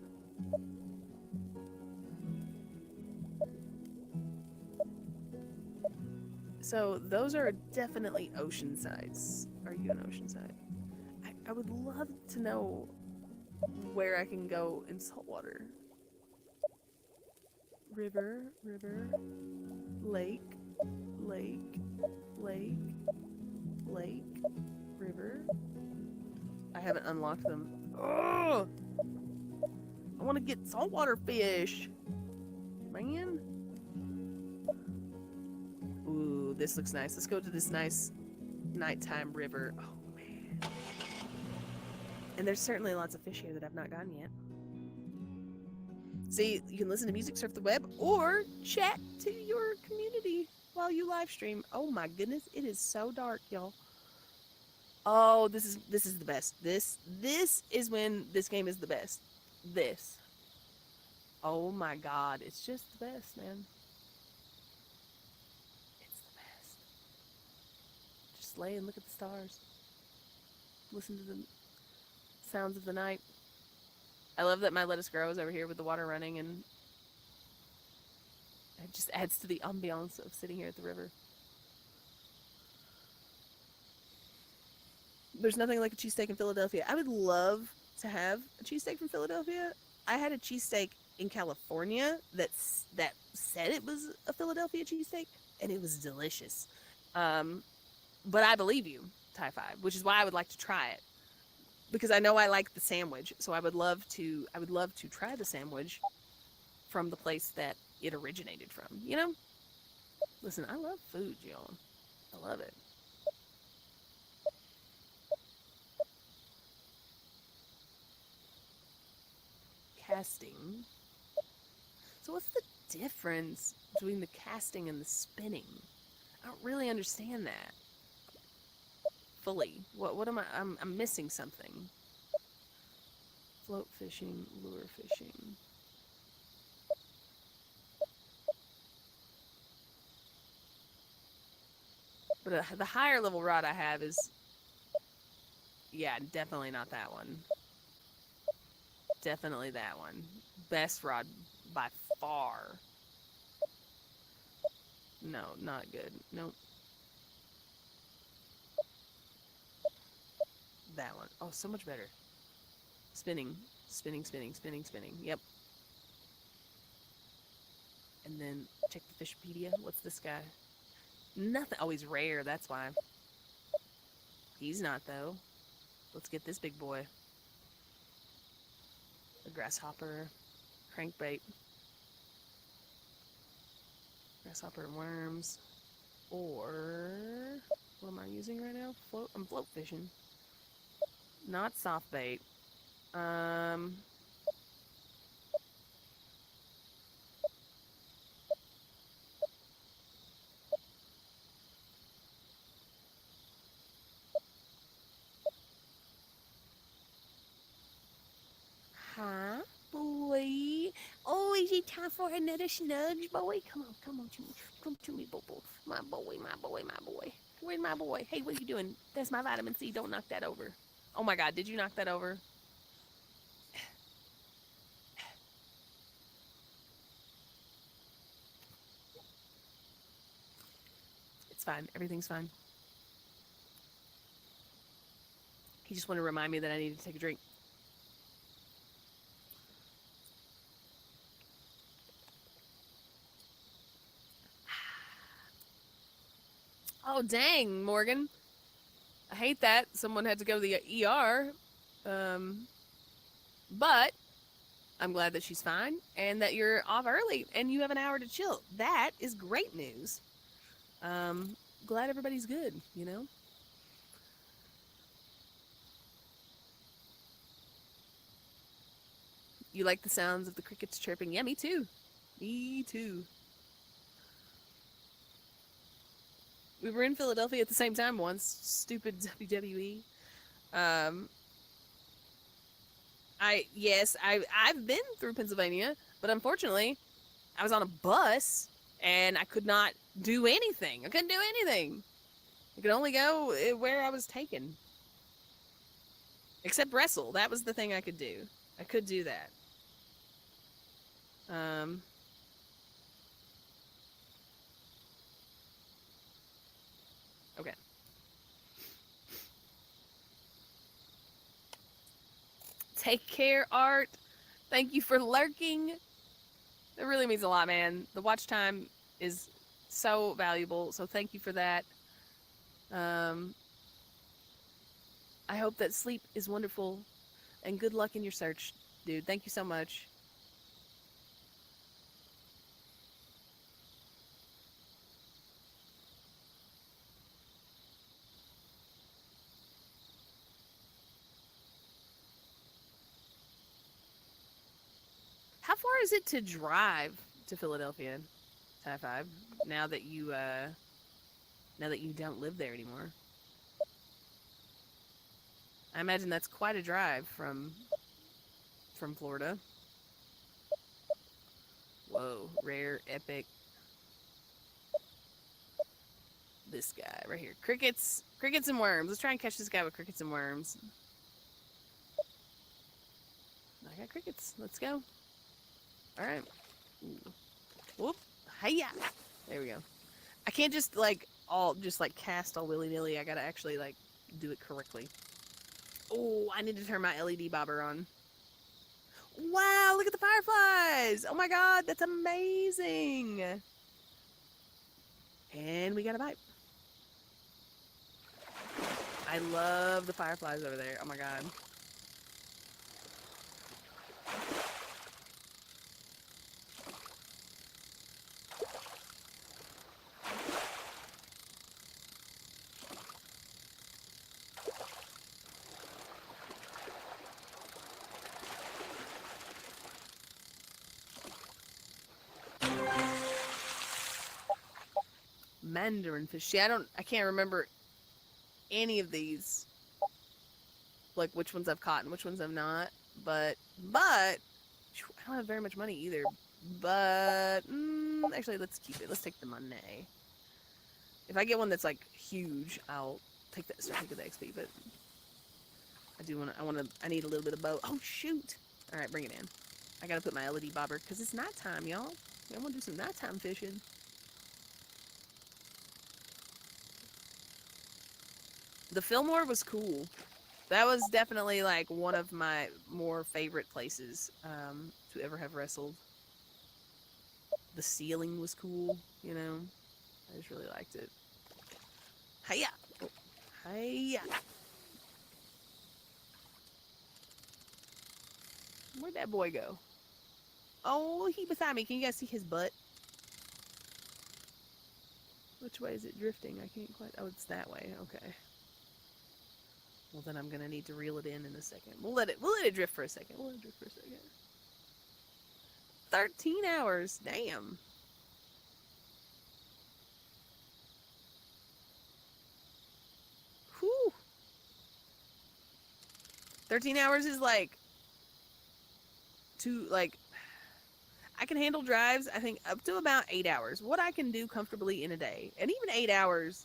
So those are definitely ocean sides. Are you an ocean side? I would love to know where I can go in saltwater. River, river, lake, lake, lake, lake, river. I haven't unlocked them. Oh! I want to get saltwater fish. Man. Ooh, this looks nice. Let's go to this nice nighttime river. Oh, man. And there's certainly lots of fish here that I've not gotten yet. See, you can listen to music, surf the web, or chat to your community while you live stream. Oh my goodness, it is so dark, y'all. Oh, this is the best. This is when this game is the best. This. Oh my god, it's just the best, man. It's the best. Just lay and look at the stars. Listen to the sounds of the night. I love that my lettuce grows over here with the water running, and it just adds to the ambiance of sitting here at the river. There's nothing like a cheesesteak in Philadelphia. I would love to have a cheesesteak from Philadelphia. I had a cheesesteak in California that said it was a Philadelphia cheesesteak, and it was delicious. But I believe you, Thai Five, which is why I would like to try it. Because I know I like the sandwich, so I would love to try the sandwich from the place that it originated from, you know? Listen, I love food, y'all. I love it. Casting. So what's the difference between the casting and the spinning? I don't really understand that fully. What am I? I'm missing something. Float fishing, lure fishing. But the higher level rod I have is, Yeah, definitely not that one. Definitely that one. Best rod by far. No, not good. Nope. That one. Oh, so much better. Spinning. Spinning, spinning, spinning, spinning. Yep. And then check the Fishpedia. What's this guy? Nothing. Oh, he's rare. That's why. He's not, though. Let's get this big boy. A grasshopper. Crankbait. Grasshopper and worms. Or... what am I using right now? Float. I'm float fishing. Not soft bait. Huh? Boy. Oh, is it time for another snudge, boy? Come on to me. Come to me, Bobo. My boy, my boy, my boy. Where's my boy? Hey, what are you doing? That's my vitamin C. Don't knock that over. Oh my God, did you knock that over? It's fine. Everything's fine. He just wanted to remind me that I needed to take a drink. Oh, dang, Morgan. I hate that. Someone had to go to the ER. But I'm glad that she's fine and that you're off early and you have an hour to chill. That is great news. Glad everybody's good, you know? You like the sounds of the crickets chirping? Yeah, me too. Me too. We were in Philadelphia at the same time once. Stupid WWE. Um, I've been through Pennsylvania, but unfortunately, I was on a bus and I could not do anything. I couldn't do anything. I could only go where I was taken. Except wrestle. That was the thing I could do. I could do that. Okay. Take care, Art. Thank you for lurking. That really means a lot, man. The watch time is so valuable, so thank you for that. I hope that sleep is wonderful, and good luck in your search, dude. Thank you so much. How far is it to drive to Philadelphia? High five. Now that you don't live there anymore. I imagine that's quite a drive from Florida. Whoa, rare, epic. This guy right here. Crickets and worms. Let's try and catch this guy with crickets and worms. I got crickets. Let's go. All right. Ooh. Whoop. Hiya. There we go. I can't just cast all willy-nilly. I gotta actually do it correctly. Oh, I need to turn my LED bobber on. Wow, look at the fireflies. Oh my God, that's amazing. And we got a bite. I love the fireflies over there. Oh my God. Mandarin fish. See, I can't remember any of these. Like which ones I've caught and which ones I've not. But I don't have very much money either. But actually, let's keep it. Let's take the money. If I get one that's like huge, I'll take that. Start taking the XP. But I need a little bit of boat. Oh, shoot. All right, bring it in. I gotta put my LED bobber because it's nighttime, y'all. I want to do some nighttime fishing. The Fillmore was cool. That was definitely like one of my more favorite places to ever have wrestled. The ceiling was cool, you know. I just really liked it. Hiya! Oh, hiya! Where'd that boy go? Oh, he beside me. Can you guys see his butt? Which way is it drifting? I can't quite... Oh, it's that way. Okay. Well, then I'm gonna need to reel it in a second. We'll let it drift for a second. 13 hours. Damn. Whew. 13 hours is like... I can handle drives, I think, up to about 8 hours. What I can do comfortably in a day. And even 8 hours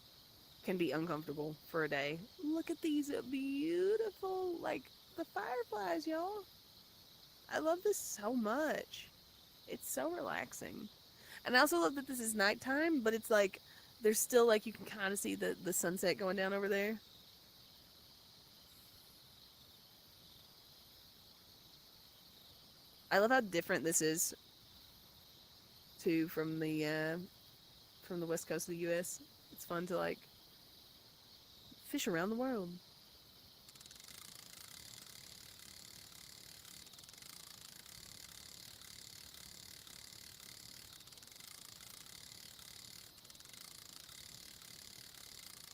can be uncomfortable for a day. Look at these beautiful, like, the fireflies, y'all. I love this so much. It's so relaxing. And I also love that this is nighttime, but it's like, there's still, like, you can kind of see the sunset going down over there. I love how different this is, too, from the west coast of the U.S. It's fun to, like, fish around the world.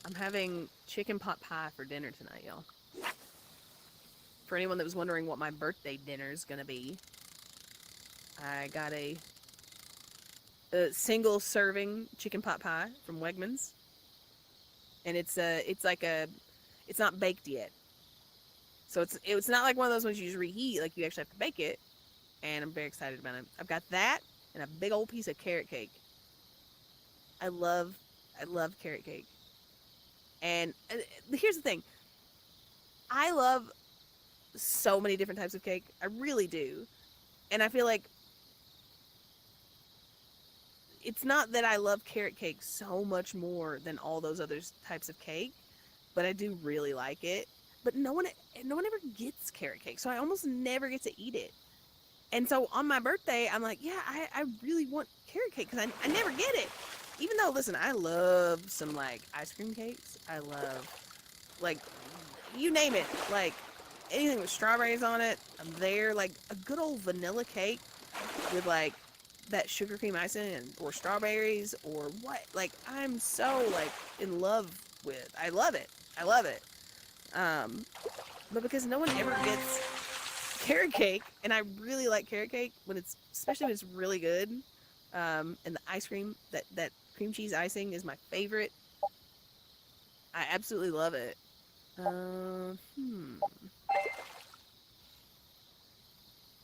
I'm having chicken pot pie for dinner tonight, y'all. For anyone that was wondering what my birthday dinner is gonna be, I got a single serving chicken pot pie from Wegmans, and it's not baked yet, so it's not like one of those ones you just reheat. Like, you actually have to bake it, and I'm very excited about it. I've got that and a big old piece of carrot cake. I love carrot cake, and here's the thing: I love so many different types of cake. I really do, and I feel like it's not that I love carrot cake so much more than all those other types of cake, but I do really like it. But no one ever gets carrot cake, so I almost never get to eat it. And so on my birthday, I'm like, yeah, I really want carrot cake because I never get it. Even though, listen, I love some, like, ice cream cakes. I love, like, you name it, like, anything with strawberries on it, I'm there. Like, a good old vanilla cake with, like, that sugar cream icing or strawberries or what. Like, I'm so, like, in love with. I love it. But because no one ever gets carrot cake, and I really like carrot cake especially when it's really good. And the ice cream, that cream cheese icing is my favorite. I absolutely love it.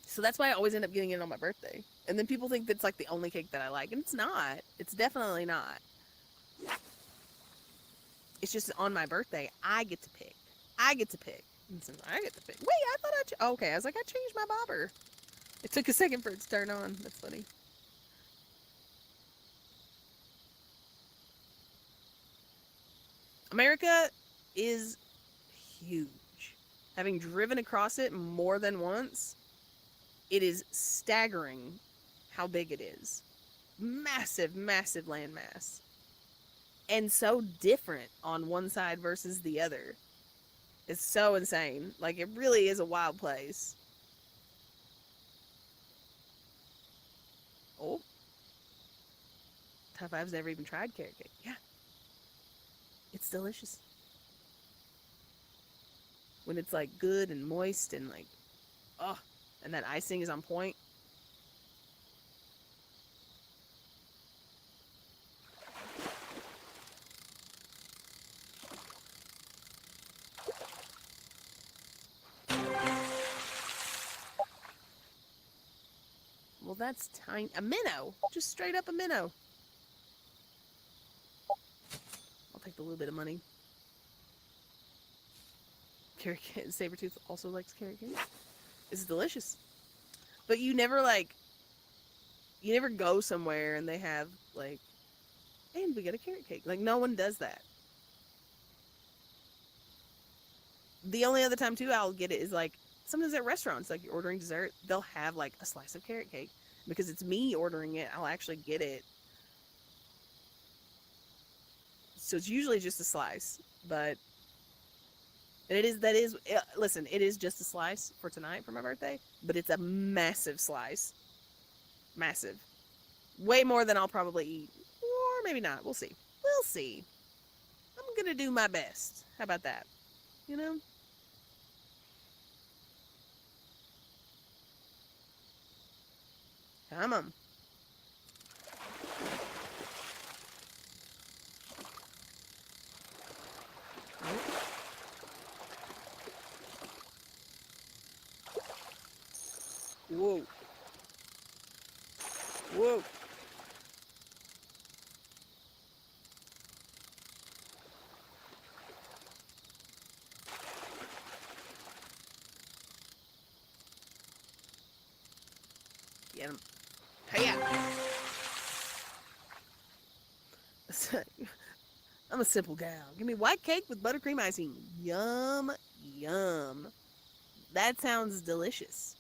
So that's why I always end up getting it on my birthday. And then people think that's like the only cake that I like. And it's not. It's definitely not. It's just on my birthday, I get to pick. And since I get to pick. Wait, I thought okay, I was like, I changed my bobber. It took a second for it to turn on. That's funny. America is huge. Having driven across it more than once, it is staggering how big it is. Massive, massive landmass. And so different on one side versus the other. It's so insane. Like, it really is a wild place. Oh. Top 5's never even tried carrot cake. Yeah. It's delicious. When it's, like, good and moist and, like, oh, and that icing is on point. Well, that's tiny. A minnow. Just straight up a minnow. I'll take the little bit of money. carrot cake. Sabretooth also likes carrot cake. It's delicious. But you never go somewhere and they have like, and we get a carrot cake. Like, no one does that. The only other time too I'll get it is like sometimes at restaurants, like you're ordering dessert, they'll have like a slice of carrot cake. Because it's me ordering it, I'll actually get it. So it's usually just a slice, but and listen, it is just a slice for tonight for my birthday, but it's a massive slice. Massive. Way more than I'll probably eat. Or maybe not. We'll see. We'll see. I'm gonna do my best. How about that? You know? Come on. Whoa. Whoa. Get him. Hey, yeah. I'm a simple gal. Give me white cake with buttercream icing. Yum, yum. That sounds delicious.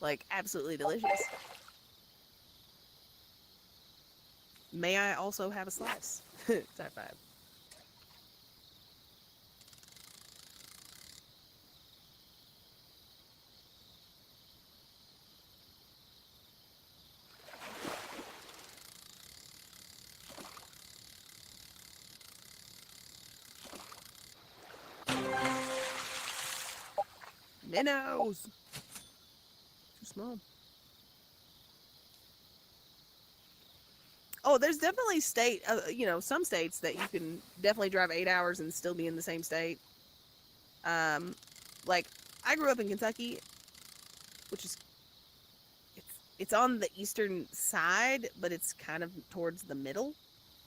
Like, absolutely delicious. May I also have a slice? High five. Minnows! Too small. Oh, there's definitely some states that you can definitely drive 8 hours and still be in the same state. Like, I grew up in Kentucky, which is, it's on the eastern side, but it's kind of towards the middle.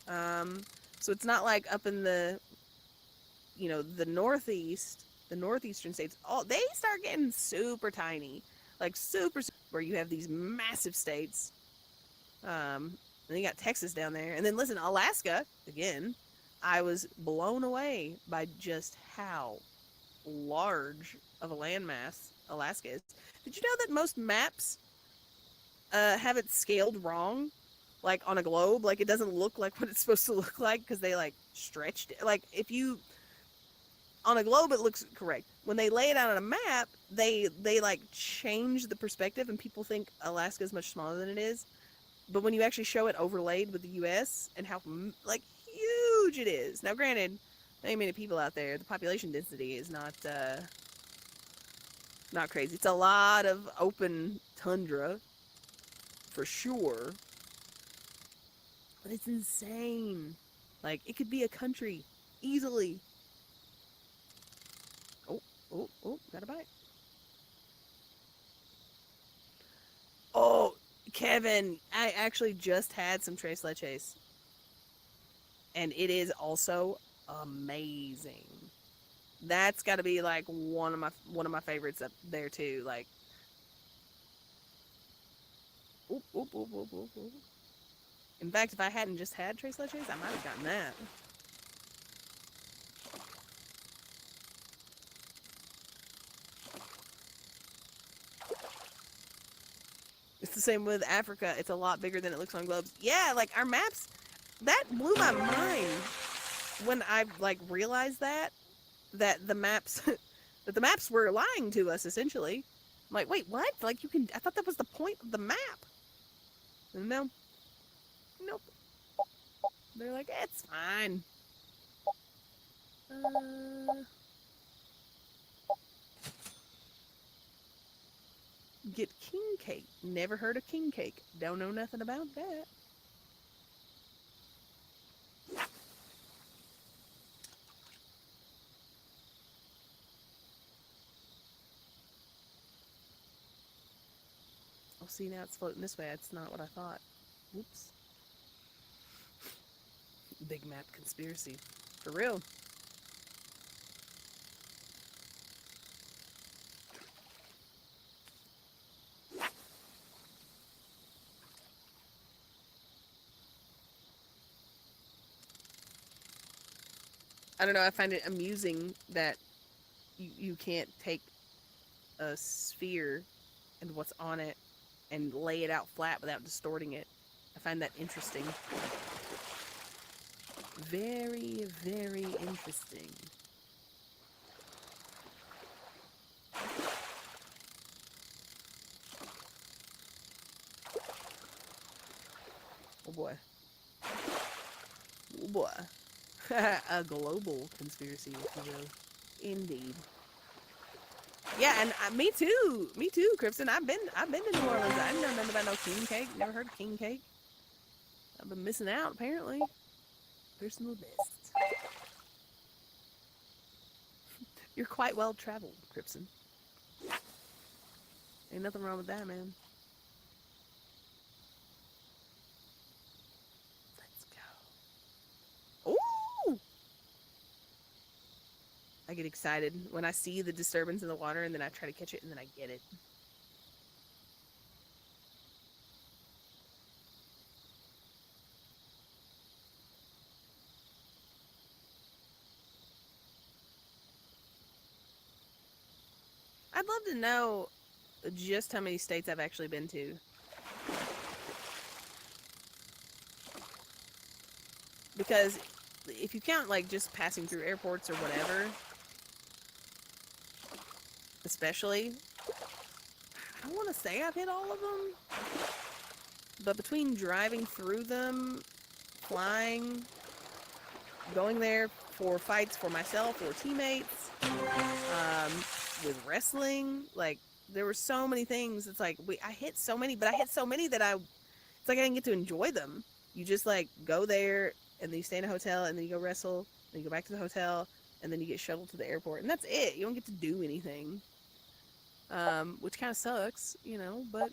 So it's not like up in the northeastern states. They start getting super tiny, like super, where you have these massive states. And you got Texas down there. And then listen, Alaska, again, I was blown away by just how large of a landmass Alaska is. Did you know that most maps have it scaled wrong? Like on a globe, like it doesn't look like what it's supposed to look like because they like stretched it. Like if you on a globe it looks correct. When they lay it out on a map, they like change the perspective and people think Alaska is much smaller than it is. But when you actually show it overlaid with the U.S. and how like huge it is. Now, granted, there ain't many people out there. The population density is not crazy. It's a lot of open tundra, for sure. But it's insane. Like, it could be a country, easily. Oh, got a bite. Oh, Kevin, I actually just had some Tres Leches. And it is also amazing. That's got to be like one of my favorites up there too. Like, oop, oop, oop, oop, oop, oop. In fact, if I hadn't just had Tres Leches, I might have gotten that. It's the same with Africa. It's a lot bigger than it looks on globes. Yeah, like our maps, that blew my mind when I like realized that the maps that the maps were lying to us essentially. I'm like, wait, what? Like I thought that was the point of the map. No. Nope. They're like, it's fine. Get king cake. Never heard of king cake. Don't know nothing about that. Oh, see, now it's floating this way. That's not what I thought. Whoops. Big map conspiracy. For real. I don't know, I find it amusing that you can't take a sphere and what's on it and lay it out flat without distorting it. I find that interesting. Very, very interesting. Oh boy. Oh boy. A global conspiracy, if you will. Indeed. Yeah, and me too. Me too, Cripson. I've been to New Orleans. I didn't know nothing about no king cake. Never heard of king cake. I've been missing out, apparently. Personal best. You're quite well traveled, Cripson. Ain't nothing wrong with that, man. Let's go. Ooh! I get excited when I see the disturbance in the water, and then I try to catch it, and then I get it. I'd love to know just how many states I've actually been to. Because if you count, like, just passing through airports or whatever, especially, I don't want to say I've hit all of them, but between driving through them, flying, going there for fights for myself or teammates, with wrestling, like, there were so many things. It's like, I hit so many, but I hit so many that it's like I didn't get to enjoy them. You just, like, go there, and then you stay in a hotel, and then you go wrestle, then you go back to the hotel, and then you get shuttled to the airport, and that's it. You don't get to do anything, which kind of sucks, you know. But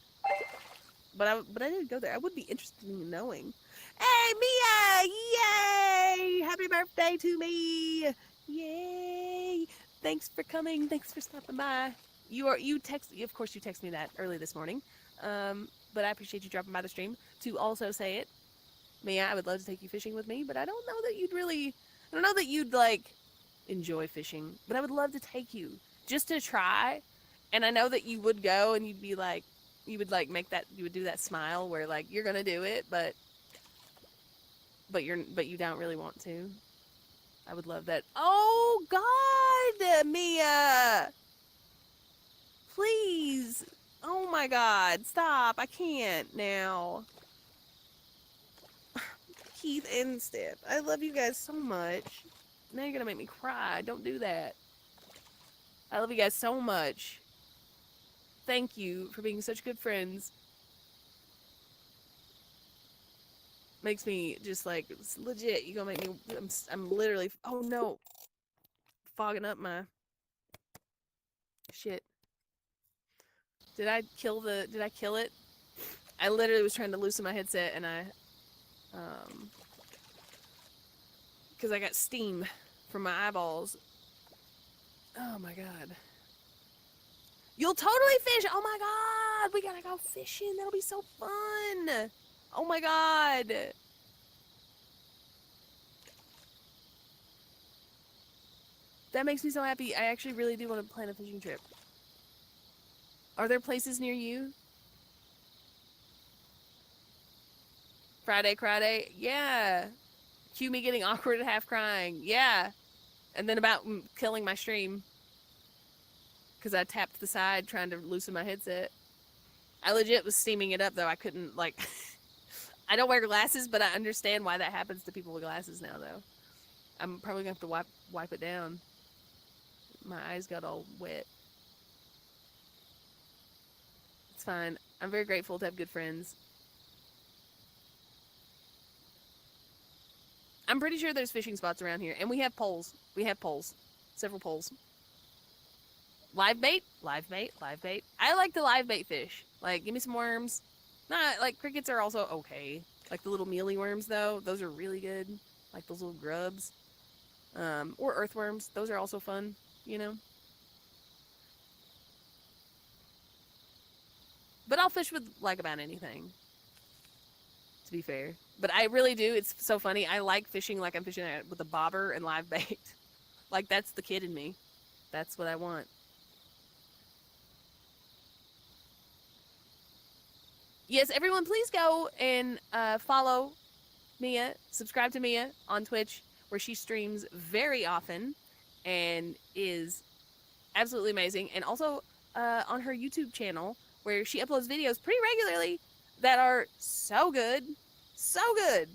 I did go there. I would be interested in knowing. Hey, Mia! Yay! Happy birthday to me! Yay! Thanks for coming. Thanks for stopping by. Of course you text me that early this morning. But I appreciate you dropping by the stream to also say it. Mia, I would love to take you fishing with me, but I don't know that you'd like enjoy fishing, but I would love to take you just to try. And I know that you would go and you would do that smile where, like, you're gonna do it, but you don't really want to. I would love that. Oh God, Mia, please. Oh my God, stop. I can't now. Keith and Steph, I love you guys so much. Now you're gonna make me cry. Don't do that. I love you guys so much. Thank you for being such good friends. Makes me just, like, it's legit. You gonna make me. I'm literally. Oh no. Fogging up my shit. Did I kill it? I literally was trying to loosen my headset, and because I got steam from my eyeballs. Oh my God. You'll totally fish. Oh my God. We gotta go fishing. That'll be so fun. Oh my God. That makes me so happy. I actually really do want to plan a fishing trip. Are there places near you? Friday? Yeah. Cue me getting awkward and half crying. Yeah. And then about killing my stream. Because I tapped the side trying to loosen my headset. I legit was steaming it up, though. I couldn't, like... I don't wear glasses, but I understand why that happens to people with glasses now, though. I'm probably going to have to wipe it down. My eyes got all wet. It's fine. I'm very grateful to have good friends. I'm pretty sure there's fishing spots around here. And we have poles. Several poles. Live bait. I like the live bait fish. Like, give me some worms. Not, like, crickets are also okay. Like the little mealy worms, though. Those are really good. Like those little grubs. Or earthworms. Those are also fun, you know? But I'll fish with, like, about anything. To be fair. But I really do. It's so funny. I like fishing like I'm fishing with a bobber and live bait. Like, that's the kid in me. That's what I want. Yes, everyone, please go and follow Mia, subscribe to Mia on Twitch, where she streams very often and is absolutely amazing. And also on her YouTube channel, where she uploads videos pretty regularly that are so good. So good.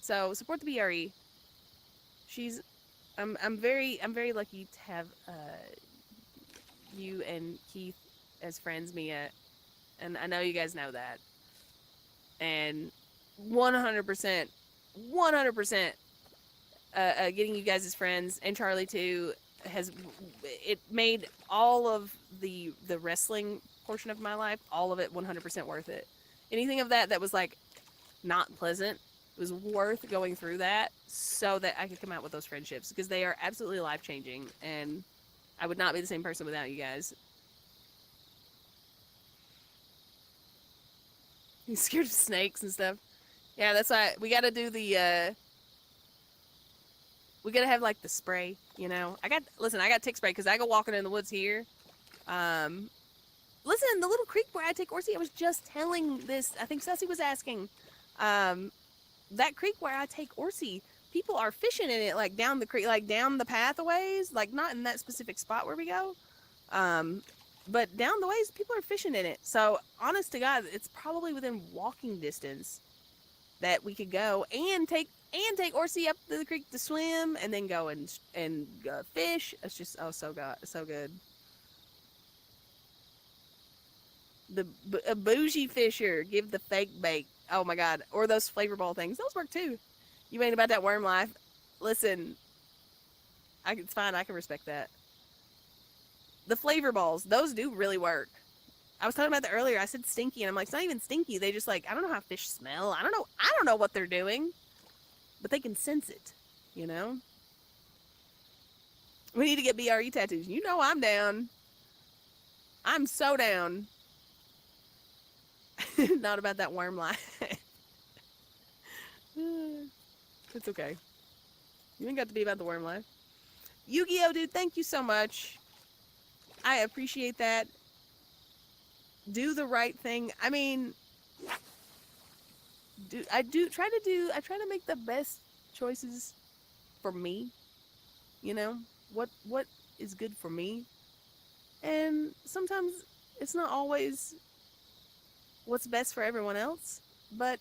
So support the BRE. She's I'm very lucky to have you and Keith as friends, Mia, and I know you guys know that. And 100%, 100%, getting you guys as friends, and Charlie too, has it made all of the wrestling portion of my life, all of it 100% worth it. Anything of that was like not pleasant, it was worth going through that so that I could come out with those friendships, because they are absolutely life changing, and I would not be the same person without you guys. He's scared of snakes and stuff. Yeah, that's why we gotta do the we gotta have like the spray, you know. I got tick spray because I go walking in the woods here. Listen, the little creek where I take Orsi, I was just telling this. I think Sussy was asking. That creek where I take Orsi, people are fishing in it, like down the creek, like down the pathways, like not in that specific spot where we go. But down the ways, people are fishing in it. So, honest to God, it's probably within walking distance that we could go and take Orsi up to the creek to swim, and then go and fish. It's just so good. A bougie fisher, give the fake bait. Oh my God, or those flavor ball things. Those work too. You ain't about that worm life. Listen, it's fine. I can respect that. The flavor balls, those do really work. I was talking about that earlier. I said stinky, and I'm like, it's not even stinky. They just, like, I don't know how fish smell. I don't know what they're doing, but they can sense it, you know? We need to get BRE tattoos. You know I'm down. I'm so down. Not about that worm life. It's okay. You ain't got to be about the worm life. Yu-Gi-Oh, dude, thank you so much. I appreciate that. Do the right thing. I mean, I try to make the best choices for me. You know, what is good for me. And sometimes it's not always what's best for everyone else, but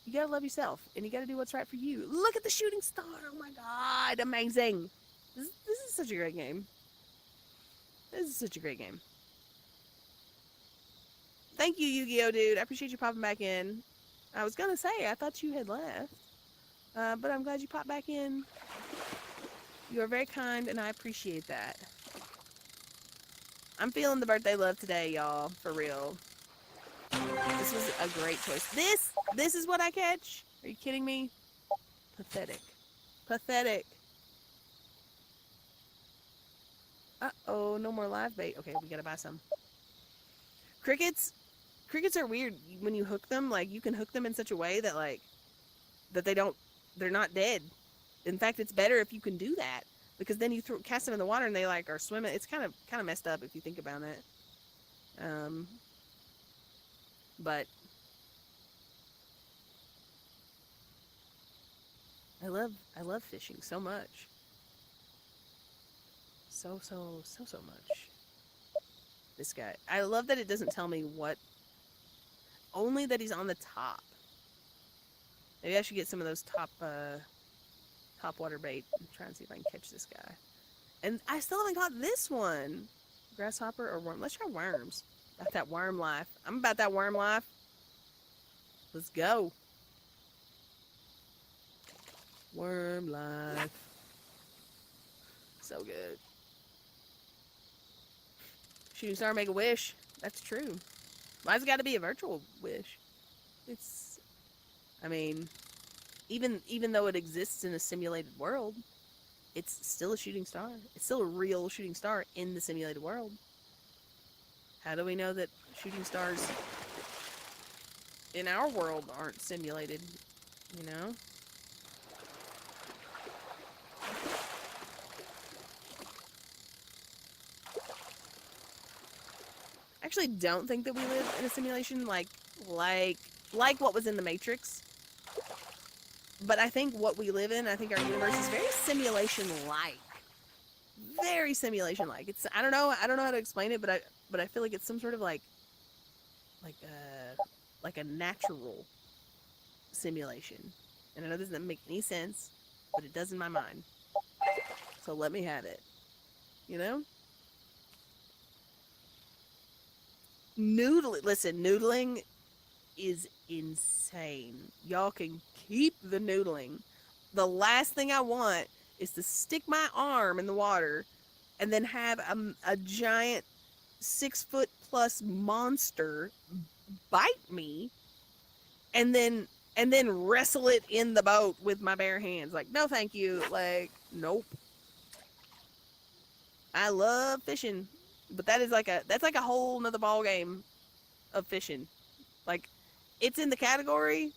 you gotta love yourself, and you gotta do what's right for you. Look at the shooting star. Oh my God, amazing. This is such a great game. This is such a great game. Thank you, Yu-Gi-Oh, dude. I appreciate you popping back in. I was gonna say, I thought you had left, but I'm glad you popped back in. You are very kind, and I appreciate that. I'm feeling the birthday love today, y'all. For real. This was a great choice. This is what I catch? Are you kidding me? Pathetic. Pathetic. Uh-oh, no more live bait. Okay, we gotta buy some. Crickets are weird. When you hook them, like, you can hook them in such a way that, like, that they're not dead. In fact, it's better if you can do that, because then you cast them in the water and they, like, are swimming. It's kind of messed up if you think about it. But I love fishing so much. So much. This guy. I love that it doesn't tell me what. Only that he's on the top. Maybe I should get some of those top water bait and try and see if I can catch this guy. And I still haven't caught this one. Grasshopper or worm. Let's try worms. About that worm life. I'm about that worm life. Let's go. Worm life. So good. Shooting star, make a wish. That's true. Why's it got to be a virtual wish? It's, I mean, even though it exists in a simulated world, it's still a shooting star. It's still a real shooting star in the simulated world. How do we know that shooting stars in our world aren't simulated, you know? I actually don't think that we live in a simulation like what was in the Matrix. But I think what we live in, I think our universe is very simulation-like. Very simulation-like. It's I don't know how to explain it, but I feel like it's some sort of like like a natural simulation. And I know this doesn't make any sense, but it does in my mind. So let me have it. You know? Noodling is insane. Y'all can keep the noodling. The last thing I want is to stick my arm in the water and then have a giant 6 foot plus monster bite me and then wrestle it in the boat with my bare hands. Like, no thank you. Like, nope. I love fishing, but that's like a whole nother ball game of fishing. Like, it's in the category,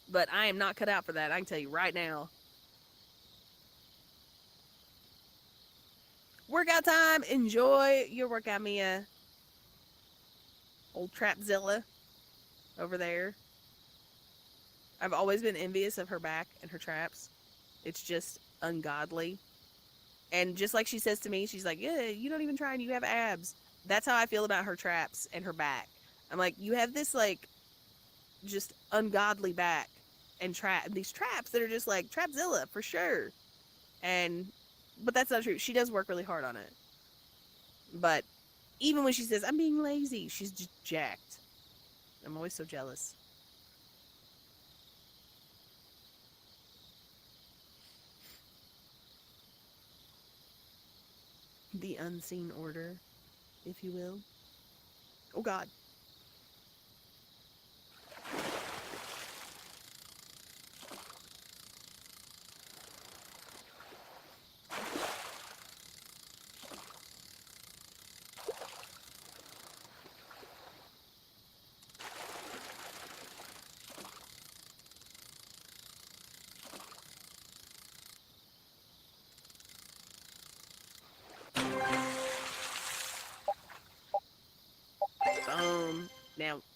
but I am not cut out for that. I can tell you right now. Workout time. Enjoy your workout, Mia. Old Trapzilla over there. I've always been envious of her back and her traps. It's just ungodly. And just like she says to me, she's like, yeah, you don't even try and you have abs. That's how I feel about her traps and her back. I'm like, you have this, like, just ungodly back and these traps that are just like Trapzilla for sure. But that's not true. She does work really hard on it. But even when she says, I'm being lazy, she's just jacked. I'm always so jealous. The unseen order, if you will. Oh, God.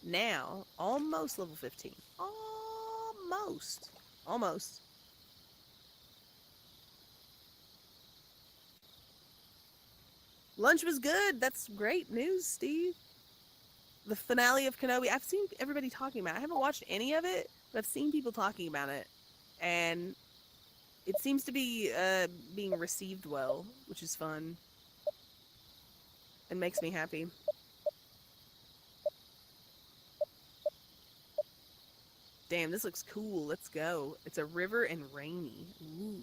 Now, almost level 15. Almost. Lunch was good. That's great news, Steve. The finale of Kenobi. I've seen everybody talking about it. I haven't watched any of it, but I've seen people talking about it. And it seems to be being received well, which is fun. And makes me happy. Damn, this looks cool. Let's go. It's a river and rainy. Ooh.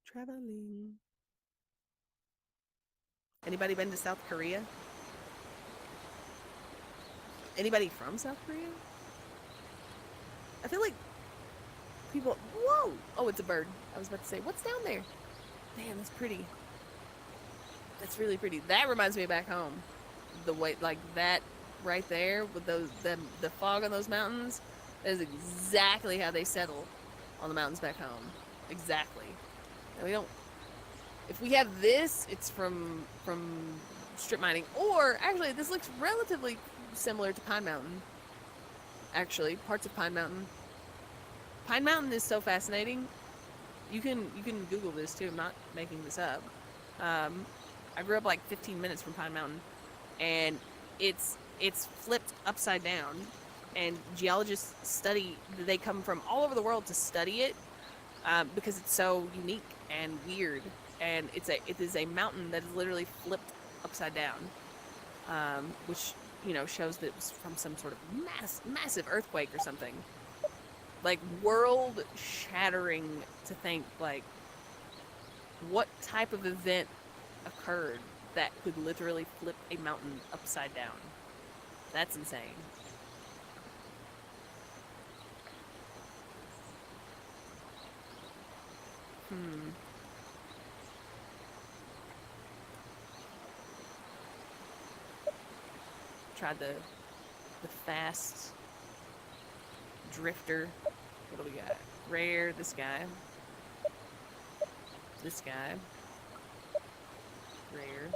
Traveling. Anybody been to South Korea? Anybody from South Korea? I feel like people... Whoa! Oh, it's a bird. I was about to say, what's down there? Damn, that's pretty. That's really pretty. That reminds me of back home. The way, like that right there with the fog on those mountains. That is exactly how they settle on the mountains back home. Exactly. And we don't... If we have this, it's from strip mining. Or, actually, this looks relatively similar to Pine Mountain. Actually, parts of Pine Mountain. Pine Mountain is so fascinating. You can Google this too. I'm not making this up. I grew up like 15 minutes from Pine Mountain, and it's flipped upside down. And geologists they come from all over the world to study it because it's so unique and weird. And it is a mountain that is literally flipped upside down, which shows that it was from some sort of massive earthquake or something. Like, world shattering to think, like, what type of event occurred that could literally flip a mountain upside down. That's insane. try the fast drifter. What do we got? Rare, this guy. This guy. Rare.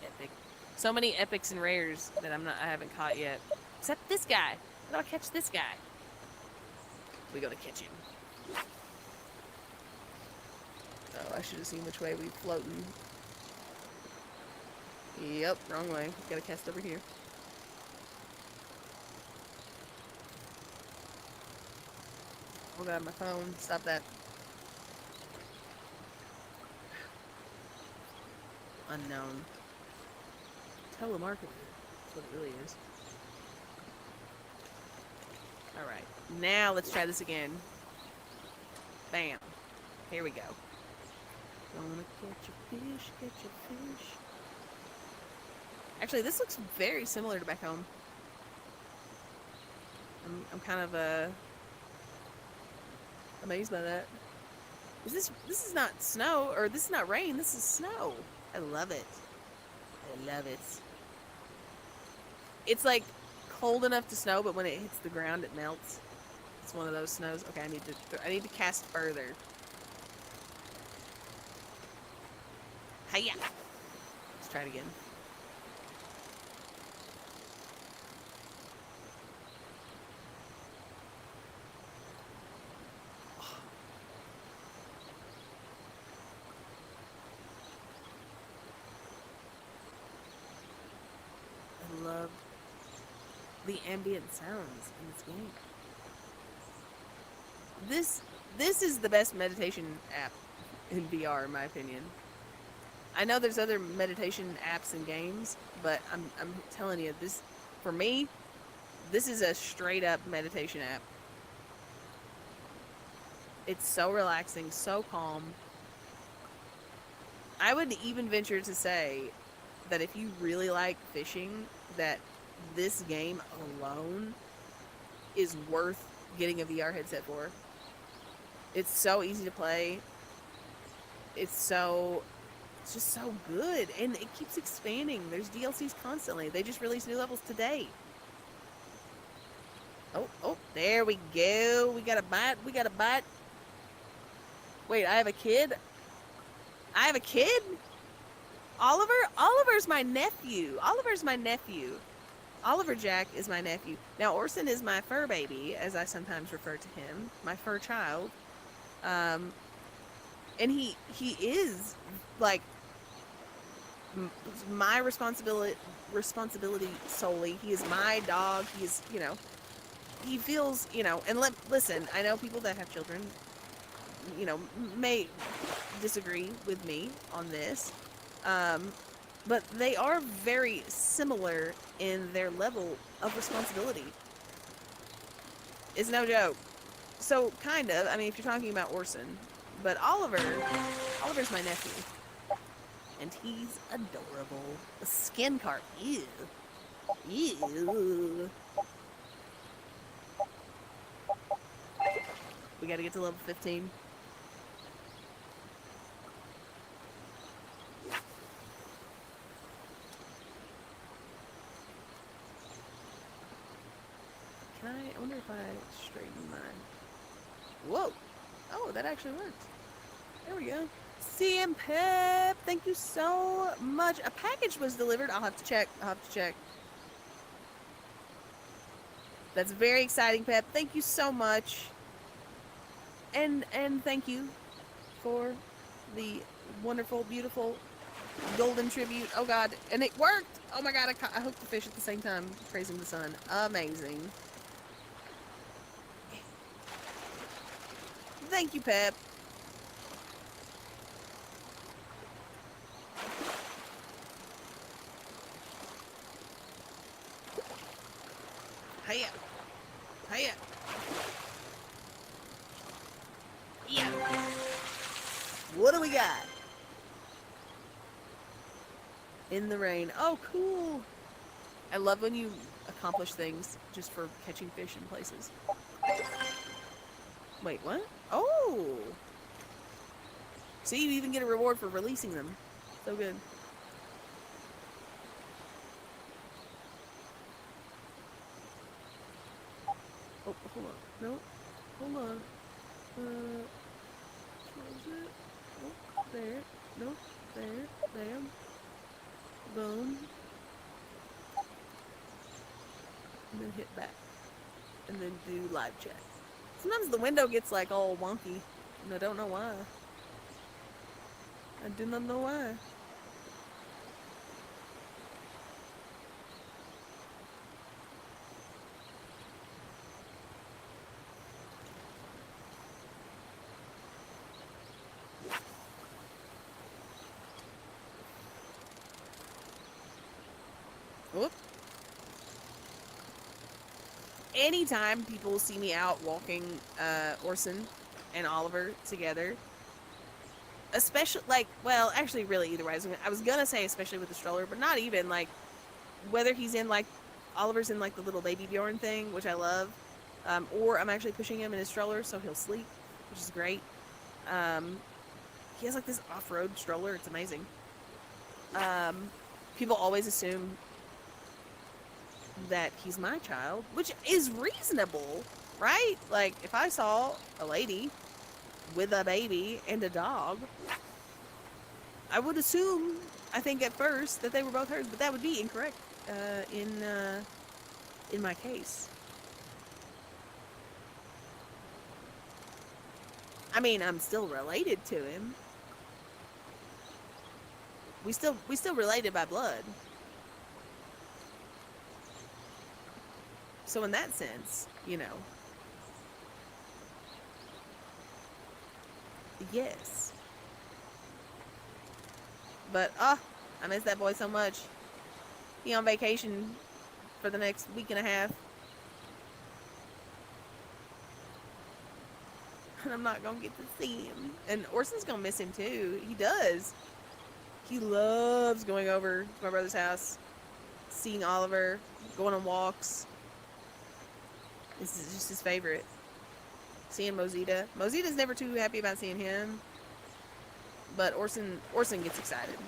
Epic. So many epics and rares that I haven't caught yet. Except this guy. I gotta catch this guy. We gotta catch him. Oh, I should have seen which way we floating. Yep, wrong way. Gotta cast over here. Oh god, my phone. Stop that. Unknown. Telemarketer. That's what it really is. Alright. Now let's try this again. Bam. Here we go. Gonna catch a fish, catch a fish. Actually, this looks very similar to back home. I'm kind of amazed by that. This is not snow, or this is not rain, this is snow. I love it. I love it. It's like cold enough to snow, but when it hits the ground, it melts. It's one of those snows. Okay, I need to cast further. Hiya! Let's try it again. I love the ambient sounds in this game. This is the best meditation app in VR, in my opinion. I know there's other meditation apps and games, but I'm telling you, this, for me, this is a straight up meditation app. It's so relaxing, so calm. I would even venture to say that if you really like fishing, that this game alone is worth getting a VR headset for. It's so easy to play. It's just so good, and it keeps expanding. There's DLCs constantly. They just released new levels today. Oh, there we go. We got a bite. We got a bite. Wait, I have a kid? I have a kid? Oliver? Oliver's my nephew. Oliver's my nephew. Oliver Jack is my nephew. Now, Orson is my fur baby, as I sometimes refer to him. My fur child. And he is, like, my responsibility solely. He is my dog. He is, you know, he feels, you know, and listen, I know people that have children, you know, may disagree with me on this, but they are very similar in their level of responsibility. It's no joke. So, kind of, I mean, if you're talking about Orson, but Oliver's my nephew. And he's adorable. A skin carp. Ew. Ew. We gotta get to level 15. I wonder if I straighten mine. Whoa! Oh, that actually worked. There we go. CM Pep, thank you so much. A package was delivered. I'll have to check. That's very exciting, Pep. Thank you so much. And thank you for the wonderful, beautiful golden tribute. Oh god, and it worked. Oh my god, I hooked the fish at the same time, praising the sun. Amazing. Thank you, Pep. Hiya. Hiya. Yeah. What do we got? In the rain. Oh, cool. I love when you accomplish things just for catching fish in places. Wait, what? Oh! See, you even get a reward for releasing them. So good. Oh, hold on. No, hold on. Close it. Oh, there. No, there. Bam. Boom. And then hit back. And then do live chat. Sometimes the window gets like all wonky, and I don't know why. I do not know why. Whoop. Anytime people see me out walking Orson and Oliver together, especially, like, well, actually, really, either way. I was gonna say especially with the stroller, but not even, like, whether he's in, like, Oliver's in, like, the little baby Bjorn thing, which I love, or I'm actually pushing him in his stroller so he'll sleep, which is great. He has, like, this off-road stroller. It's amazing. People always assume that he's my child, which is reasonable, right? Like, if I saw a lady with a baby and a dog, I would assume, I think at first, that they were both hers, but that would be incorrect in my case. I mean, I'm still related to him. We still related by blood. So in that sense, you know, yes. But I miss that boy so much. He on vacation for the next week and a half. And I'm not gonna get to see him. And Orson's gonna miss him too. He does. He loves going over to my brother's house, seeing Oliver, going on walks. This is just his favorite. Seeing Mosita. Mosita's never too happy about seeing him. But Orson gets excited.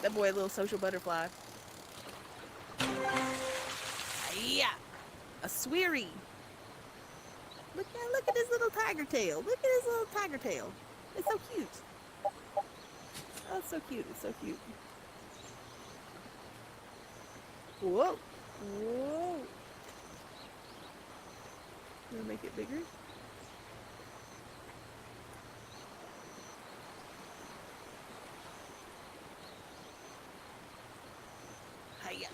That boy, a little social butterfly. Yeah. A sweary. Look at his little tiger tail. Look at his little tiger tail. It's so cute. Oh, it's so cute. It's so cute. Whoa. Whoa. Gonna make it bigger. Hiya.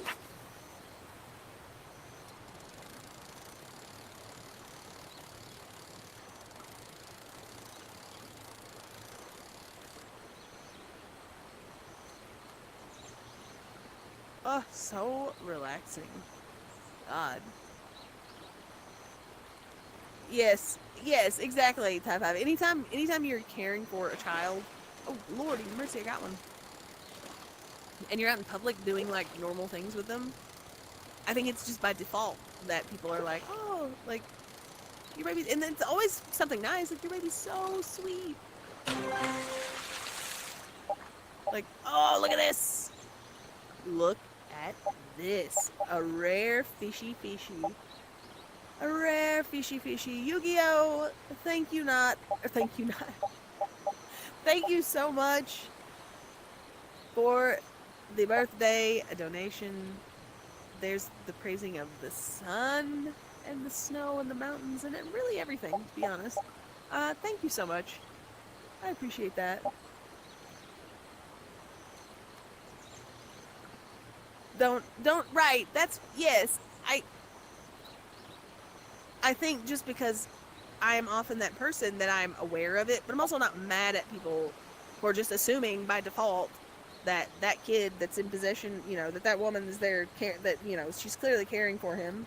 Oh, so relaxing. God. Yes, exactly, Type 5. Anytime you're caring for a child, oh, Lordy mercy, I got one. And you're out in public doing, like, normal things with them, I think it's just by default that people are like, oh, like, your baby, and it's always something nice, like, your baby's so sweet. Like, oh, look at this. Look at this. A rare fishy. A rare fishy. Yu-Gi-Oh! Thank you not. Thank you so much for the birthday donation. There's the praising of the sun and the snow and the mountains and really everything, to be honest. Thank you so much. I appreciate that. Right, that's, yes, I think just because I am often that person that I'm aware of it, but I'm also not mad at people for just assuming by default that that kid that's in possession, you know, that woman is there, that, you know, she's clearly caring for him,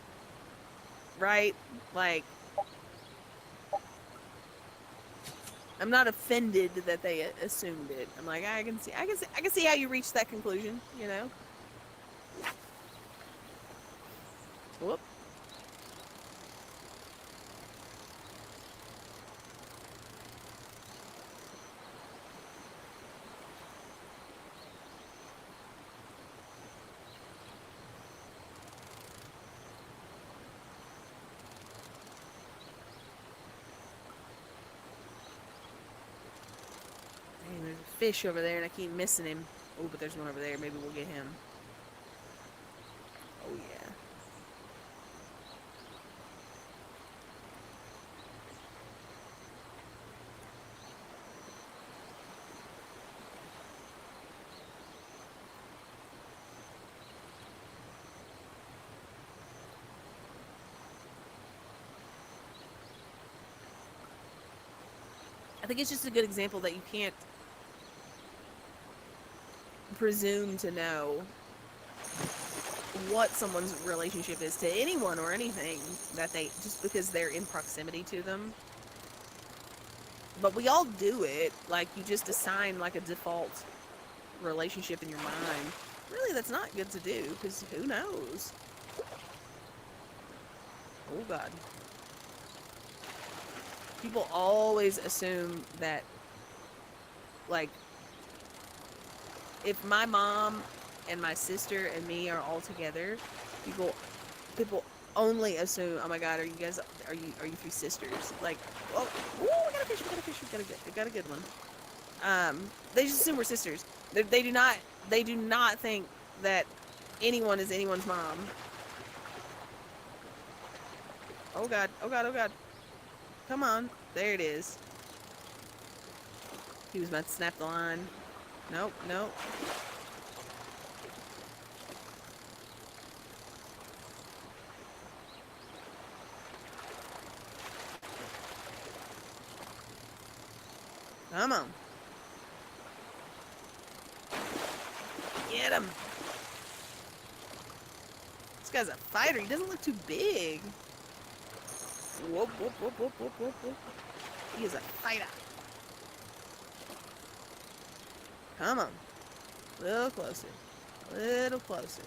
right? Like, I'm not offended that they assumed it. I'm like, I can see how you reached that conclusion, you know? Whoop. fish over there and I keep missing him. Oh, but there's one over there. Maybe we'll get him. Oh, yeah. I think it's just a good example that you can't presume to know what someone's relationship is to anyone or anything that they, just because they're in proximity to them. But we all do it. Like, you just assign like a default relationship in your mind. Really, that's not good to do, because who knows? Oh, God. People always assume that, like, if my mom and my sister and me are all together, people only assume, oh my God, are you three sisters? Like, oh, ooh, we got a fish, we got a good one. They just assume we're sisters. They do not think that anyone is anyone's mom. Oh God, oh God, oh God. Come on, there it is. He was about to snap the line. Nope, nope. Come on. Get him. This guy's a fighter. He doesn't look too big. Whoop, whoop, whoop, whoop, whoop, whoop, whoop. He is a fighter. Come on. A little closer. A little closer.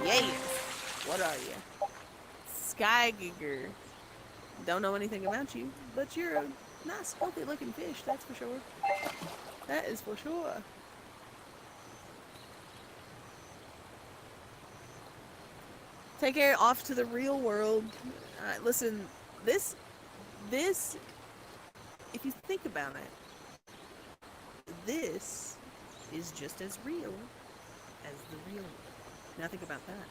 Yes. What are you? Sky Giger. Don't know anything about you, but you're a nice, healthy looking fish, that's for sure. That is for sure. Take care, off to the real world. Listen, this, if you think about it, this is just as real as the real world. Now think about that.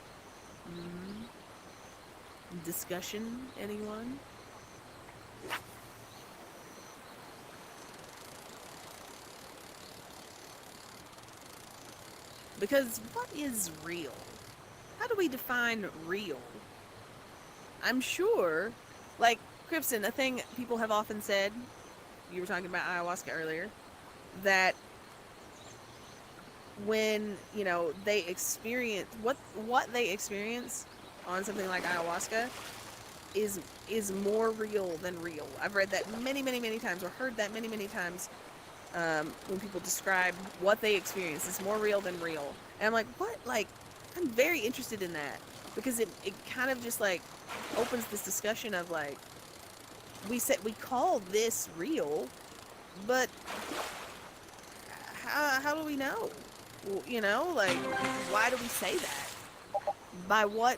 Discussion, anyone? Because what is real? How do we define real? I'm sure, like, Cripson, a thing people have often said, you were talking about ayahuasca earlier, that when, you know, they experience, what they experience on something like ayahuasca is more real than real. I've read that many, many, many times, or heard that many, many times, when people describe what they experience. It's more real than real. And I'm like, what? Like, I'm very interested in that, because it kind of just like opens this discussion of like, we call this real, but how do we know? You know, like, why do we say that? By what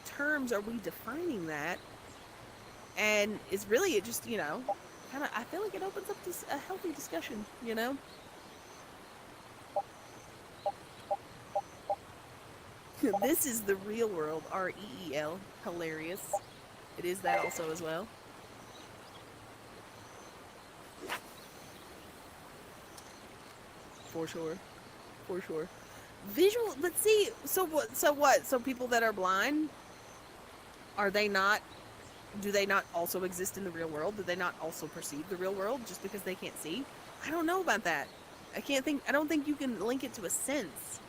terms are we defining that? And it's really, it just, you know, kind of, I feel like it opens up this a healthy discussion, you know? This is the real world, REEL, hilarious. It is that also as well. For sure. For sure. Visual, but see, so what, so people that are blind, are they not, do they not also exist in the real world? Do they not also perceive the real world just because they can't see? I don't know about that. I don't think you can link it to a sense.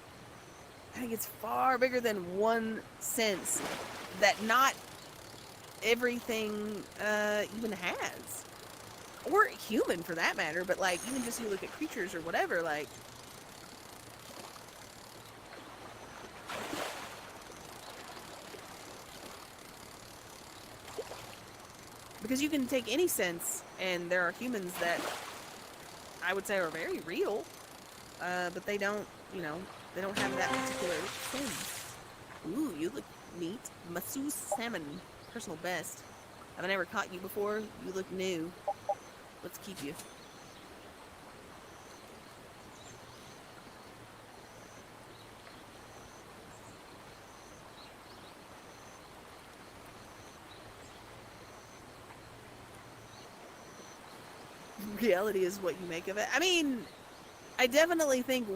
I think it's far bigger than one sense that not everything even has. Or human, for that matter, but like, even just you look at creatures or whatever, like, because you can take any sense, and there are humans that I would say are very real, but they don't, you know, they don't have that particular sense. Ooh, you look neat. Masu salmon, personal best. I've never caught you before. You look new. Let's keep you. reality is what you make of it. I mean, I definitely think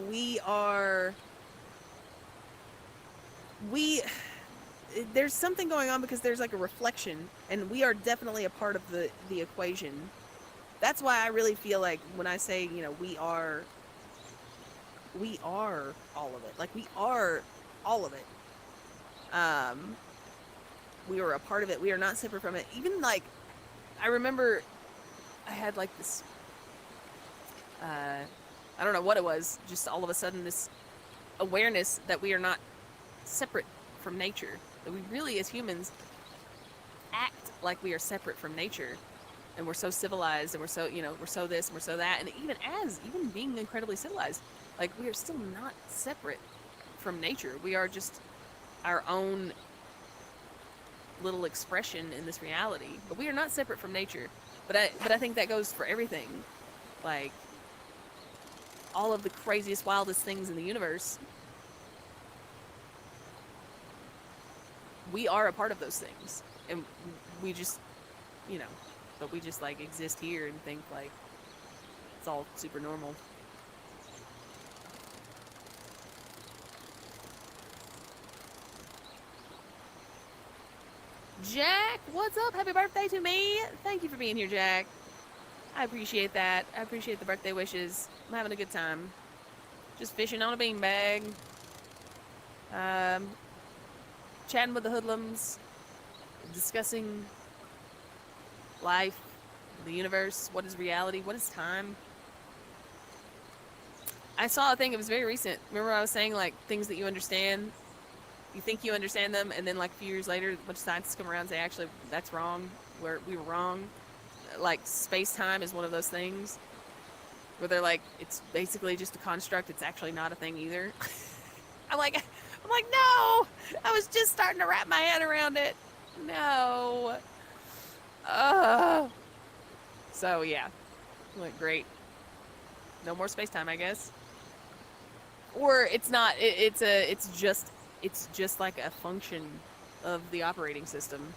there's something going on because there's like a reflection, and we are definitely a part of the equation. That's why I really feel like when I say, we are all of it. Like, we are all of it. We are a part of it. We are not separate from it. Even like, I remember I had like this, I don't know what it was, just all of a sudden this awareness that we are not separate from nature. That we really, as humans, act like we are separate from nature. And we're so civilized, and we're so, we're so this, and we're so that. And even being incredibly civilized, like, we are still not separate from nature. We are just our own little expression in this reality. But we are not separate from nature. But I think that goes for everything. Like, all of the craziest, wildest things in the universe, we are a part of those things. And we just, but we just, like, exist here and think, like, it's all super normal. Jack, what's up? Happy birthday to me. Thank you for being here, Jack. I appreciate that. I appreciate the birthday wishes. I'm having a good time. Just fishing on a beanbag. Chatting with the hoodlums. Discussing life, the universe, what is reality, what is time. I saw a thing, it was very recent. Remember I was saying, like, things that you understand, you think you understand them, and then, like, a few years later, a bunch of scientists come around and say, actually, that's wrong, we were wrong. Like, space-time is one of those things where they're like, it's basically just a construct, it's actually not a thing either. I'm like, no! I was just starting to wrap my head around it. No. So, yeah. Like, great. No more space-time, I guess. Or it's not, it's just like a function of the operating system.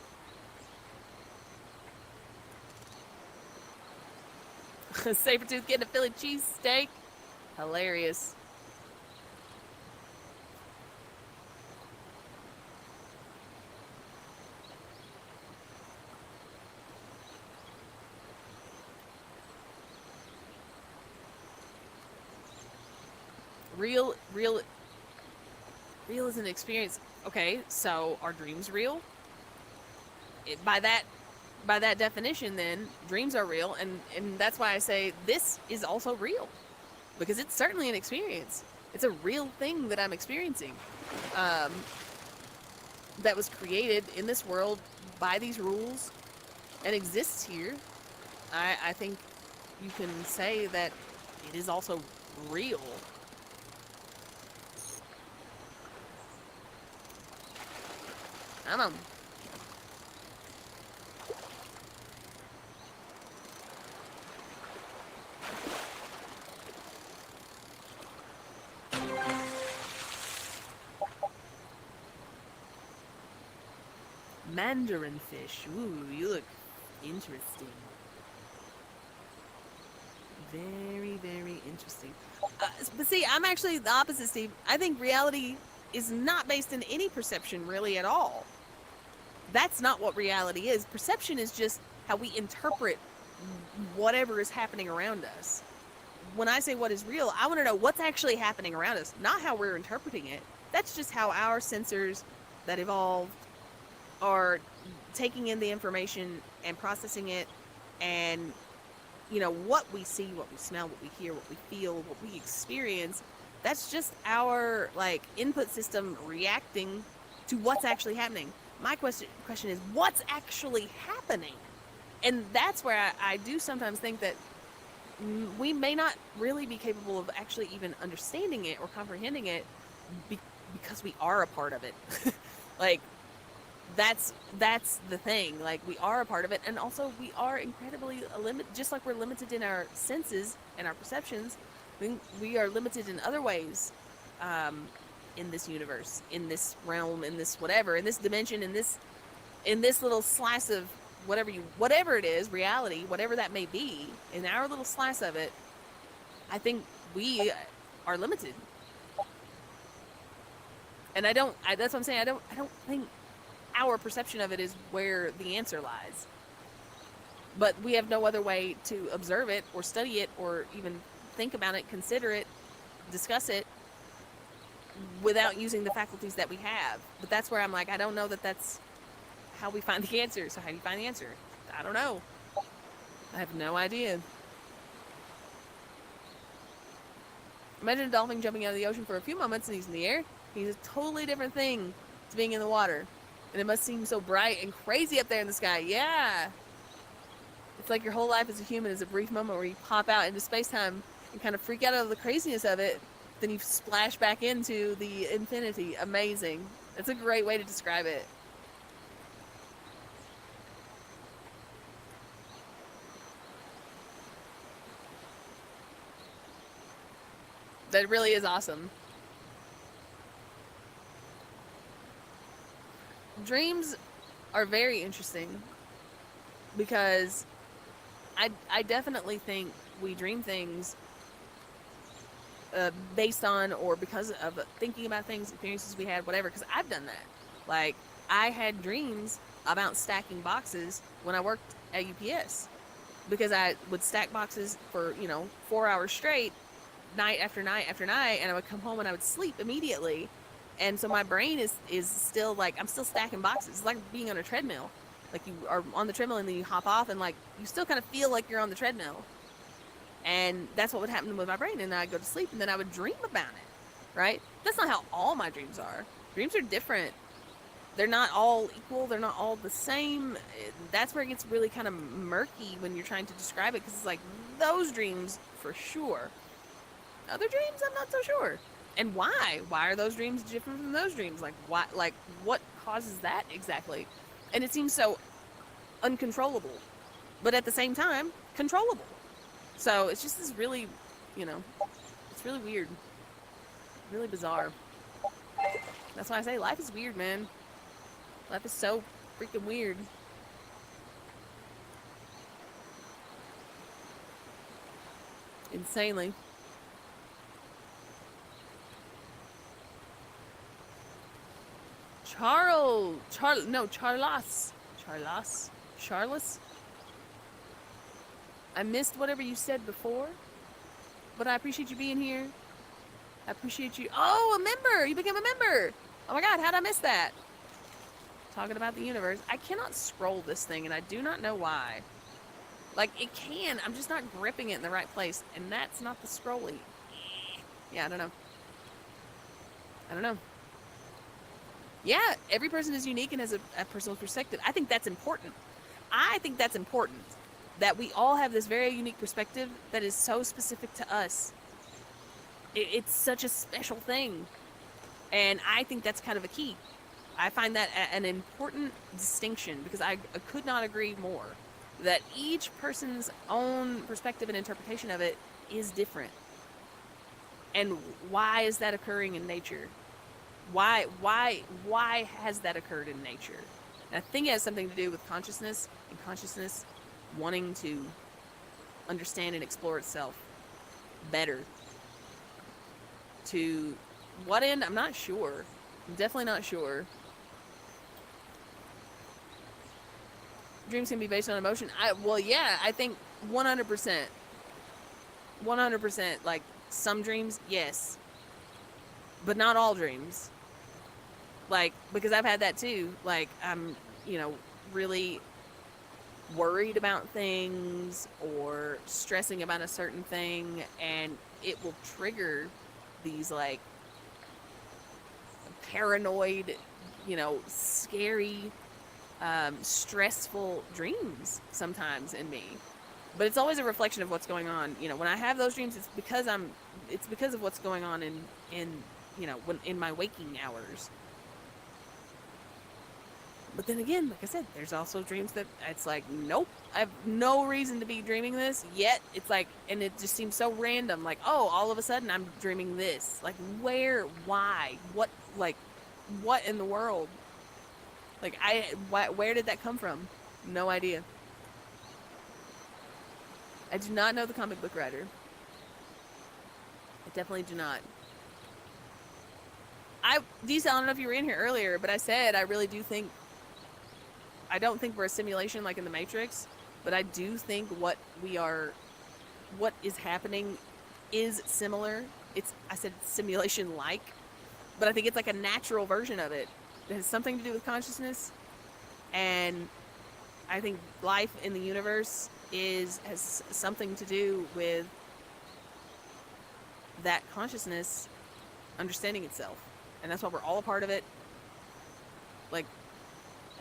Sabertooth getting a Philly cheesesteak. Hilarious. Real is an experience. Okay, so are dreams real? By that definition, then dreams are real, and that's why I say this is also real, because it's certainly an experience. It's a real thing that I'm experiencing, that was created in this world by these rules and exists here. I think you can say that it is also real. I don't know. Mandarin fish. Ooh, you look interesting. Very, very interesting. But see, I'm actually the opposite, Steve. I think reality is not based in any perception really at all. That's not what reality is. Perception is just how we interpret whatever is happening around us. When I say what is real, I want to know what's actually happening around us, not how we're interpreting it. That's just how our sensors that evolved are taking in the information and processing it, and what we see, what we smell, what we hear, what we feel, what we experience. That's just our input system reacting to what's actually happening. My question is, what's actually happening? And that's where I do sometimes think that we may not really be capable of actually even understanding it or comprehending it because we are a part of it. That's the thing. We are a part of it, and also we are incredibly limited. Just like we're limited in our senses and our perceptions, we are limited in other ways, in this universe, in this realm, in this whatever, in this dimension, in this little slice of whatever it is, reality, whatever that may be, in our little slice of it, I think we are limited. And that's what I'm saying. I don't think our perception of it is where the answer lies. But we have no other way to observe it or study it or even think about it, consider it, discuss it without using the faculties that we have. But that's where I'm like, I don't know that that's how we find the answer. So how do you find the answer? I don't know. I have no idea. Imagine a dolphin jumping out of the ocean for a few moments and he's in the air. He's a totally different thing to being in the water. And it must seem so bright and crazy up there in the sky. Yeah. It's like your whole life as a human is a brief moment where you pop out into space-time and kind of freak out of the craziness of it. Then you splash back into the infinity. Amazing. That's a great way to describe it. That really is awesome. Dreams are very interesting because I definitely think we dream things based on or because of thinking about things, experiences we had, whatever, because I've done that. Like, I had dreams about stacking boxes when I worked at UPS because I would stack boxes for, 4 hours straight, night after night after night, and I would come home and I would sleep immediately. And so my brain is still like, I'm still stacking boxes. It's like being on a treadmill. Like, you are on the treadmill and then you hop off and like you still kind of feel like you're on the treadmill. And that's what would happen with my brain. And I'd go to sleep and then I would dream about it, right? That's not how all my dreams are. Dreams are different. They're not all equal. They're not all the same. That's where it gets really kind of murky when you're trying to describe it, because it's like, those dreams for sure. Other dreams, I'm not so sure. And why? Why are those dreams different from those dreams? Like, why? Like, what causes that exactly? And it seems so uncontrollable, but at the same time, controllable. So it's just this really, it's really weird, really bizarre. That's why I say life is weird, man. Life is so freaking weird. Insanely. Charles. I missed whatever you said before, but I appreciate you being here. I appreciate you. Oh, a member! You became a member! Oh my god, how'd I miss that? Talking about the universe. I cannot scroll this thing, and I do not know why. Like, it can. I'm just not gripping it in the right place, and that's not the scrolling. Yeah, I don't know. Yeah, every person is unique and has a personal perspective. I think that's important. That we all have this very unique perspective that is so specific to us. It's such a special thing. And I think that's kind of a key. I find that an important distinction, because I could not agree more, that each person's own perspective and interpretation of it is different. And why is that occurring in nature? Why has that occurred in nature? And I think it has something to do with consciousness, and consciousness wanting to understand and explore itself better. To what end? I'm not sure. I'm definitely not sure. Dreams can be based on emotion. I think 100%. 100%. Like, some dreams, yes. But not all dreams. Like, because I've had that too. Like, I'm, really worried about things or stressing about a certain thing, and it will trigger these, like, paranoid, scary, stressful dreams sometimes in me. But it's always a reflection of what's going on. When I have those dreams, it's because of what's going on in in my waking hours. But then again, like I said, there's also dreams that it's like, nope, I have no reason to be dreaming this, yet it's like, and it just seems so random, like, oh, all of a sudden I'm dreaming this. Like, where, why, what in the world? Like, where did that come from? No idea. I do not know the comic book writer. I definitely do not. Diesel, I don't know if you were in here earlier, but I said I really do think, I don't think we're a simulation like in the Matrix, but I do think what is happening is similar. I said simulation-like, but I think it's like a natural version of it. It has something to do with consciousness, and I think life in the universe has something to do with that consciousness understanding itself, and that's why we're all a part of it. Like,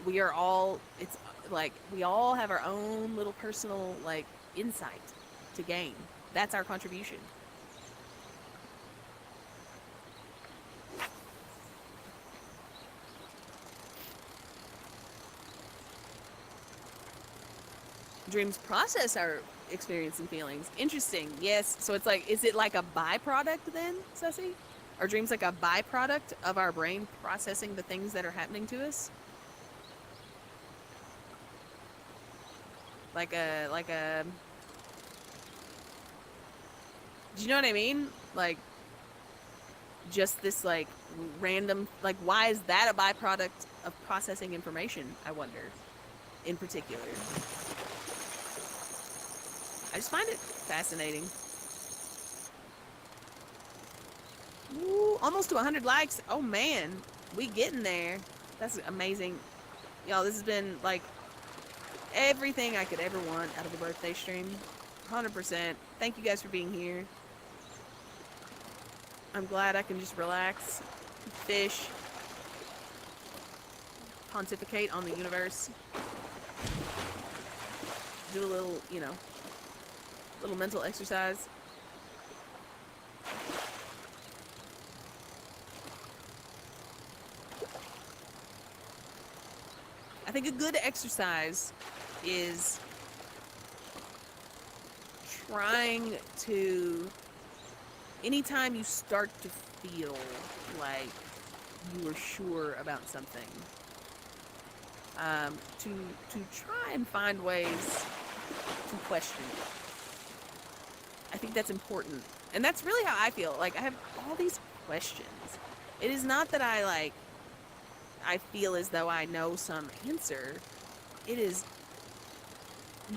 we are all, it's like we all have our own little personal like insight to gain. That's our contribution. Dreams process our experience and feelings. Interesting. Yes. So it's like, is it like a byproduct then, Ceci? Are dreams like a byproduct of our brain processing the things that are happening to us? Like a, do you know what I mean? Like, just this like random, like, why is that a byproduct of processing information, I wonder, in particular? I just find it fascinating. Ooh, almost to 100 likes. Oh man, we getting there. That's amazing. Y'all, this has been like everything I could ever want out of a birthday stream. 100%. Thank you guys for being here. I'm glad I can just relax, fish, pontificate on the universe, do a little, little mental exercise. I think a good exercise is trying to, anytime you start to feel like you are sure about something, to try and find ways to question it. I think that's important. And that's really how I feel. Like, I have all these questions. It is not that I feel as though I know some answer. It is,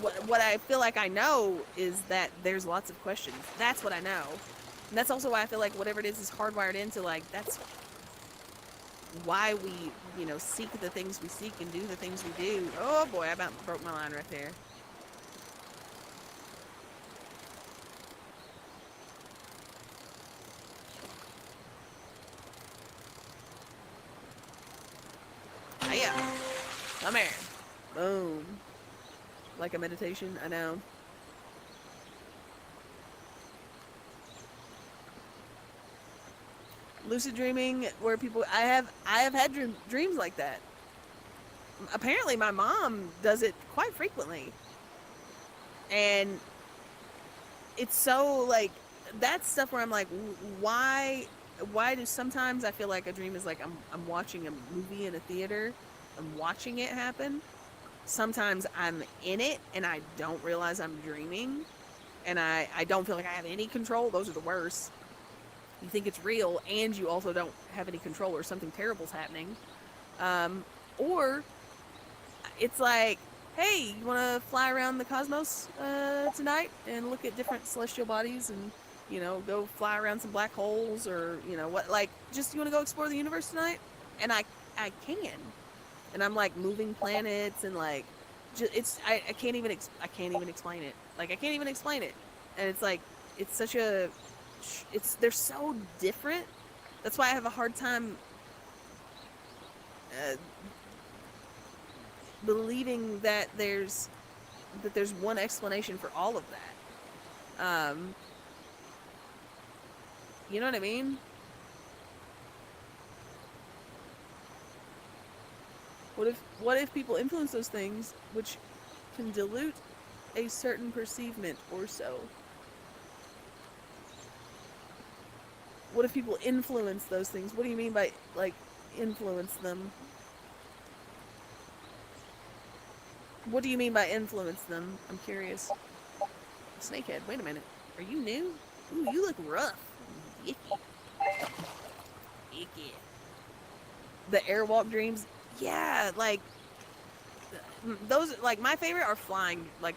what I feel like I know is that there's lots of questions. That's what I know. And that's also why I feel like whatever it is hardwired into, like, that's why we, seek the things we seek and do the things we do. Oh boy, I about broke my line right there. Hiya. Come here. Boom. Like a meditation, I know. Lucid dreaming, where people, I have had dreams like that. Apparently my mom does it quite frequently. And it's so, like, that's stuff where I'm like, why do sometimes I feel like a dream is like I'm watching a movie in a theater, I'm watching it happen. Sometimes I'm in it and I don't realize I'm dreaming, and I don't feel like I have any control. Those are the worst. You think it's real and you also don't have any control, or something terrible's happening. Or it's like, hey, you want to fly around the cosmos tonight and look at different celestial bodies and, go fly around some black holes, or, what, like, just you want to go explore the universe tonight? And I can. And I'm like moving planets and like, I can't even explain it. Like, I can't even explain it. And it's like, it's such a, they're so different. That's why I have a hard time believing that there's one explanation for all of that. You know what I mean? What if people influence those things, which can dilute a certain perceivement or so? What if people influence those things? What do you mean by, like, influence them? What do you mean by influence them? I'm curious. Snakehead, wait a minute. Are you new? Ooh, you look rough. Icky. Icky. The airwalk dreams? Yeah, like, those, like, my favorite are flying. Like,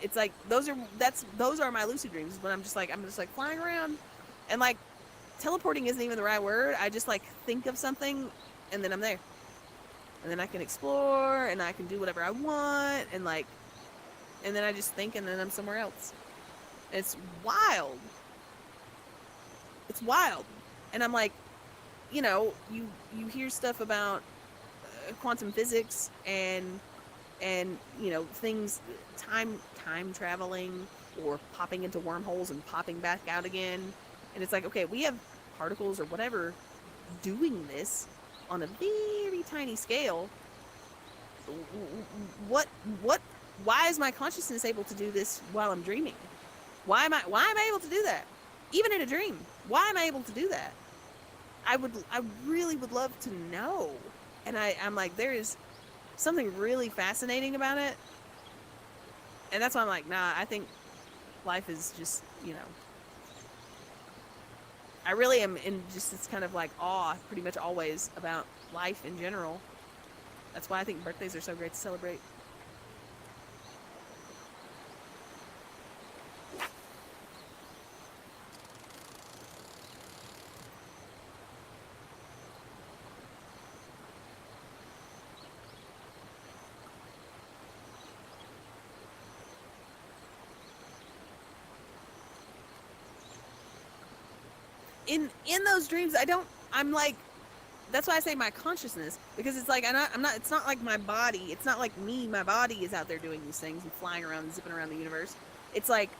it's like, those are my lucid dreams. When I'm just like flying around. And, like, teleporting isn't even the right word. I just, like, think of something, and then I'm there. And then I can explore, and I can do whatever I want, and, like, and then I just think, and then I'm somewhere else. It's wild. It's wild. And I'm like, you know, you hear stuff about quantum physics and you know, things, time traveling, or popping into wormholes and popping back out again. And it's like, okay, we have particles or whatever doing this on a very tiny scale. Why is my consciousness able to do this while I'm dreaming? Why am I able to do that? Even in a dream. Why am I able to do that? I really would love to know. And I'm like, there is something really fascinating about it. And that's why I'm like, nah, I think life is just, you know, I really am in just this kind of like awe pretty much always about life in general. That's why I think birthdays are so great to celebrate. In those dreams, I'm like, that's why I say my consciousness, because it's like, it's not like my body, it's not like me, my body is out there doing these things and flying around and zipping around the universe. It's like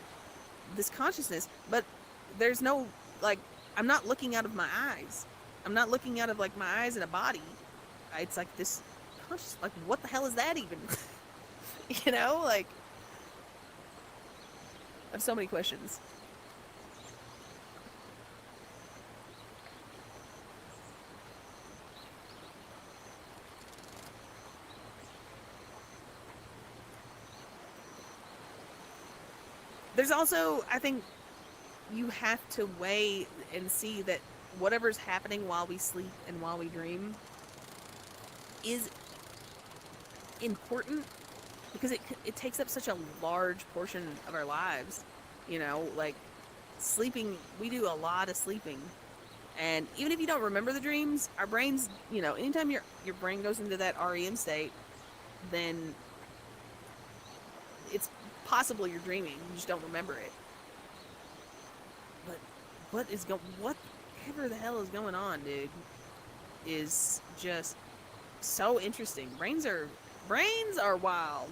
this consciousness, but there's no, like, I'm not looking out of my eyes. I'm not looking out of, like, my eyes in a body. It's like this conscious, like, what the hell is that even? You know, like, I have so many questions. There's also, I think, you have to weigh and see that whatever's happening while we sleep and while we dream is important, because it takes up such a large portion of our lives. You know, like, sleeping, we do a lot of sleeping. And even if you don't remember the dreams, our brains, you know, anytime your brain goes into that REM state, then it's possible you're dreaming. You just don't remember it. But whatever the hell is going on, dude, is just so interesting. Brains are wild.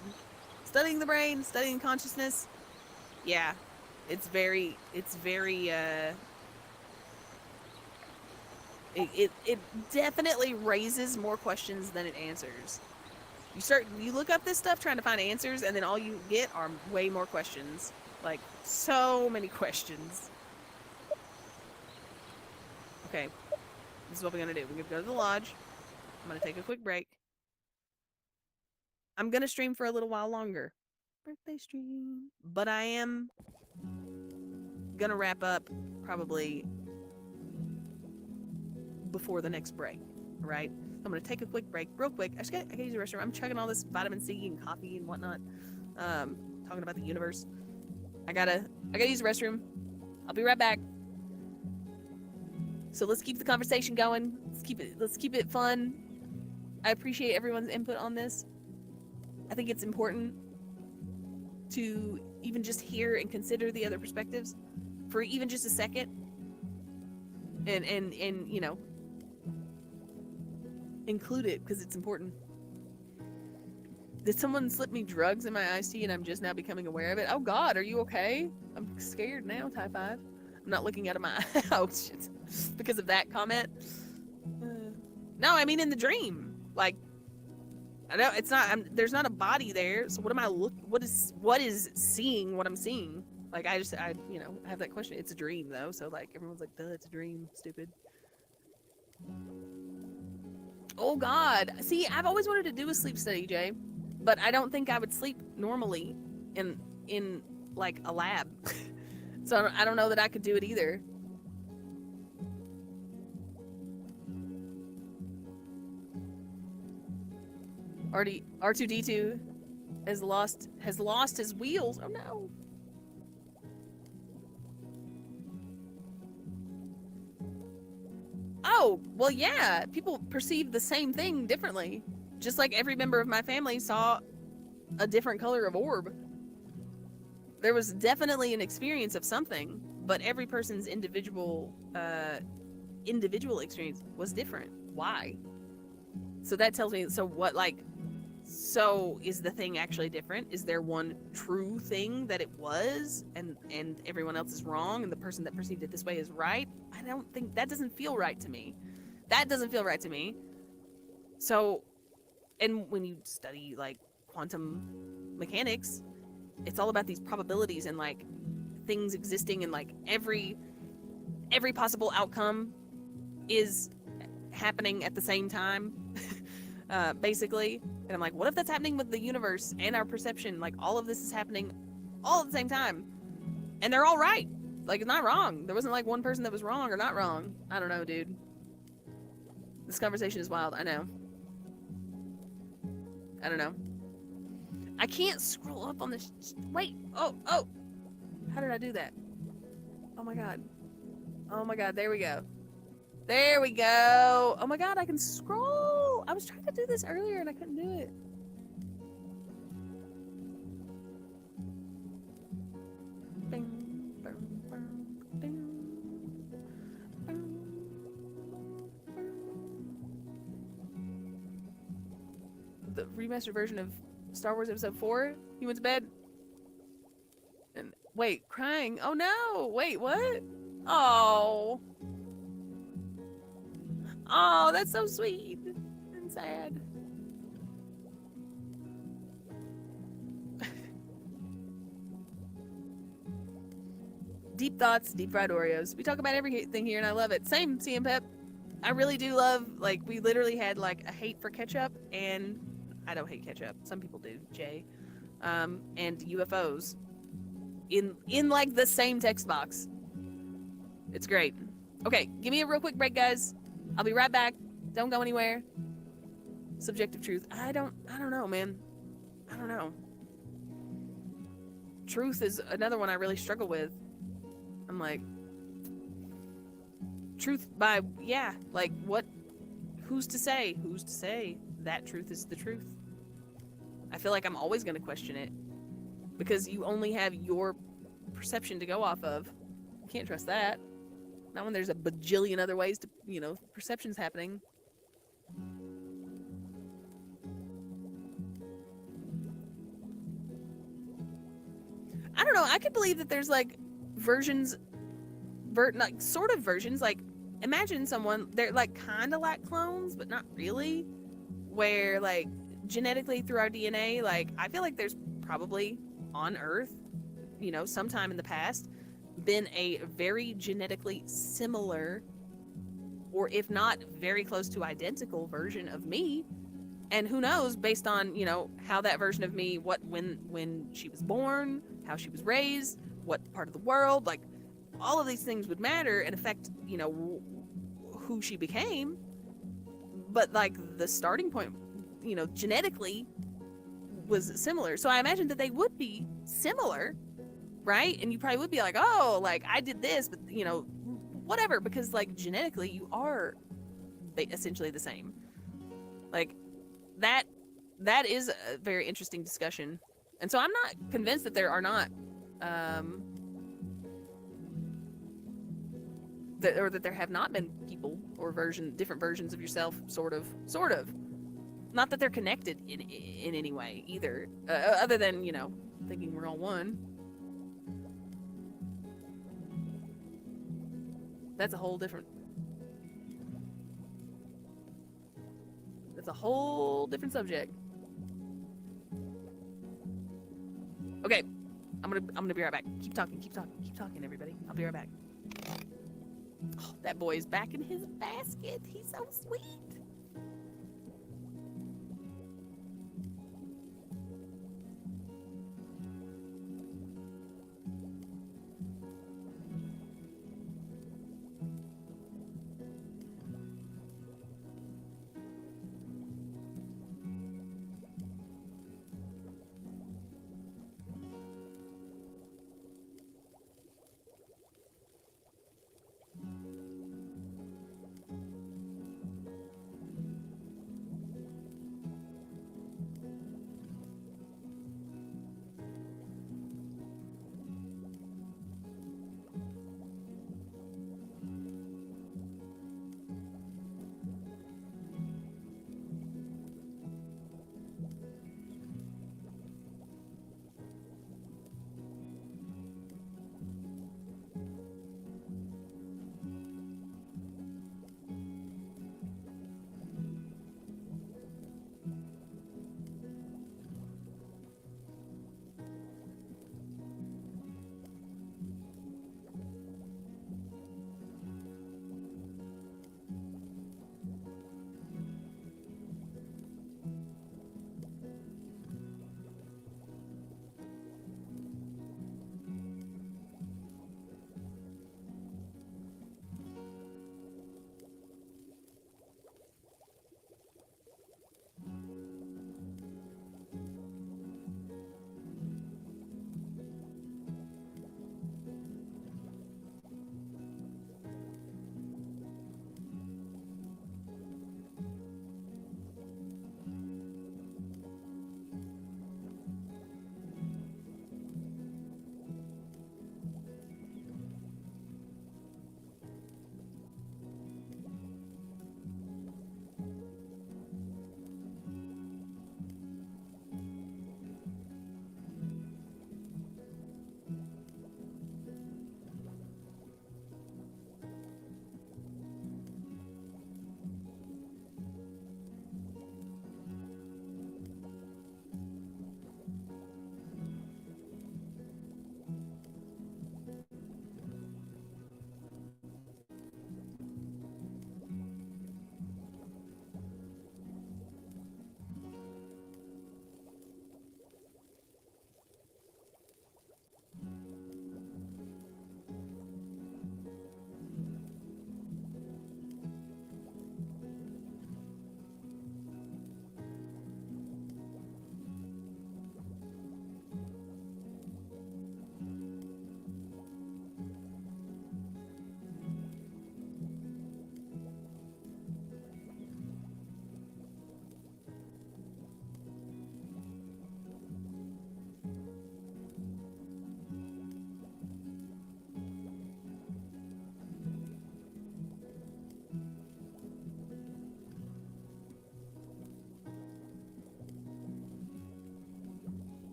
Studying the brain, studying consciousness. Yeah, it's very it definitely raises more questions than it answers. You look up this stuff trying to find answers, and then all you get are way more questions. Like, so many questions. Okay, this is what we're gonna do. We're gonna go to the lodge. I'm gonna take a quick break. I'm gonna stream for a little while longer. Birthday stream. But I am gonna wrap up probably before the next break, right? I'm gonna take a quick break, real quick. I gotta use the restroom. I'm chugging all this vitamin C and coffee and whatnot. Talking about the universe. I gotta use the restroom. I'll be right back. So let's keep the conversation going. Let's keep it fun. I appreciate everyone's input on this. I think it's important to even just hear and consider the other perspectives for even just a second. And you know, include it, because it's important. Did someone slip me drugs in my iced tea and I'm just now becoming aware of it? Oh God, are you okay? I'm scared now, Ty 5. I'm not looking out of my eye. Oh shit. Because of that comment. No, I mean in the dream. Like, I know it's not. There's not a body there. So what am I what is seeing what I'm seeing? Like, I you know, I have that question. It's a dream though, so like everyone's like, duh, it's a dream. Stupid. Oh God. See, I've always wanted to do a sleep study, Jay, but I don't think I would sleep normally in like a lab. So I don't know that I could do it either. R2D2 has lost his wheels. Oh no. Oh, well, yeah, people perceive the same thing differently. Just like every member of my family saw a different color of orb. There was definitely an experience of something, but every person's individual experience was different. Why? So that tells me, so is the thing actually different? Is there one true thing that it was, and everyone else is wrong, and the person that perceived it this way is right? I don't think, that doesn't feel right to me. That doesn't feel right to me. So, and when you study like quantum mechanics, it's all about these probabilities and like things existing, and like every possible outcome is happening at the same time, basically. And I'm like, what if that's happening with the universe and our perception? Like, all of this is happening all at the same time. And they're all right. Like, it's not wrong. There wasn't, like, one person that was wrong or not wrong. I don't know, dude. This conversation is wild. I know. I don't know. I can't scroll up on this. Wait. Oh. How did I do that? Oh, my God. Oh, my God. There we go. There we go. Oh, my God. I can scroll. I was trying to do this earlier and I couldn't do it. The remastered version of Star Wars Episode 4, he went to bed. And wait, crying. Oh no. Wait, what? Oh. Oh, that's so sweet and sad. Deep thoughts, deep fried Oreos. We talk about everything here and I love it. Same, CM Pep. I really do love, like, we literally had like a hate for ketchup, and I don't hate ketchup. Some people do, Jay. And UFOs in like the same text box. It's great. Okay, give me a real quick break, guys. I'll be right back. Don't go anywhere. Subjective truth. I don't know, man. I don't know. Truth is another one I really struggle with. I'm like, truth by, yeah, like what, who's to say that truth is the truth? I feel like I'm always going to question it because you only have your perception to go off of. You can't trust that. Not when there's a bajillion other ways to, perception's happening. I don't know. I could believe that there's like versions, like sort of versions. Like, imagine someone, they're like kind of like clones, but not really. Where like genetically through our DNA, like I feel like there's probably on Earth, sometime in the past, been a very genetically similar, or if not very close to identical version of me. And who knows, based on, how that version of me, when she was born, how she was raised, what part of the world, like all of these things would matter and affect, who she became. But like the starting point, genetically was similar. So I imagine that they would be similar, right? And you probably would be like, oh, like I did this, but whatever, because like genetically you are essentially the same. Like that is a very interesting discussion. And so I'm not convinced that there are not that there have not been people or different versions of yourself, sort of. Not that they're connected in any way either, other than thinking we're all one. That's a whole different subject. Okay, I'm gonna be right back. Keep talking, everybody. I'll be right back. Oh, that boy is back in his basket. He's so sweet.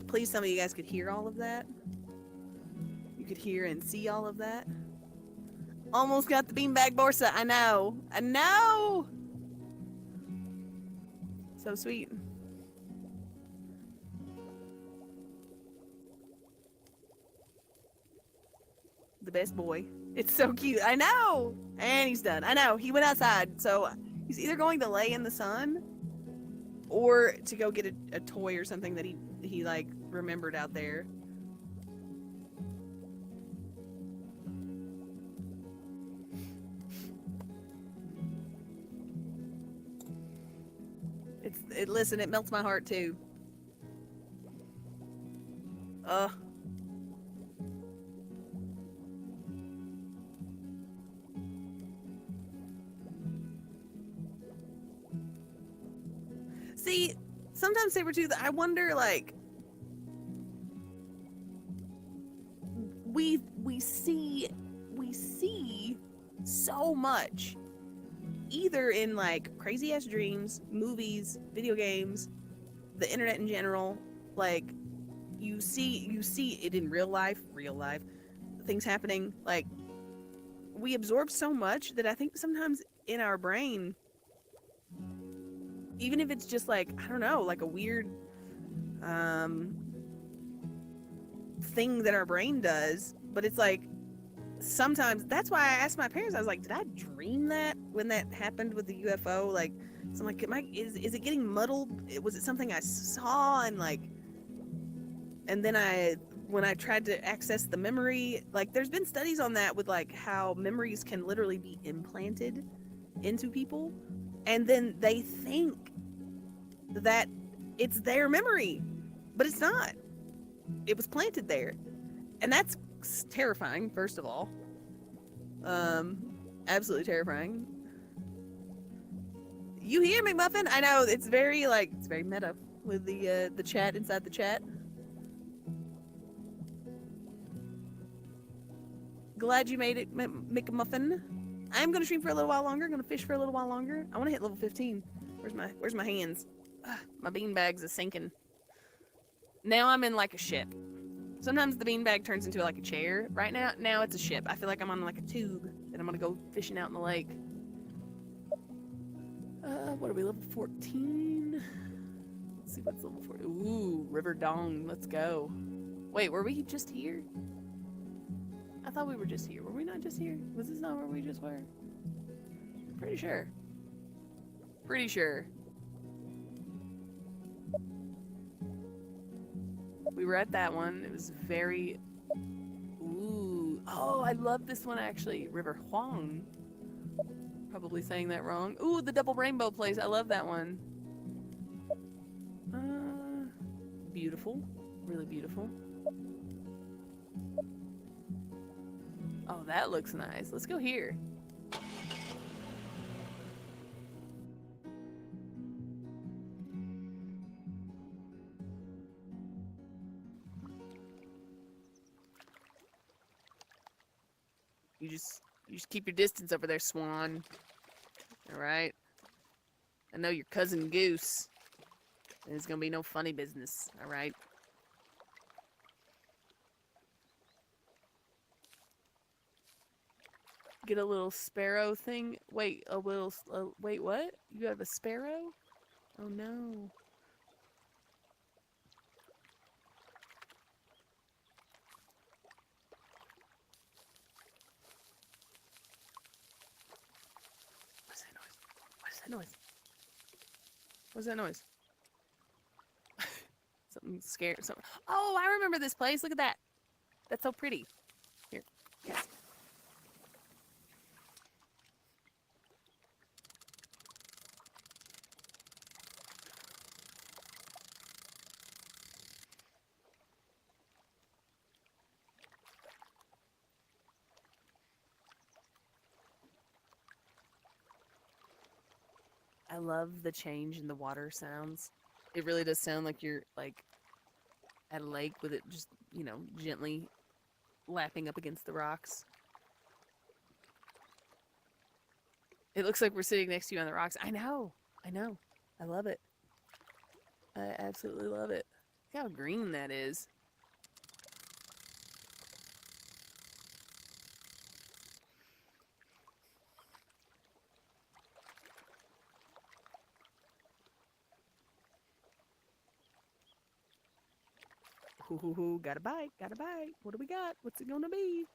Please tell me you guys could hear all of that. You could hear and see all of that. Almost got the beanbag Borsa. I know. I know. So sweet. The best boy. It's so cute. I know. And he's done. I know. He went outside. So he's either going to lay in the sun or to go get a toy or something that he like remembered out there. Listen, it melts my heart too. See, sometimes Sabretooth, I wonder, like, we see so much, either in like crazy ass dreams, movies, video games, the internet in general. Like, you see it in real life, things happening. Like, we absorb so much that I think sometimes in our brain, even if it's just like, I don't know, like a weird thing that our brain does, but it's like, sometimes, that's why I asked my parents, I was like, did I dream that when that happened with the UFO? Like, so I'm like, is it getting muddled? Was it something I saw? And like, and then when I tried to access the memory, like, there's been studies on that with like how memories can literally be implanted into people, and then they think that it's their memory, but it's not. It was planted there, and that's terrifying, first of all. Absolutely terrifying. You hear me, Muffin? I know, it's very meta with the chat inside the chat. Glad you made it, McMuffin. I'm gonna stream for a little while longer. Gonna fish for a little while longer. I want to hit level 15. Where's my hands? My beanbags is sinking. Now I'm in like a ship. Sometimes the beanbag turns into like a chair. Right now it's a ship. I feel like I'm on like a tube, and I'm gonna go fishing out in the lake. What are we, level 14? Let's see what's level 14. Ooh, River Dong. Let's go. Wait, were we just here? I thought we were just here. Were we not just here? Was this not where we just were? Pretty sure. Pretty sure. We were at that one. It was very... Ooh. Oh, I love this one, actually. River Huang. Probably saying that wrong. Ooh, the double rainbow place. I love that one. Beautiful. Really beautiful. Oh, that looks nice. Let's go here. You just keep your distance over there, Swan. All right. I know your cousin Goose. There's gonna be no funny business. All right. Get a little sparrow thing. Wait, wait, what? You have a sparrow? Oh no. What's that noise? What is that noise? What's that noise? Something scared. Something. Oh, I remember this place. Look at that. That's so pretty. Here. Yes. I love the change in the water sounds. It really does sound like you're like at a lake with it just, you know, gently lapping up against the rocks. It looks like we're sitting next to you on the rocks. I know. I love it. I absolutely love it. how green that is. Ooh, got a bite, got a bite. What do we got? What's it gonna be?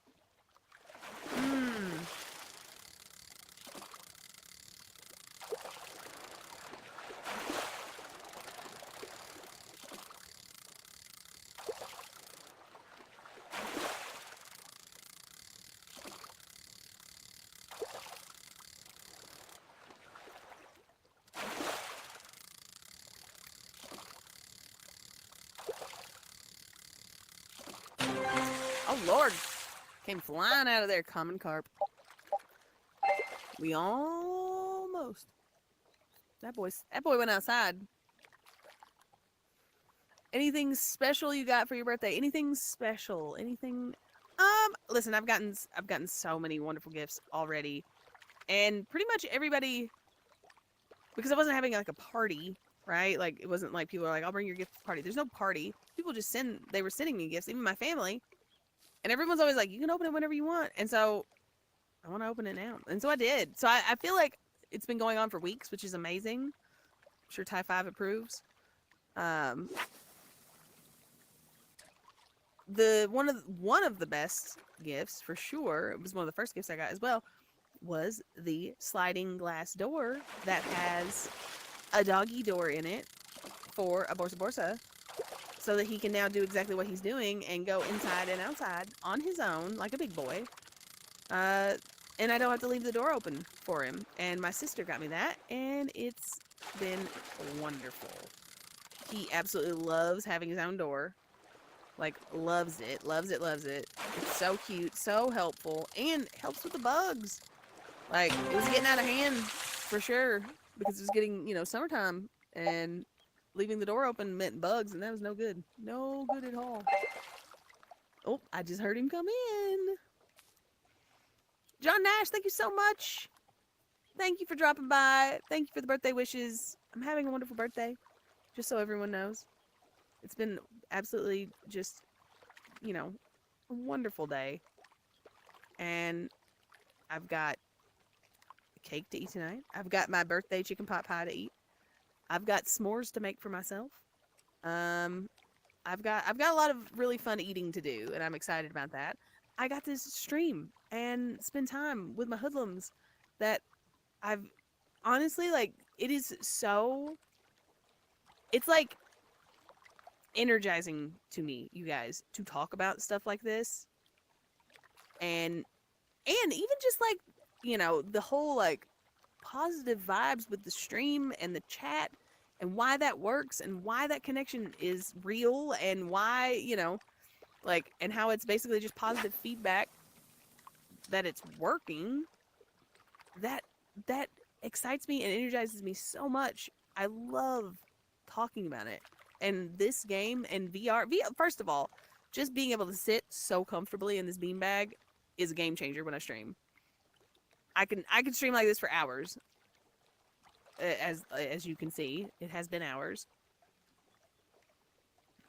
Mmm. Oh, Lord. Came flying out of there, common carp. We almost. That boy went outside. Anything special you got for your birthday? Anything special? Anything? Listen, I've gotten so many wonderful gifts already. And pretty much everybody, because I wasn't having like a party, right? Like it wasn't like people were like, I'll bring your gift to the party. There's no party. People just they were sending me gifts, even my family. And everyone's always like, you can open it whenever you want. And so I want to open it now. And so I did. So I feel like it's been going on for weeks, which is amazing. I'm sure Ty 5 approves. One of the best gifts, for sure, it was one of the first gifts I got as well, was the sliding glass door that has a doggy door in it for a Borsa, so that he can now do exactly what he's doing and go inside and outside on his own like a big boy. And I don't have to leave the door open for him. And my sister got me that, and it's been wonderful. He absolutely loves having his own door. Like, loves it, loves it, loves it. It's so cute, so helpful, and helps with the bugs. Like, it was getting out of hand, for sure, because it was getting, summertime, and leaving the door open meant bugs, and that was no good. No good at all. Oh, I just heard him come in. John Nash, thank you so much. Thank you for dropping by. Thank you for the birthday wishes. I'm having a wonderful birthday, just so everyone knows. It's been absolutely just, a wonderful day. And I've got a cake to eat tonight. I've got my birthday chicken pot pie to eat. I've got s'mores to make for myself. I've got a lot of really fun eating to do, and I'm excited about that. I got to stream and spend time with my hoodlums that I've honestly, like, it's like energizing to me, you guys, to talk about stuff like this. And even just like, the whole like positive vibes with the stream and the chat and why that works and why that connection is real and why, and how it's basically just positive feedback that it's working. That excites me and energizes me so much. I love talking about it. And this game and VR, first of all, just being able to sit so comfortably in this beanbag is a game changer when I stream. I can stream like this for hours. As you can see, it has been hours.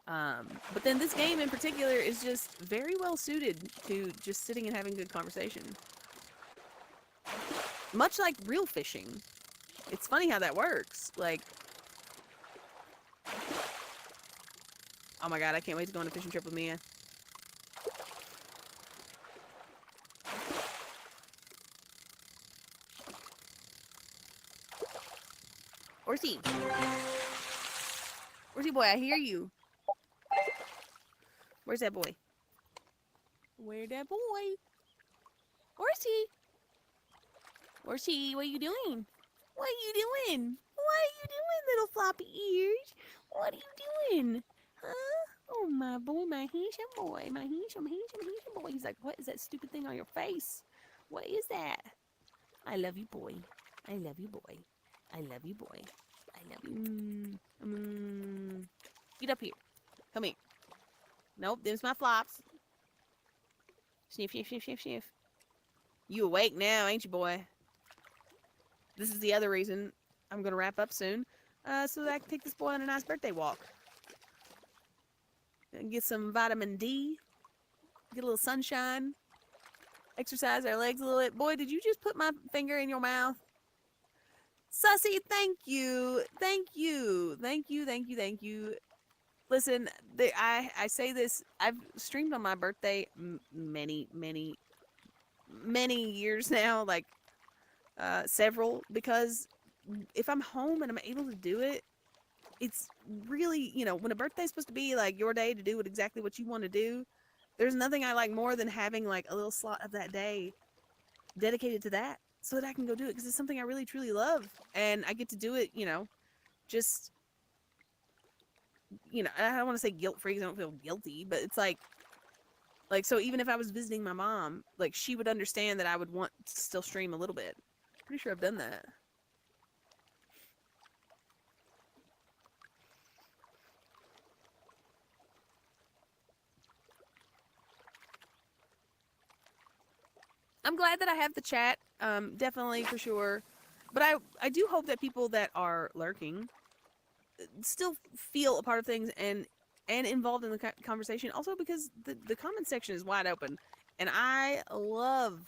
But then this game in particular is just very well suited to just sitting and having good conversation. Much like real fishing. It's funny how that works. Like, oh my god, I can't wait to go on a fishing trip with Mia. Horsey. Horsey boy, I hear you. Where's that boy? Where's that boy? Horsey. Horsey, what are you doing? What are you doing? What are you doing, little floppy ears? What are you doing? Huh? Oh, my boy, my handsome boy. My handsome boy. He's like, what is that stupid thing on your face? What is that? I love you, boy. I love you, boy. I love you, boy. I love you. Get up here. Come here. Nope, them's my flops. Sniff, sniff, sniff, sniff, sniff. You awake now, ain't you, boy? This is the other reason I'm going to wrap up soon, so that I can take this boy on a nice birthday walk. get some vitamin D, get a little sunshine, exercise our legs a little bit. Boy, did you just put my finger in your mouth? Sussy, thank you. Thank you. Thank you, thank you, thank you. Listen, I say this, I've streamed on my birthday many, many, many years now, like several, because if I'm home and I'm able to do it, it's really, you know, when a birthday's supposed to be like your day to do exactly what you want to do, there's nothing I like more than having like a little slot of that day dedicated to that so that I can go do it, because it's something I really truly love, and I get to do it, you know, just, you know, I don't want to say guilt free because I don't feel guilty, but it's like, so even if I was visiting my mom, like, she would understand that I would want to still stream a little bit. Pretty sure I've done that. I'm glad that I have the chat, definitely, for sure. But I do hope that people that are lurking still feel a part of things and involved in the conversation. Also, because the comment section is wide open, and I love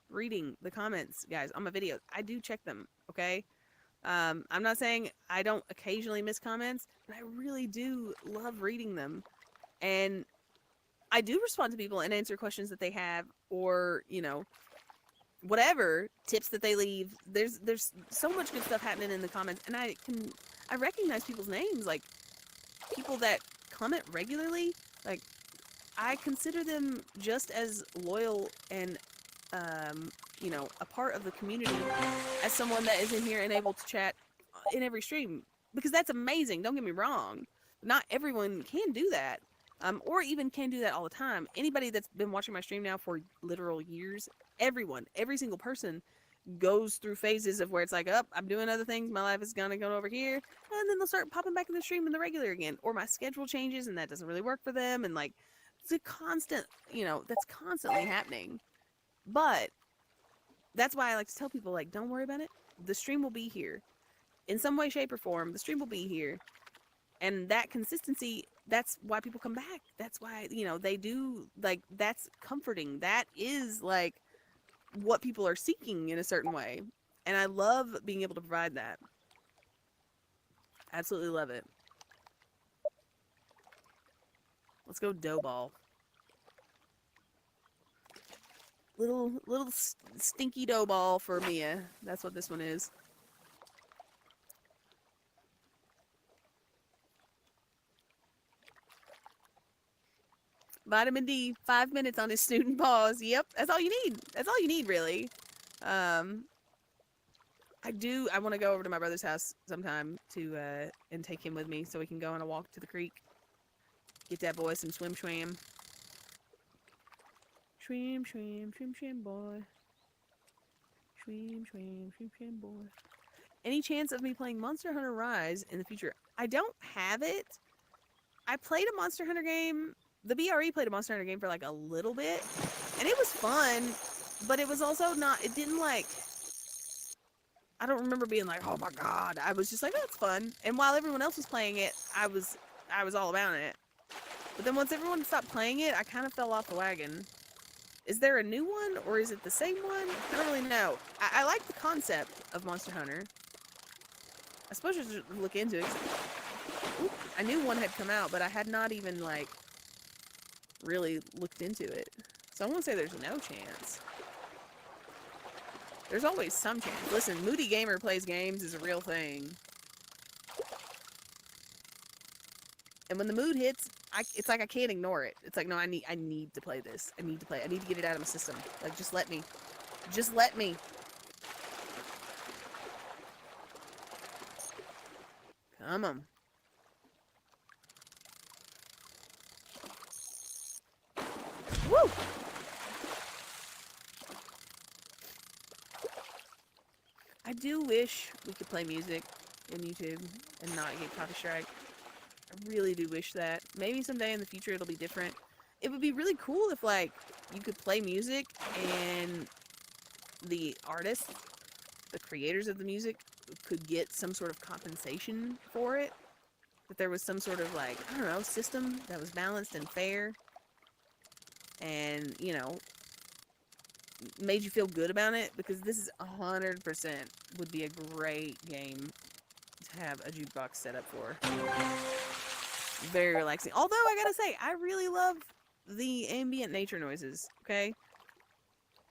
reading the comments, guys, on my videos. I do check them, okay? I'm not saying I don't occasionally miss comments, but I really do love reading them. And I do respond to people and answer questions that they have, or, you know, whatever tips that they leave. There's so much good stuff happening in the comments, and I recognize people's names, like people that comment regularly. Like, I consider them just as loyal and you know, a part of the community as someone that is in here and able to chat in every stream, because that's amazing. Don't get me wrong, not everyone can do that, or even can do that all the time. Anybody that's been watching my stream now for literal years, every single person goes through phases of where it's like, oh, I'm doing other things, my life is gonna go over here, and then they'll start popping back in the stream in the regular again, or my schedule changes and that doesn't really work for them, and like, it's a constant, you know, that's constantly happening. But that's why I like to tell people, like, don't worry about it. The stream will be here in some way, shape, or form. The stream will be here, and that consistency, that's why people come back. That's why, you know, they do, like, that's comforting. That is like what people are seeking in a certain way, and I love being able to provide that. Absolutely love it. Let's go dough ball. Little stinky dough ball for Mia. That's what this one is. Vitamin D, 5 minutes on his student pause. Yep, that's all you need. That's all you need, really. I want to go over to my brother's house sometime to and take him with me so we can go on a walk to the creek. Get that boy some swim swam. Swim, swim, swim, swim, boy. Swim, swim, swim, swim, boy. Any chance of me playing Monster Hunter Rise in the future? I don't have it. I played a Monster Hunter game. The BRE played a Monster Hunter game for like a little bit, and it was fun, but it was also not, it didn't like, I don't remember being like, oh my god. I was just like, that's fun. And while everyone else was playing it, I was all about it. But then once everyone stopped playing it, I kind of fell off the wagon. Is there a new one, or is it the same one? I don't really know. I like the concept of Monster Hunter. I suppose I should look into it. Ooh, I knew one had come out, but I had not even, like, really looked into it. So I won't say there's no chance. There's always some chance. Listen, Moody Gamer Plays Games is a real thing. And when the mood hits, it's like I can't ignore it. It's like, no, I need to play this. I need to play it. I need to get it out of my system. Like, just let me. Just let me. Come on. Woo! I do wish we could play music in YouTube and not get copy strike. I really do wish that. Maybe someday in the future it'll be different. It would be really cool if, like, you could play music and the artists, the creators of the music, could get some sort of compensation for it. that there was some sort of, like, I don't know, system that was balanced and fair and, you know, made you feel good about it, because this is 100% would be a great game to have a jukebox set up for. Very relaxing. Although, I gotta say, I really love the ambient nature noises, okay?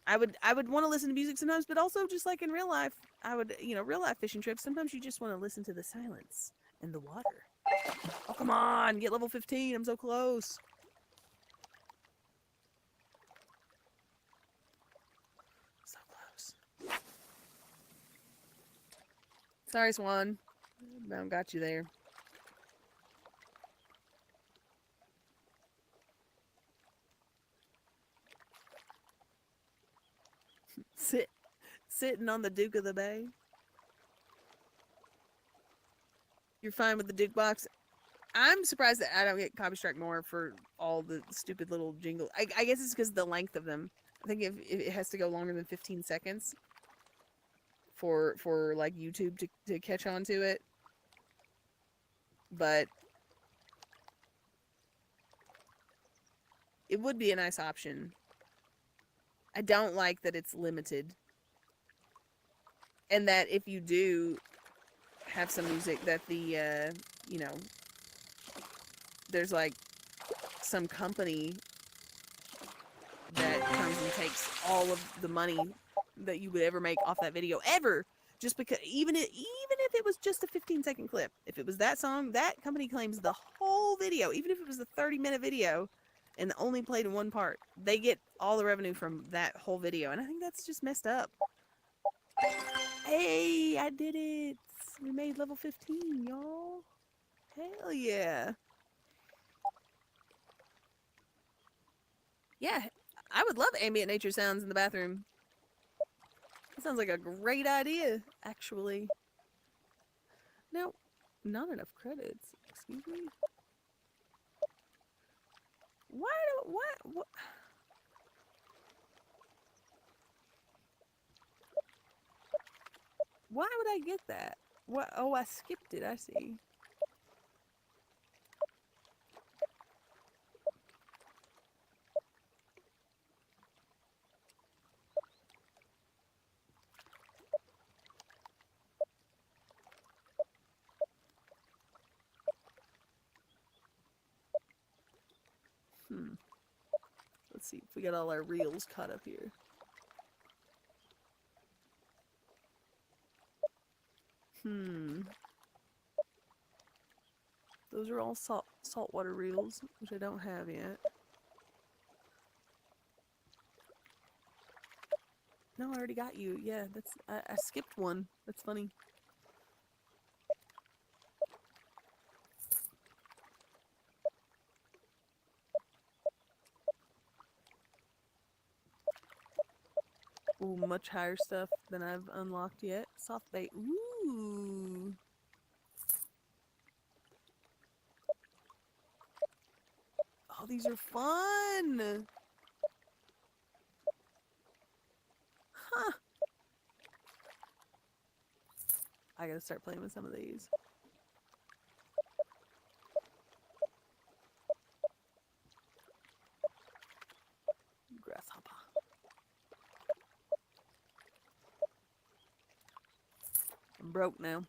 I would want to listen to music sometimes, but also just like in real life, I would, you know, real life fishing trips, sometimes you just want to listen to the silence and the water. Oh, come on, get level 15, I'm so close. So close. Sorry, Swan. I got you there. Sitting on the Duke of the Bay. You're fine with the Duke box. I'm surprised that I don't get copy strike more for all the stupid little jingle. I guess it's because of the length of them. I think if it has to go longer than 15 seconds for like YouTube to catch on to it. But it would be a nice option. I don't like that it's limited. And that if you do have some music that the, you know, there's like some company that comes and takes all of the money that you would ever make off that video ever, just because even if it was just a 15-second clip, if it was that song, that company claims the whole video, even if it was a 30-minute video and only played in one part, they get all the revenue from that whole video, and I think that's just messed up. Hey, I did it! We made level 15, y'all. Hell yeah. Yeah, I would love ambient nature sounds in the bathroom. That sounds like a great idea, actually. No, not enough credits. Excuse me? What? Why would I get that? What? Oh, I skipped it, I see. Let's see if we got all our reels caught up here. Those are all saltwater reels, which I don't have yet. No, I already got you. Yeah, that's I skipped one. That's funny. Ooh, much higher stuff than I've unlocked yet. Soft bait. Ooh. Oh, these are fun. Huh. I gotta start playing with some of these. Grasshopper. I'm broke now.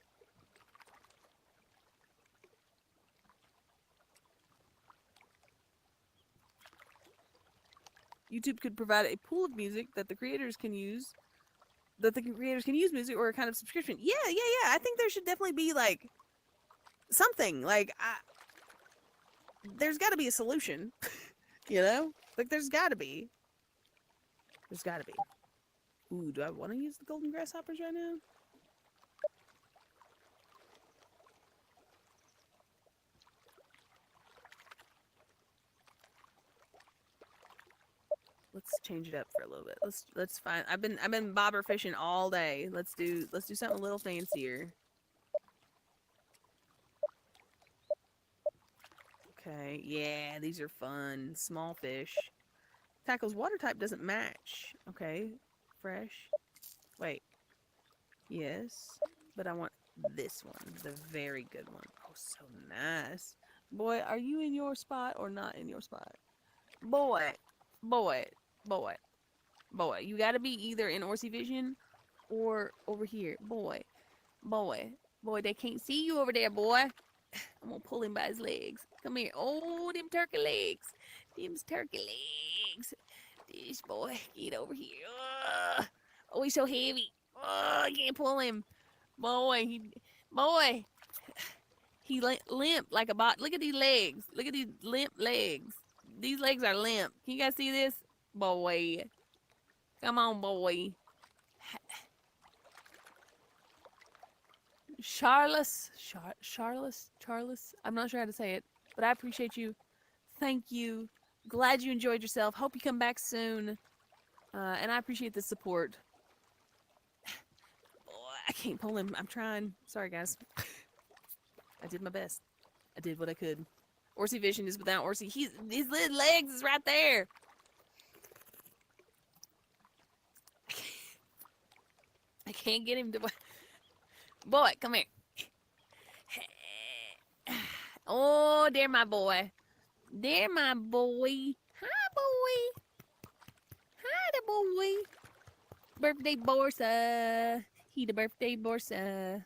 YouTube could provide a pool of music that the creators can use. That the creators can use music or a kind of subscription. Yeah. I think there should definitely be like something. Like there's got to be a solution. You know? Like there's got to be. There's got to be. Ooh, do I want to use the golden grasshoppers right now? Let's change it up for a little bit. Let's find. I've been bobber fishing all day. Let's do something a little fancier. Okay, yeah, these are fun. Small fish. Tackle's water type doesn't match. Okay, fresh. Wait. Yes, but I want this one, the very good one. Oh, so nice. Boy, are you in your spot or not in your spot? Boy, boy, boy, boy. You gotta be either in Orsi Vision or over here. Boy, boy, boy. They can't see you over there, boy. I'm gonna pull him by his legs. Come here. Oh, them turkey legs. Them's turkey legs. This boy, get over here. Oh, he's so heavy. I can't pull him. Boy, boy, he limp like a bot. Look at these legs. Look at these limp legs. These legs are limp. Can you guys see this? Boy. Come on, boy. Charles. I'm not sure how to say it, but I appreciate you. Thank you. Glad you enjoyed yourself. Hope you come back soon. And I appreciate the support. Boy, I can't pull him. I'm trying. Sorry, guys. I did my best. I did what I could. Orsi Vision is without Orsi. His little legs is right there. I can't get him to... Boy, come here. Oh, there my boy. There my boy. Hi, boy. Hi, the boy. Birthday Borsa. He the birthday Borsa.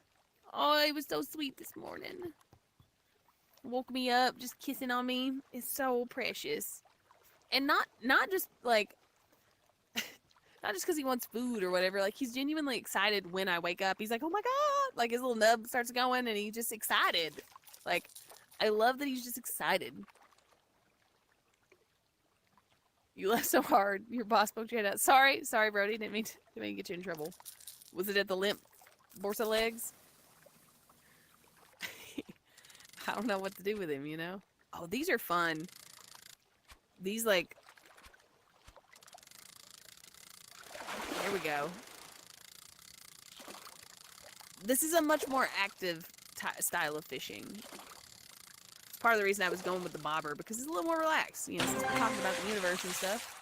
Oh, he was so sweet this morning. Woke me up, just kissing on me. It's so precious. And not just like... Not just because he wants food or whatever. Like, he's genuinely excited when I wake up. He's like, oh my God. Like, his little nub starts going and he's just excited. Like, I love that he's just excited. You laughed so hard. Your boss poked your head out. Sorry, Brody. Didn't mean to get you in trouble. Was it at the limp Borsa legs? I don't know what to do with him, you know? Oh, these are fun. These, like... There we go. This is a much more active style of fishing. It's part of the reason I was going with the bobber, because it's a little more relaxed. You know, since we're talking about the universe and stuff.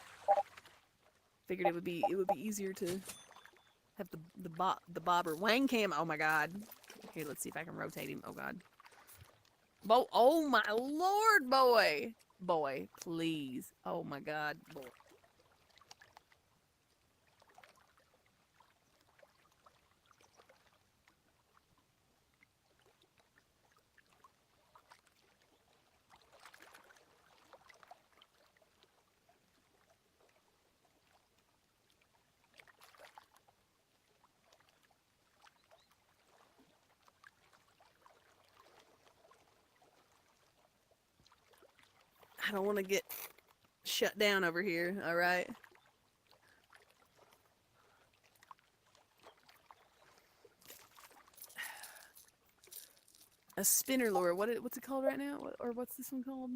Figured it would be easier to have the bobber. Wang cam. Oh my God. Okay, let's see if I can rotate him. Oh God. Oh my Lord, boy. Boy, please. Oh my God, boy. I don't want to get shut down over here, all right? A spinner lure. What's it called right now? What's this one called?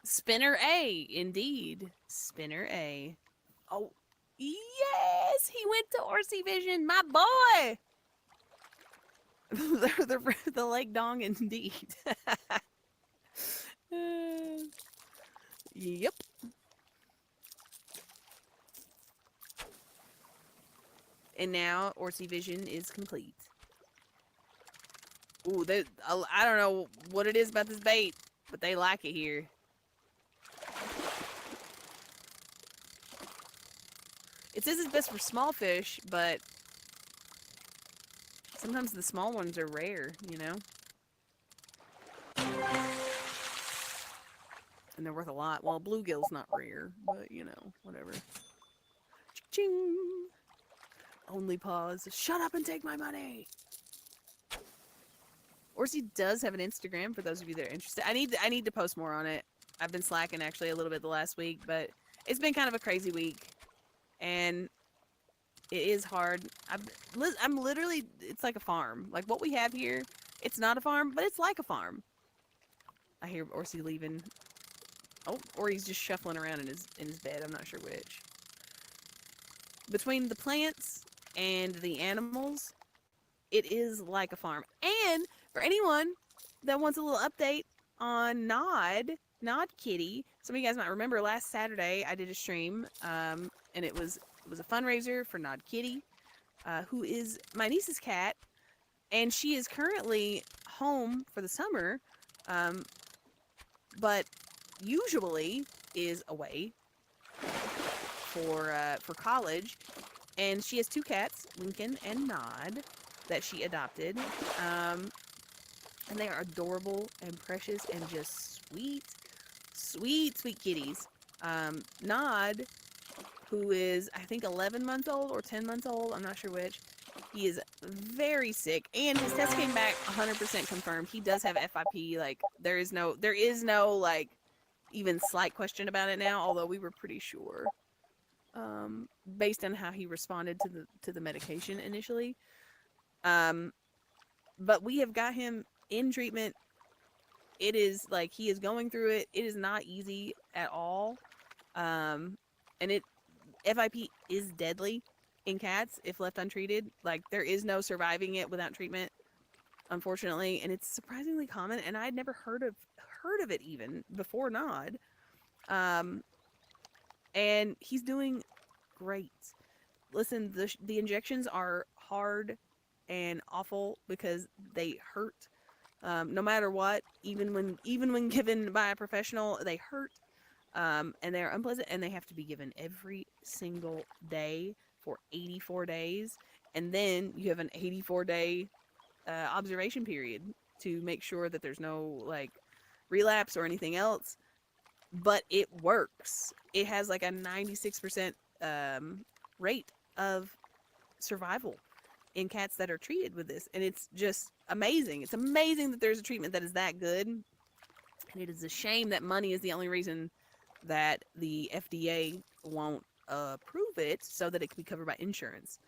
Spinner A, indeed. Spinner A. Oh, yes! He went to Orsi Vision, my boy! the Lake Dong, indeed. Yep. And now Orsi Vision is complete. Ooh, I don't know what it is about this bait, but they like it here. It says it's best for small fish, but sometimes the small ones are rare, you know? And they're worth a lot. Well, bluegill's not rare, but, you know, whatever. Ching! Only pause. Shut up and take my money! Orsi does have an Instagram, for those of you that are interested. I need to post more on it. I've been slacking, actually, a little bit the last week, but it's been kind of a crazy week. And it is hard. I'm literally, it's like a farm. Like, what we have here, it's not a farm, but it's like a farm. I hear Orsi leaving. Oh, or he's just shuffling around in his bed. I'm not sure which. Between the plants and the animals, it is like a farm. And for anyone that wants a little update on Nod Kitty, some of you guys might remember last Saturday I did a stream, and it was a fundraiser for Nod Kitty, who is my niece's cat. And she is currently home for the summer, um, but usually is away for college. And she has two cats, Lincoln and Nod, that she adopted. And they are adorable and precious and just sweet, sweet, sweet kitties. Nod, who is, I think, 11 months old or 10 months old, I'm not sure which, he is very sick, and his test came back 100% confirmed. He does have FIP. Like, there is no, like, even slight question about it now, although we were pretty sure, based on how he responded to the medication initially. But we have got him in treatment. It is like he is going through it. It is not easy at all. And FIP is deadly in cats if left untreated. Like, there is no surviving it without treatment, unfortunately, and it's surprisingly common. And I had never heard of it even before Nod. And he's doing great. Listen, the injections are hard and awful because they hurt. No matter what, even when given by a professional, they hurt. And they're unpleasant, and they have to be given every single day for 84 days. And then you have an 84-day observation period to make sure that there's no, like, relapse or anything else. But it works. It has like a 96% rate of survival in cats that are treated with this. And it's just amazing. It's amazing that there's a treatment that is that good. And it is a shame that money is the only reason that the FDA won't approve it so that it can be covered by insurance.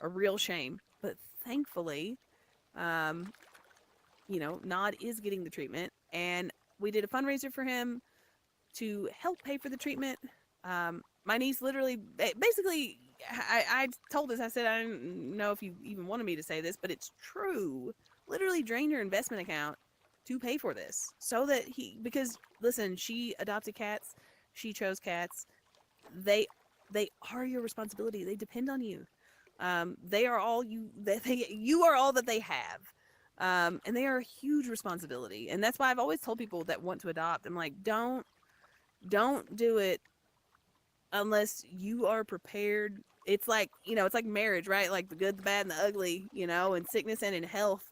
A real shame. But thankfully, Nod is getting the treatment. And we did a fundraiser for him to help pay for the treatment. My niece literally, basically, I told this, I said, I don't know if you even wanted me to say this, but it's true. Literally drained her investment account to pay for this. So that because, listen, she adopted cats. She chose cats. They are your responsibility. They depend on you. They are all you, you are all that they have. And they are a huge responsibility. And that's why I've always told people that want to adopt, I'm like, don't do it unless you are prepared. It's like, it's like marriage, right? Like the good, the bad, and the ugly, in sickness and in health,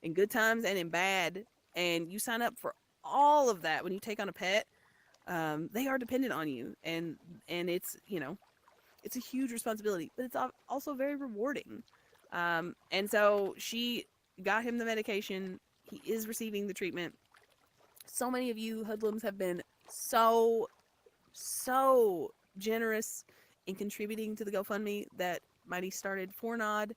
in good times and in bad. And you sign up for all of that when you take on a pet. They are dependent on you, and it's, it's a huge responsibility, but it's also very rewarding. And so she got him the medication. He is receiving the treatment. So many of you hoodlums have been so generous in contributing to the GoFundMe that Mighty started for Nod.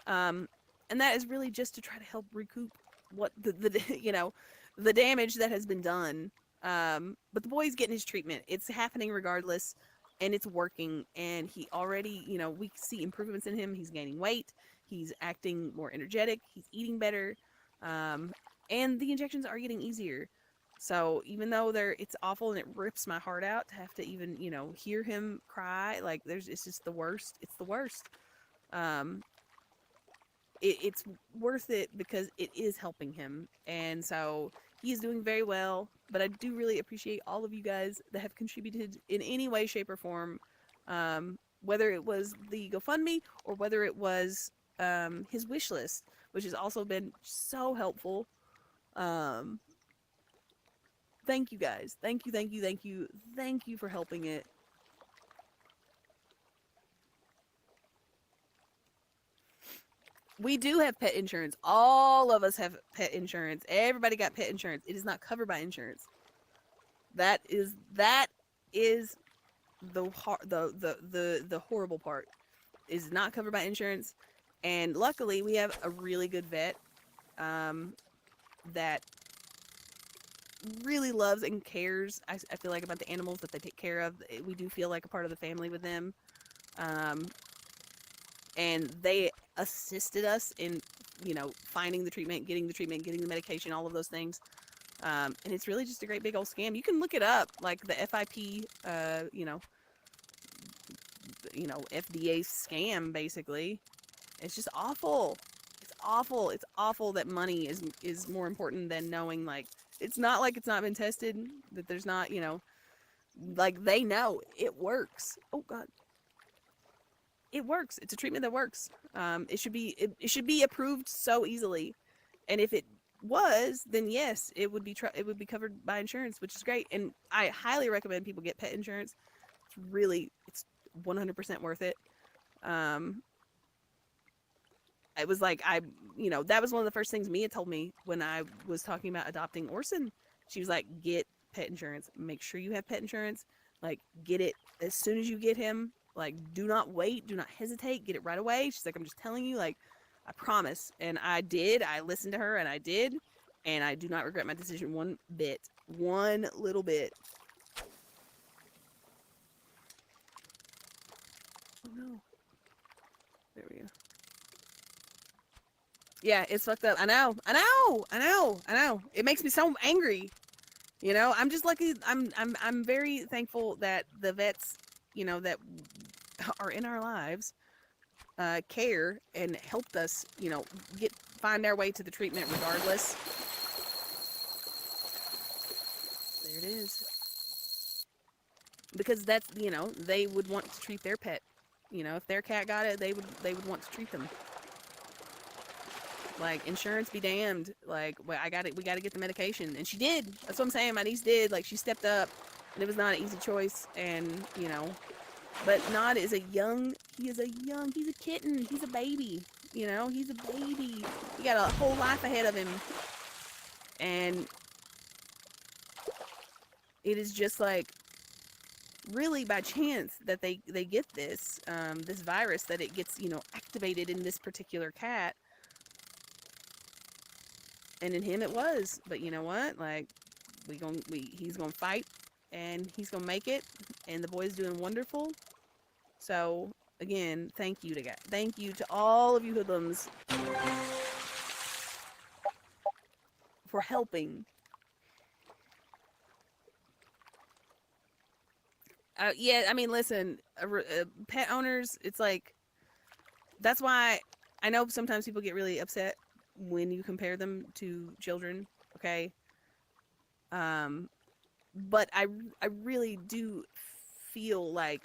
And that is really just to try to help recoup what the damage that has been done. But the boy's getting his treatment. It's happening regardless, and it's working. And he already, we see improvements in him. He's gaining weight. He's acting more energetic. He's eating better. And the injections are getting easier. So even though it's awful and it rips my heart out to have to even, hear him cry, like it's just the worst. It's the worst. It's worth it because it is helping him. And so he is doing very well, but I do really appreciate all of you guys that have contributed in any way, shape, or form, whether it was the GoFundMe or whether it was his Wishlist, which has also been so helpful. Thank you guys. Thank you for helping it. We do have pet insurance. All of us have pet insurance. Everybody got pet insurance. It is not covered by insurance. That is the horrible part. It is not covered by insurance. And luckily, we have a really good vet that really loves and cares, I feel like, about the animals that they take care of. We do feel like a part of the family with them. And they assisted us in, finding the treatment, getting the medication, all of those things. And it's really just a great big old scam. You can look it up, like the FIP, FDA scam, basically. It's just awful. It's awful. It's awful that money is more important than knowing, like, it's not like it's not been tested, that there's not, you know, like, they know it works. Oh God. It works. It's a treatment that works. It should be approved so easily. And if it was, then yes, it would be covered by insurance, which is great. And I highly recommend people get pet insurance. It's 100% worth it. It was like, that was one of the first things Mia told me when I was talking about adopting Orson. She was like, get pet insurance. Make sure you have pet insurance. Like, get it as soon as you get him. Like, do not wait. Do not hesitate. Get it right away. She's like, I'm just telling you, like, I promise. And I did. I listened to her, and I did. And I do not regret my decision one bit. One little bit. Oh, no. There we go. Yeah, it's fucked up. I know. It makes me so angry. You know, I'm just lucky. I'm very thankful that the vets, you know, that are in our lives, care and helped us, you know, find our way to the treatment regardless. There it is. Because that's, you know, they would want to treat their pet. You know, if their cat got it, they would want to treat them. Like, insurance be damned. Like, well, we got to get the medication. And she did. That's what I'm saying. My niece did. Like, she stepped up. And it was not an easy choice. And, you know, but Nod is he's a kitten. He's a baby. You know, he's a baby. He got a whole life ahead of him. And it is just like, really by chance that they get this virus, that it gets, you know, activated in this particular cat. And in him it was. But you know what? Like, he's gonna fight, and he's gonna make it, and the boy's doing wonderful. So again, thank you to all of you hoodlums for helping. Yeah, I mean, listen, pet owners, it's like, that's why I know sometimes people get really upset when you compare them to children, okay? But I really do feel like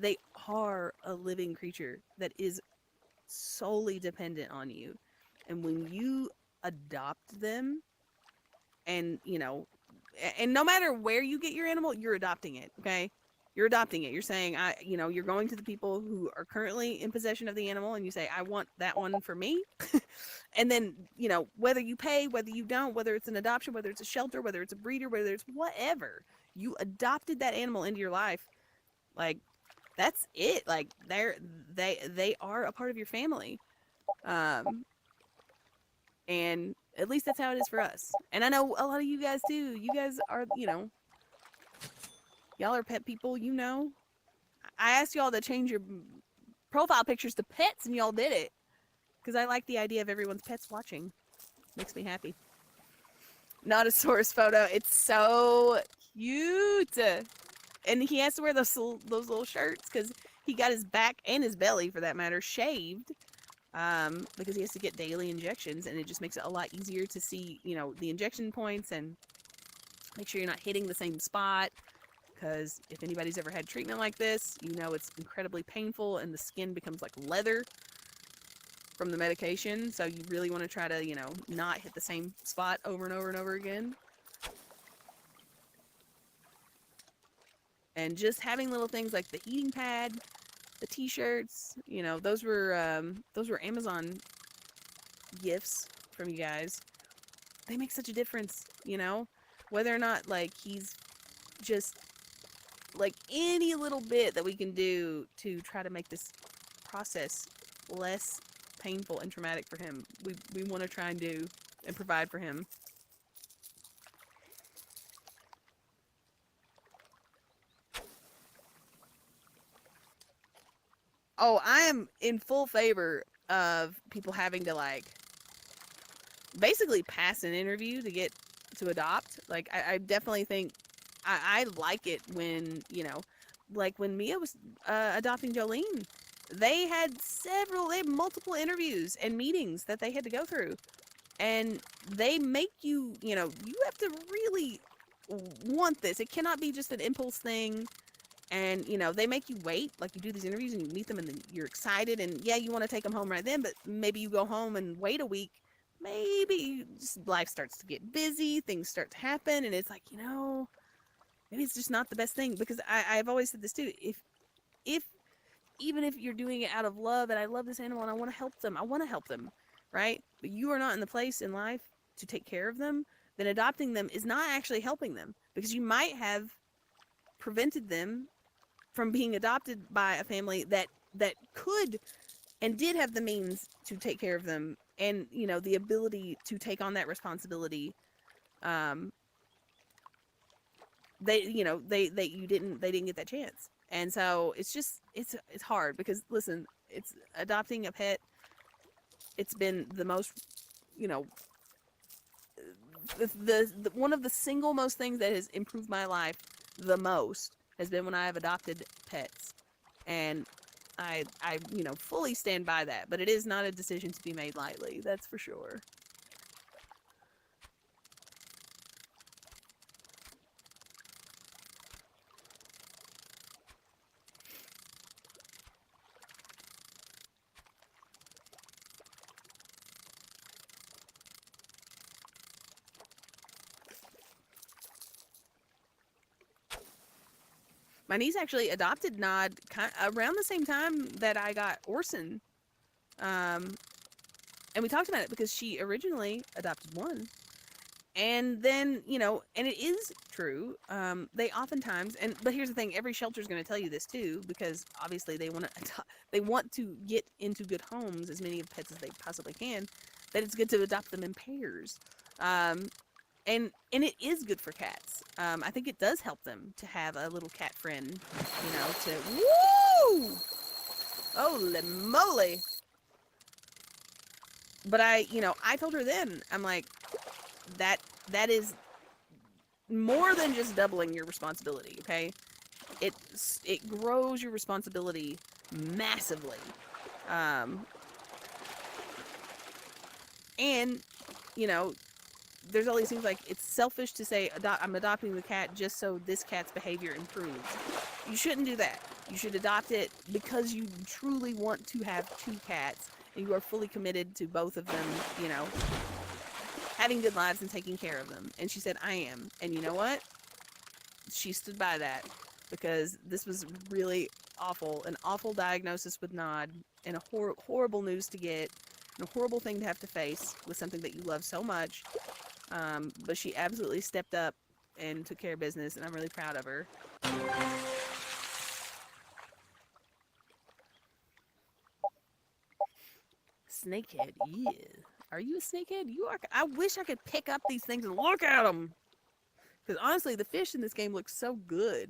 they are a living creature that is solely dependent on you. And when you adopt them, and, you know, and no matter where you get your animal, you're adopting it, okay? You're adopting it. You're saying, you're going to the people who are currently in possession of the animal, and you say, I want that one for me. And then, you know, whether you pay, whether you don't, whether it's an adoption, whether it's a shelter, whether it's a breeder, whether it's whatever, you adopted that animal into your life. Like, that's it. Like, they are a part of your family. And at least that's how it is for us. And I know a lot of you guys too. You guys are, you know, y'all are pet people, you know. I asked y'all to change your profile pictures to pets, and y'all did it. Because I like the idea of everyone's pets watching. Makes me happy. Not a source photo. It's so cute. And he has to wear those little shirts because he got his back and his belly, for that matter, shaved. Because he has to get daily injections, and it just makes it a lot easier to see, you know, the injection points, and make sure you're not hitting the same spot. Because if anybody's ever had treatment like this, you know it's incredibly painful, and the skin becomes like leather from the medication. So you really want to try to, you know, not hit the same spot over and over and over again. And just having little things like the heating pad, the t-shirts, you know, those were Amazon gifts from you guys. They make such a difference, you know, whether or not, like, he's just, like, any little bit that we can do to try to make this process less painful and traumatic for him, we want to try and do and provide for him. Oh, I am in full favor of people having to, like, basically pass an interview to get to adopt. Like, I definitely think I like it when, you know, like when Mia was adopting Jolene, they had multiple interviews and meetings that they had to go through. And they make you, you have to really want this. It cannot be just an impulse thing. And, they make you wait. Like, you do these interviews and you meet them and then you're excited. And, yeah, you want to take them home right then. But maybe you go home and wait a week. Maybe just life starts to get busy. Things start to happen. And it's like, maybe it's just not the best thing. Because I've always said this, too. Even if you're doing it out of love, and I love this animal and I want to help them, right? But you are not in the place in life to take care of them, then adopting them is not actually helping them, because you might have prevented them from being adopted by a family that could and did have the means to take care of them, and the ability to take on that responsibility. They didn't get that chance. And so it's hard, because listen, it's adopting a pet. It's been the most, the one of the single most things that has improved my life the most has been when I have adopted pets. And I fully stand by that, but it is not a decision to be made lightly. That's for sure. My niece actually adopted Nod around the same time that I got Orson. And we talked about it because she originally adopted one. And then, and it is true. They oftentimes, but here's the thing, every shelter is going to tell you this too, because obviously they want to get into good homes, as many of pets as they possibly can, that it's good to adopt them in pairs. And it is good for cats. I think it does help them to have a little cat friend, woo! Holy moly! But I told her then, I'm like, that is more than just doubling your responsibility, okay? It grows your responsibility massively. And, there's all these things like, it's selfish to say, I'm adopting the cat just so this cat's behavior improves. You shouldn't do that. You should adopt it because you truly want to have two cats, and you are fully committed to both of them, having good lives and taking care of them. And she said, I am. And you know what? She stood by that, because this was really awful. An awful diagnosis with Nod, and a horrible news to get, and a horrible thing to have to face with something that you love so much. But she absolutely stepped up and took care of business, and I'm really proud of her. Snakehead, yeah. Are you a snakehead? You are. I wish I could pick up these things and look at them. Because honestly, the fish in this game looks so good.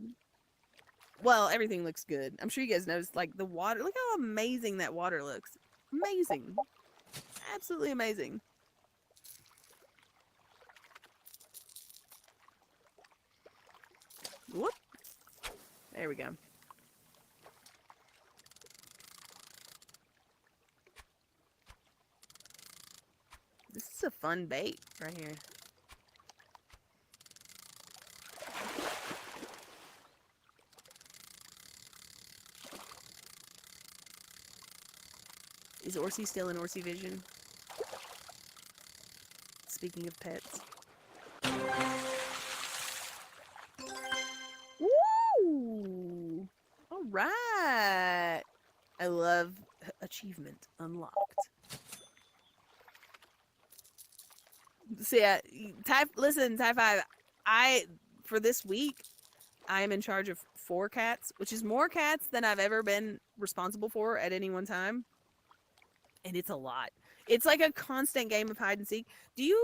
Well, everything looks good. I'm sure you guys noticed, like, the water. Look how amazing that water looks. Amazing. Absolutely amazing. Whoop. There we go. This is a fun bait right here. Is Orsi still in Orsi Vision? Speaking of pets. Woo! All right. I love achievement unlocked. So yeah, listen, Type 5, for this week, I am in charge of 4 cats, which is more cats than I've ever been responsible for at any one time. And it's a lot. It's like a constant game of hide and seek. Do you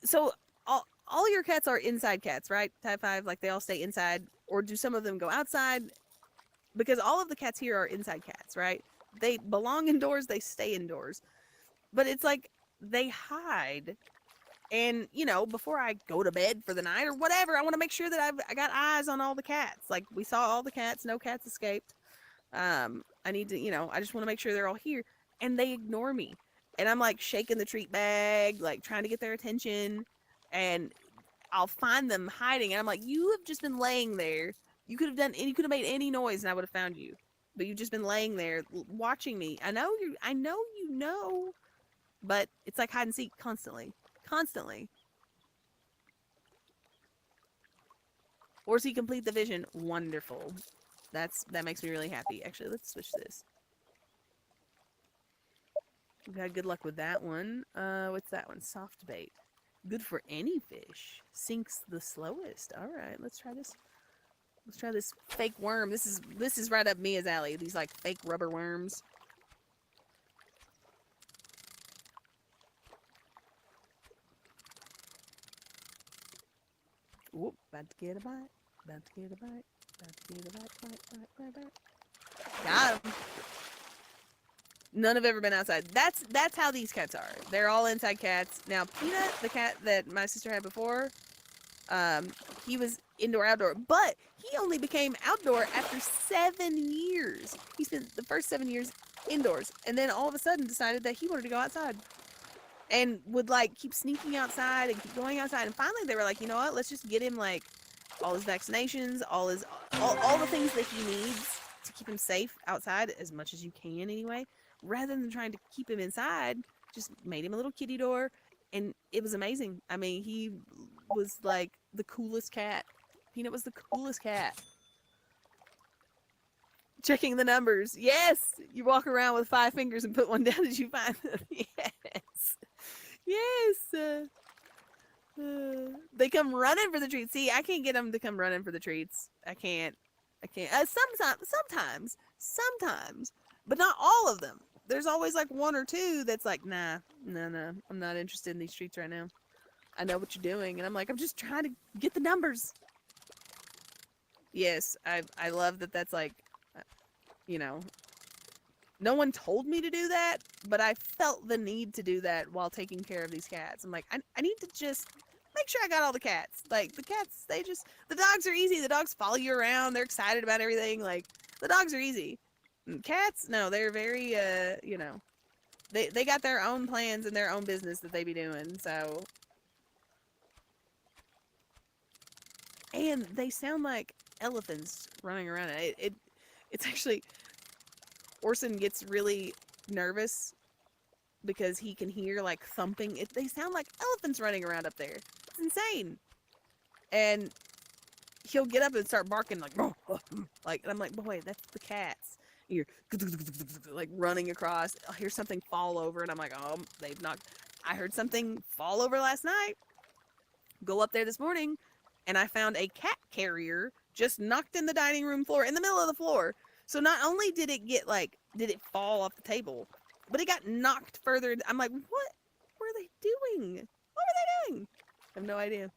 so all your cats are inside cats, right? Type 5, like they all stay inside, or do some of them go outside? Because all of the cats here are inside cats, right? They belong indoors, they stay indoors. But it's like they hide. And, before I go to bed for the night or whatever, I want to make sure that I got eyes on all the cats. Like, we saw all the cats, no cats escaped. I need to, I just want to make sure they're all here. And they ignore me. And I'm like shaking the treat bag, like trying to get their attention. And I'll find them hiding. And I'm like, you have just been laying there. You could have made any noise and I would have found you. But you've just been laying there watching me. I know you know. But it's like hide and seek constantly. Constantly. Or does he complete the vision? Wonderful. That makes me really happy. Actually, let's switch this. We've had good luck with that one. What's that one? Soft bait. Good for any fish. Sinks the slowest. All right, let's try this. Let's try this fake worm. This is right up Mia's alley. These like fake rubber worms. Whoop! About to get a bite. About to get a bite. About to get a bite. Got him. None have ever been outside. That's how these cats are. They're all inside cats. Now, Peanut, the cat that my sister had before, he was indoor, outdoor, but he only became outdoor after 7 years. He spent the first 7 years indoors, and then all of a sudden decided that he wanted to go outside, and would like keep sneaking outside and keep going outside. And finally, they were like, you know what? Let's just get him like all his vaccinations, all the things that he needs to keep him safe outside as much as you can anyway. Rather than trying to keep him inside, just made him a little kitty door, and it was amazing. I mean, he was like the coolest cat. Peanut was the coolest cat. Checking the numbers. Yes! You walk around with 5 fingers and put one down. Did you find them? Yes. Yes. They come running for the treats. See, I can't get them to come running for the treats. I can't. Sometimes, but not all of them. There's always like 1 or 2 that's like, nah, no, I'm not interested in these treats right now. I know what you're doing. And I'm like, I'm just trying to get the numbers. Yes, I love that that's like, no one told me to do that, but I felt the need to do that while taking care of these cats. I'm like, I need to just make sure I got all the cats. Like, the cats, the dogs are easy. The dogs follow you around. They're excited about everything. Like, the dogs are easy. Cats, no, they're very, they got their own plans and their own business that they be doing, so. And they sound like elephants running around. It's actually, Orson gets really nervous because he can hear, like, thumping. They sound like elephants running around up there. It's insane. And he'll get up and start barking, like, like, and I'm like, boy, that's the cats. You're like running across. I'll hear something fall over, and I'm like, oh, they've knocked. I heard something fall over last night. Go up there this morning, and I found a cat carrier just knocked in the dining room floor, in the middle of the floor. So not only did it fall off the table, but it got knocked further. I'm like, what were they doing? What were they doing? I have no idea.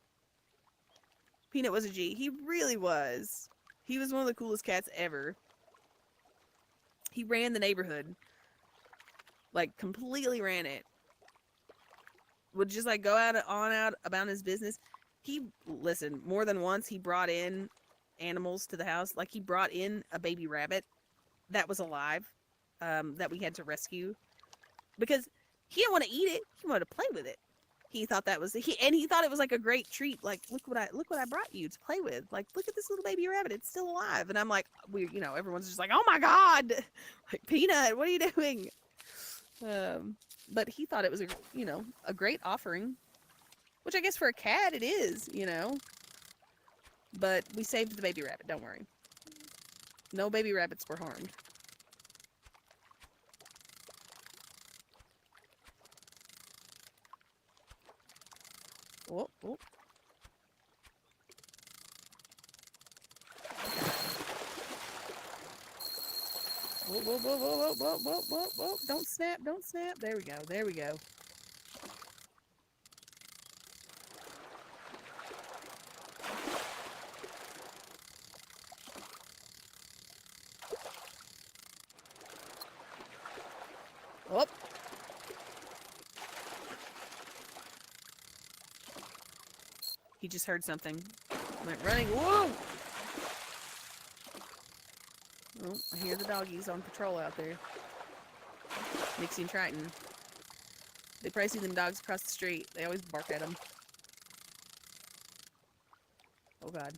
Peanut was a G. He really was. He was one of the coolest cats ever. He ran the neighborhood. Like, completely ran it. Would just, like, go out about his business. Listen, more than once, he brought in animals to the house. Like, he brought in a baby rabbit that was alive, that we had to rescue. Because he didn't want to eat it. He wanted to play with it. He thought that was, he thought it was, like, a great treat. Like, look what I brought you to play with. Like, look at this little baby rabbit. It's still alive. And I'm like, everyone's just like, oh my God. Like, Peanut, what are you doing? But he thought it was a great offering, which I guess for a cat it is, but we saved the baby rabbit. Don't worry. No baby rabbits were harmed. Oh. Whoa. Don't snap. There we go. Whoop. He just heard something. Went running. Whoa! Oh, I hear the doggies on patrol out there. Nixie and Triton. They probably see them dogs across the street. They always bark at them. Oh god.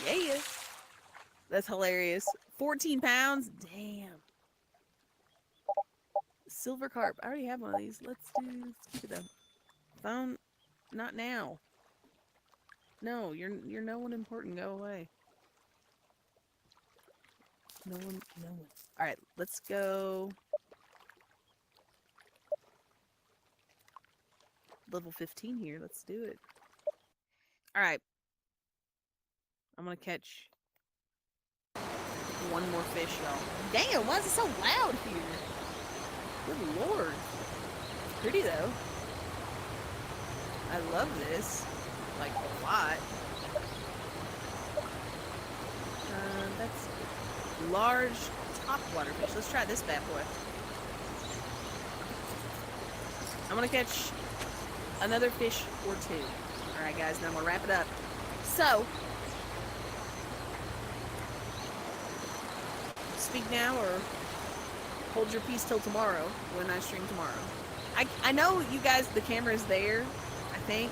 Yeah. That's hilarious. 14 pounds? Damn. Silver carp. I already have one of these. Let's keep it though. Phone, not now. No, you're no one important. Go away. No one. Alright, let's go. Level 15 here. Let's do it. Alright. I'm gonna catch one more fish, y'all. Damn, why is it so loud here? Good lord. It's pretty though. I love this. Like, a lot. That's large topwater fish. Let's try this bad boy. I'm gonna catch another fish or two. Alright guys, now I'm gonna wrap it up. So, speak now or hold your peace till tomorrow when I stream tomorrow. I know you guys, the camera's there, I think,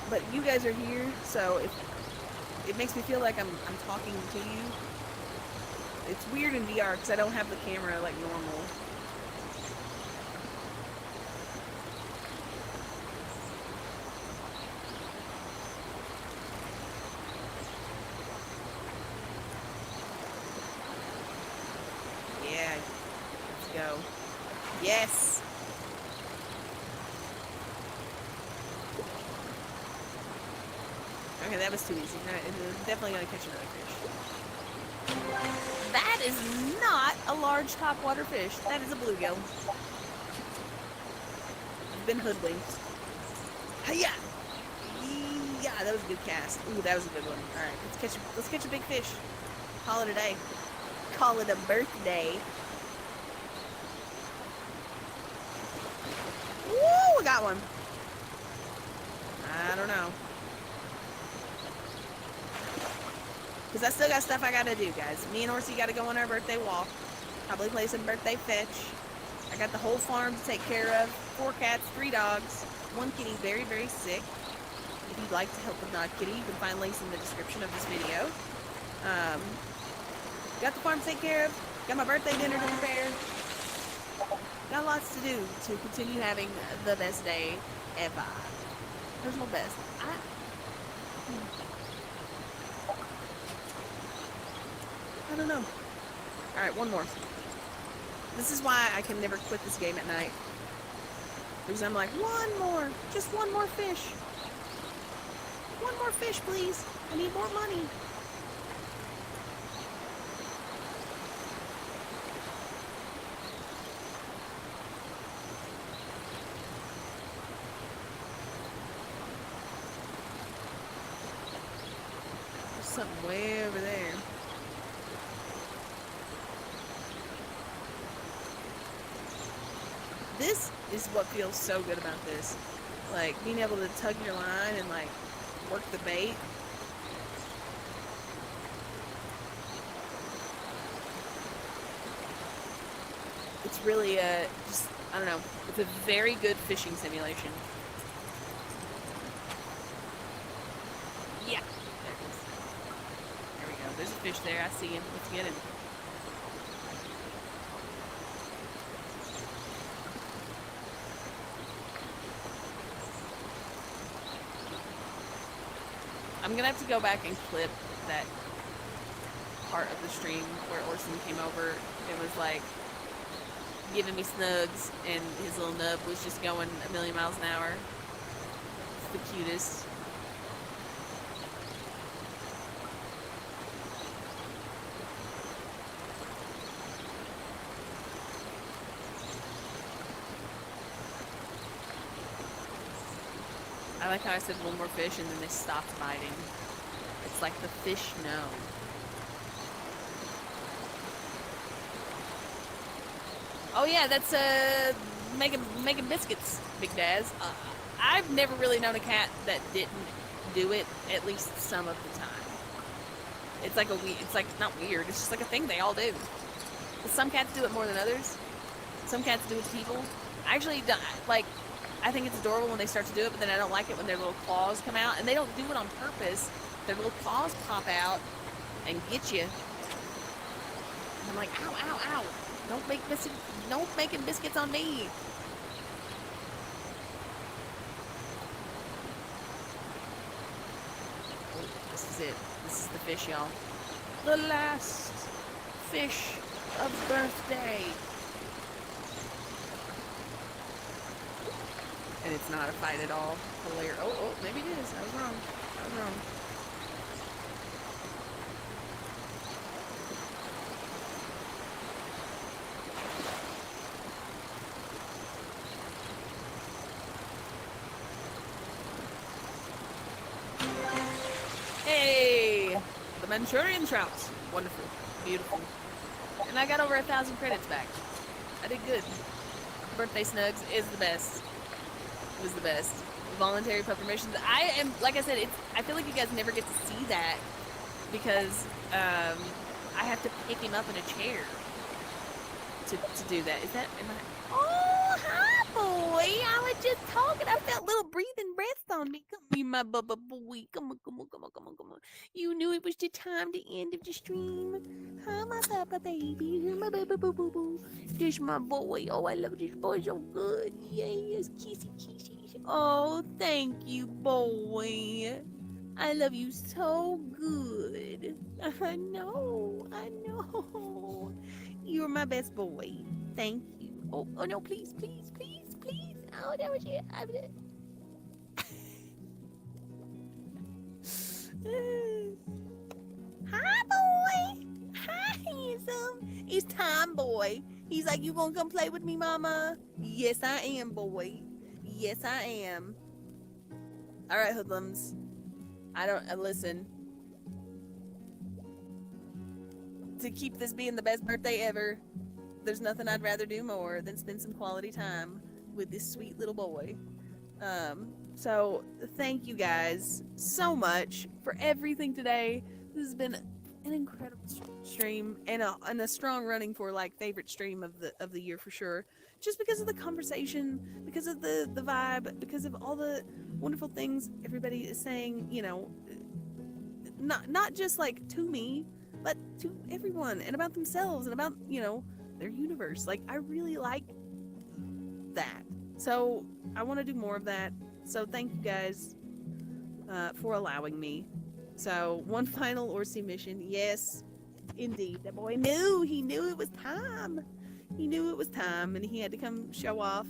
but you guys are here, so it makes me feel like I'm talking to you. It's weird in VR because I don't have the camera like normal. Yeah, let's go. Yes! Okay, that was too easy. It's definitely gonna catch another fish. That is not a large topwater fish. That is a bluegill. I've been hoodwinked. Hiya! Yeah, that was a good cast. Ooh, that was a good one. Alright, let's catch a big fish. Call it a day. Call it a birthday. Woo! I got one. I don't know. Because I still got stuff I gotta do, guys. Me and Orsi gotta go on our birthday walk. Probably play some birthday fetch. I got the whole farm to take care of. 4 cats, 3 dogs, 1 kitty very, very sick. If you'd like to help with Not Kitty, you can find links in the description of this video. Got the farm to take care of. Got my birthday dinner to prepare. Got lots to do to continue having the best day ever. There's no best. I don't know. Alright, one more. This is why I can never quit this game at night. Because I'm like, one more! Just one more fish! One more fish, please! I need more money! There's something way over there. This is what feels so good about this. Like, being able to tug your line and, like, work the bait. It's really just, I don't know, it's a very good fishing simulation. Yeah, there it is. There we go. There's a fish there. I see him. Let's get him. I'm gonna have to go back and clip that part of the stream where Orson came over. It was like giving me snugs and his little nub was just going a million miles an hour. It's the cutest. I like how I said one more fish and then they stopped biting. It's like the fish know. Oh yeah, that's making biscuits, Big Daz. I've never really known a cat that didn't do it at least some of the time. It's like it's like not weird. It's just like a thing they all do. Some cats do it more than others. Some cats do it to people. I actually like. I think it's adorable when they start to do it, but then I don't like it when their little claws come out, and they don't do it on purpose. Their little claws pop out and get you. And I'm like, ow, ow, ow! Don't making biscuits on me. Oh, this is it. This is the fish, y'all. The last fish of birthday. And it's not a fight at all. Hilarious. Oh, maybe it is. I was wrong. Hey! The Manchurian trout. Wonderful. Beautiful. And I got over 1,000 credits back. I did good. Birthday Snugs is the best. It was the best. Voluntary pup permissions. I am, like I said, I feel like you guys never get to see that because I have to pick him up in a chair to do that. Oh, hi, boy. I was just talking. I felt little breathing breaths on me. Come here, my bubba boy. Come on. You knew it was the time, the end of the stream. Hi, my bubba baby. Hi, my bubba boo. This my boy. Oh, I love this boy so good. Yes, kissy. Oh, thank you, boy. I love you so good. I know. You're my best boy. Thank you. Oh no, please. Oh, that was it. Hi, boy. Hi, handsome. It's time, boy. He's like, you gonna come play with me, mama? Yes, I am, boy. Yes, I am. All right, hoodlums. Listen. To keep this being the best birthday ever, there's nothing I'd rather do more than spend some quality time with this sweet little boy. So thank you guys so much for everything today. This has been an incredible stream and a strong running for like favorite stream of the year for sure. Just because of the conversation, because of the vibe, because of all the wonderful things everybody is saying, you know, not just like to me, but to everyone and about themselves and about, you know, their universe. Like, I really like that. So I want to do more of that. So thank you guys for allowing me. So one final ORSON mission. Yes, indeed. That boy knew. He knew it was time. He knew it was time, and he had to come show off,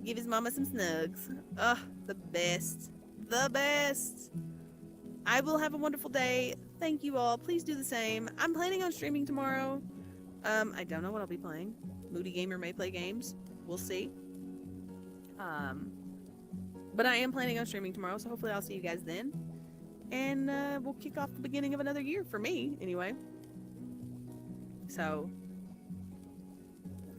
give his mama some snugs. Ugh, the best. The best. I will have a wonderful day. Thank you all. Please do the same. I'm planning on streaming tomorrow. I don't know what I'll be playing. Moody Gamer may play games. We'll see. But I am planning on streaming tomorrow, so hopefully I'll see you guys then. And we'll kick off the beginning of another year, for me, anyway. So,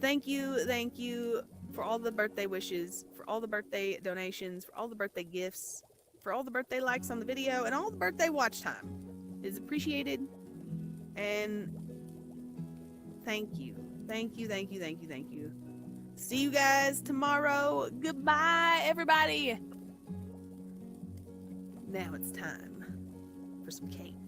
thank you for all the birthday wishes, for all the birthday donations, for all the birthday gifts, for all the birthday likes on the video, and all the birthday watch time. It is appreciated. And thank you. See you guys tomorrow. Goodbye, everybody. Now it's time for some cake.